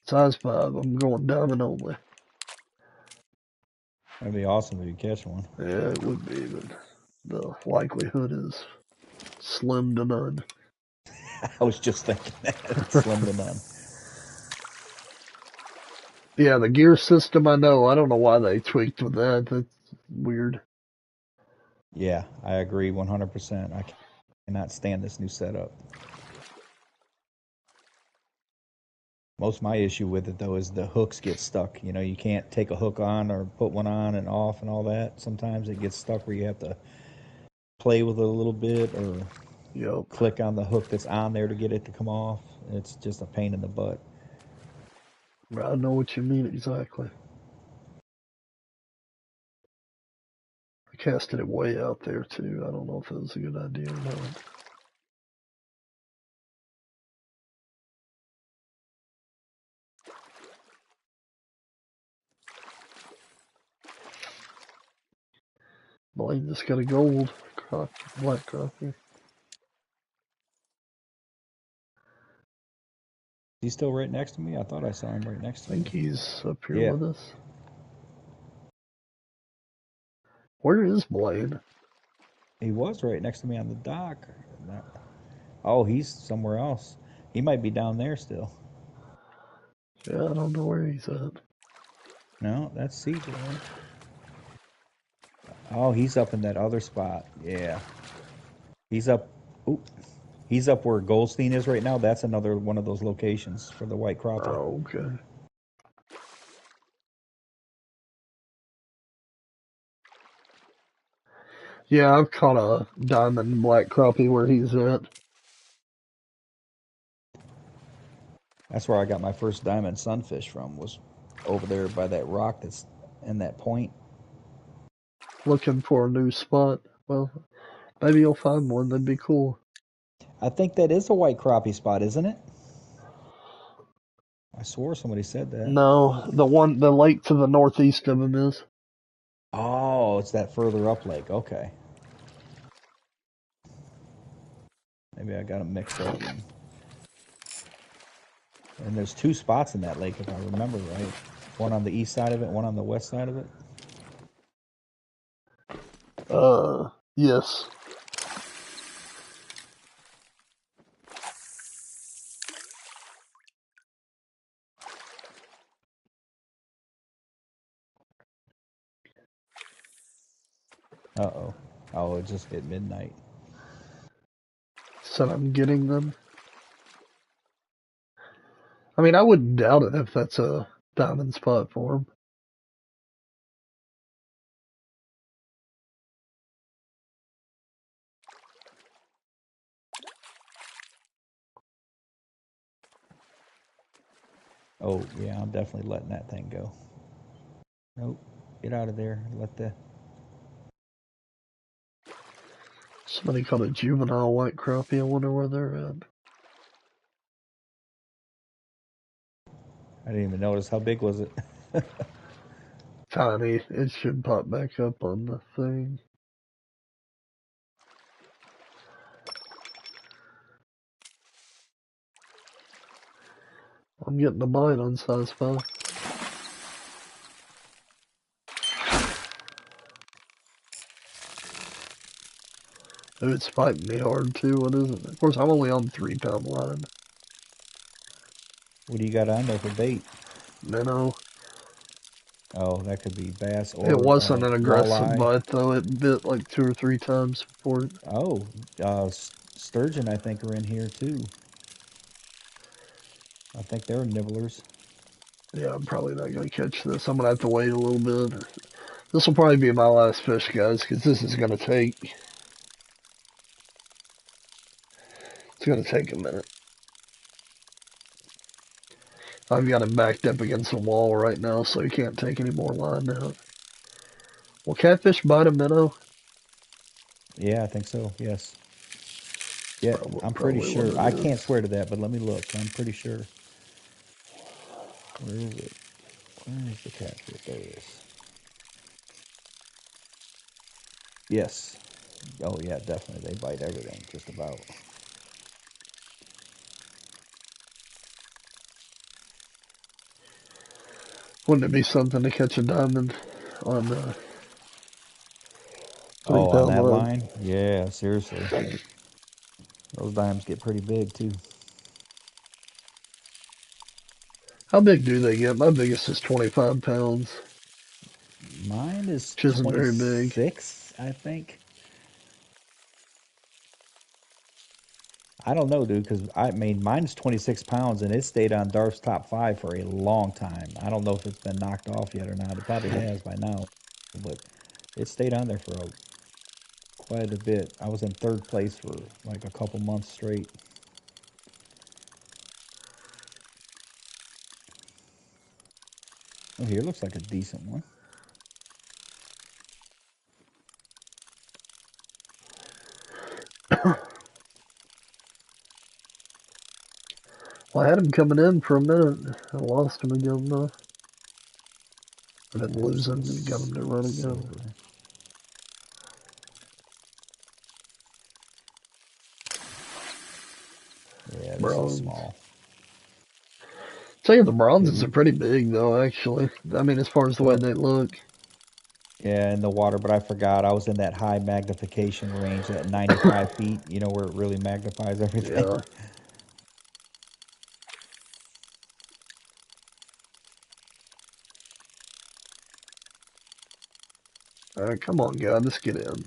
Size 5. I'm going diamond only. That'd be awesome if you catch one. Yeah, it would be, but the likelihood is slim to none. I was just thinking that. Slim to none. Yeah, the gear system, I know. I don't know why they tweaked with that. That's weird. Yeah, I agree 100%. I cannot stand this new setup. Most of my issue with it, though, is the hooks get stuck. You can't take a hook on or put one on and off and all that. Sometimes it gets stuck where you have to play with it a little bit or Yep. click on the hook that's on there to get it to come off. It's just a pain in the butt. I know what you mean exactly. I casted it way out there, too. I don't know if it was a good idea or not. Blaine just got a gold black crappie. He's still right next to me? I thought I saw him right next I to think me. he's up here Yeah, with us. Where is Blaine? he was right next to me on the dock. Oh, he's somewhere else. He might be down there still. Yeah, I don't know where he's at. No, that's CJ. Oh, he's up in that other spot. Yeah. He's up. Oop. He's up where Goldstein is right now. That's another one of those locations for the white crappie. Oh, okay. Yeah, I've caught a diamond black crappie where he's at. That's where I got my first diamond sunfish from, was over there by that rock that's in that point. Looking for a new spot. Well, maybe you'll find one. That'd be cool. I think that is a white crappie spot, isn't it? I swore somebody said that. No, the lake to the northeast of him is. Oh, it's that further up lake. Okay. Maybe I got them mixed up then. And there's 2 spots in that lake, if I remember right. One on the east side of it, one on the west side of it. Yes. Uh-oh. Oh, it just hit midnight. Said I'm getting them. I mean, I wouldn't doubt it if that's a diamond spot for him. Oh, yeah, I'm definitely letting that thing go. Nope. Get out of there. Let the... Somebody caught a juvenile white crappie. I wonder where they're at. I didn't even notice. How big was it? Tiny. It should pop back up on the thing. I'm getting a bite on size 5. Ooh, it's fighting me hard too. What is it? Of course, I'm only on 3 pound line. What do you got on there for bait? Minnow. Oh, that could be bass It or wasn't an aggressive walleye. bite though. It bit like 2 or 3 times before it. Oh, sturgeon, I think, are in here too. I think they're nibblers. Yeah, I'm probably not gonna catch this. I'm gonna have to wait a little bit. This will probably be my last fish, guys, because this is gonna take. It's gonna take a minute. I've got him backed up against the wall right now, so he can't take any more line out. Will catfish bite a minnow? Yeah, I think so. Yes. Yeah, I'm pretty Probably what sure. it I can't is. swear to that, but let me look. I'm pretty sure. Where is it? Where is the catfish? There it is. Yes. Oh, yeah, definitely. They bite everything, just about. Wouldn't it be something to catch a diamond on three Oh, on pound that line? line? Yeah, seriously. Those dimes get pretty big, too. How big do they get? My biggest is 25 pounds, Mine is which isn't very big. 26, I think. I don't know, dude, because I mean, mine's 26 pounds and it stayed on Darf's top five for a long time. I don't know if it's been knocked off yet or not. It probably has by now, but it stayed on there for quite a bit. I was in third place for like a couple months straight. Oh, here looks like a decent one. Well, I had him coming in for a minute. I lost him again, though. I didn't Yeah, lose it's him and got him to run again. silver. Yeah, this is Bronze. small. Tell you, the It, bronzes are pretty big, though, actually. I mean, as far as the way well, they look. yeah, in the water, but I forgot I was in that high magnification range, that 95 feet, where it really magnifies everything. Yeah. All right, come on, God, let's get in.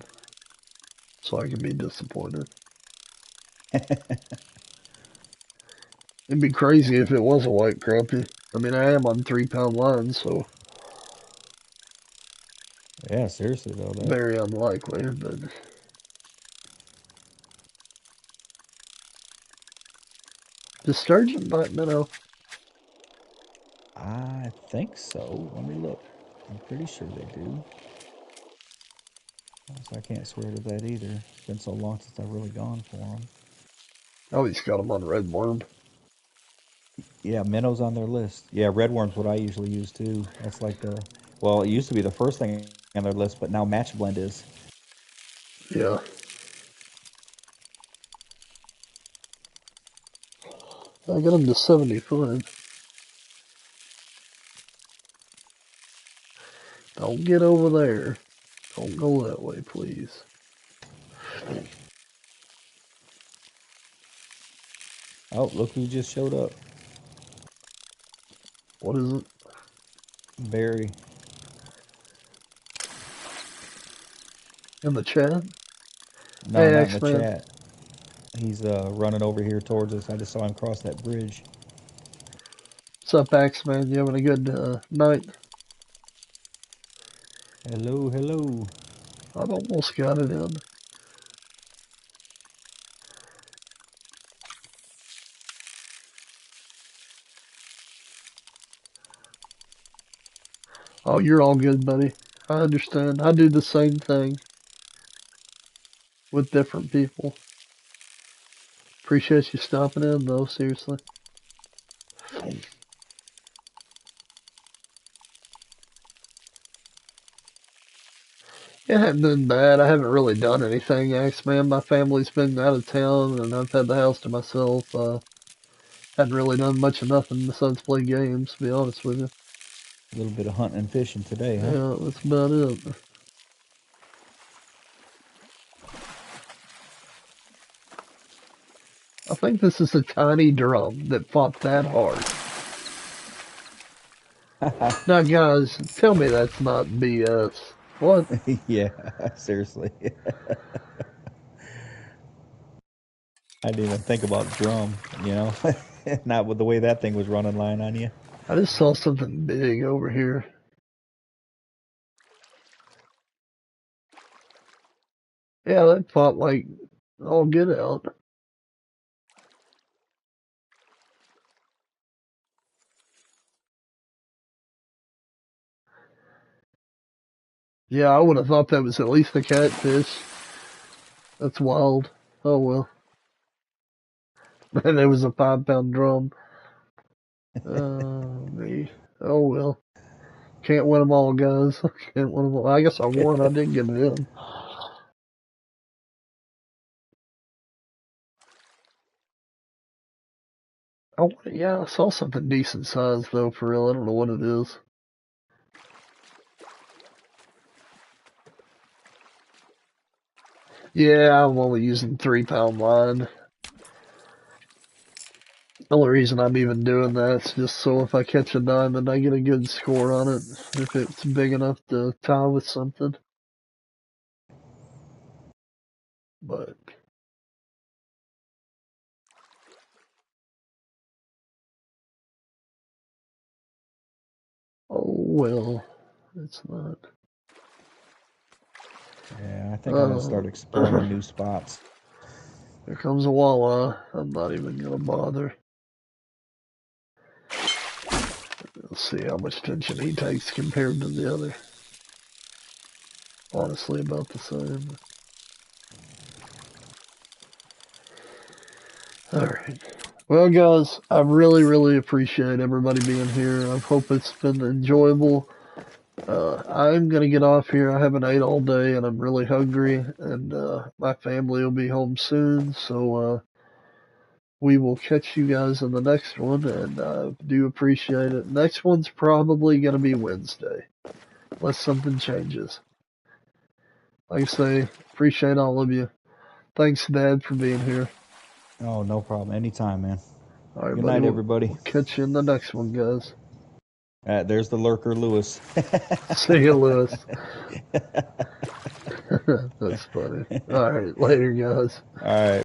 So I can be disappointed. It'd be crazy if it was a white crappie. I mean, I am on 3 pound lines, so Yeah, seriously though, that very unlikely. But the sturgeon bite minnow. I think so. Let me look. I'm pretty sure they do. So I can't swear to that either. It's been so long since I've really gone for them. I always got them on red worm. Yeah, minnows on their list. Yeah, red worm's what I usually use too. That's like well, it used to be the first thing on their list, but now match blend is. Yeah, I got them to 75. Don't get over there. Don't go that way, please. Oh, look who just showed up. What is it? Barry. In the chat? No, Hey, not in the X-Man. chat. He's running over here towards us. I just saw him cross that bridge. What's up, X-Man? You having a good night? Hello, hello. I've almost got it in. Oh, you're all good, buddy. I understand. I do the same thing with different people. Appreciate you stopping in, though, seriously. It hasn't been bad. I haven't really done anything, X-Man. My family's been out of town, and I've had the house to myself. Hadn't really done much of nothing besides play games, to be honest with you. A little bit of hunting and fishing today, huh? Yeah, that's about it. I think this is a tiny drum that fought that hard. Now, guys, tell me that's not BS. What? Yeah, seriously. I didn't even think about drum, you know? Not with the way that thing was running line on you. I just saw something big over here. Yeah, that fought like all get out. Yeah, I would have thought that was at least a catfish. That's wild. Oh well. And it was a 5 pound drum. Me. Oh well. Can't win them all, guys. Can't win them all. I guess I won. I did get it in. Oh, yeah, I saw something decent sized though, for real. I don't know what it is. Yeah, I'm only using 3 pound line. The only reason I'm even doing that is just so if I catch a diamond, I get a good score on it. If it's big enough to tie with something. But, oh well. It's not. Yeah, I think I'm going to start Oh, exploring new spots. here comes a walleye. I'm not even gonna bother. Let's see how much attention he takes compared to the other. Honestly, about the same. Alright. Well, guys, I really, really appreciate everybody being here. I hope it's been enjoyable. I'm gonna get off here. I haven't ate all day and I'm really hungry, and my family will be home soon, so we will catch you guys in the next one, and I do appreciate it. Next one's probably gonna be Wednesday, unless something changes. Like I say, appreciate all of you. Thanks, Dad, for being here. Oh, no problem. Anytime, man. All right, Good buddy. night, We'll everybody. catch you in the next one, guys. There's the lurker, Lewis. See you, Lewis. That's funny. All right, later, guys. All right.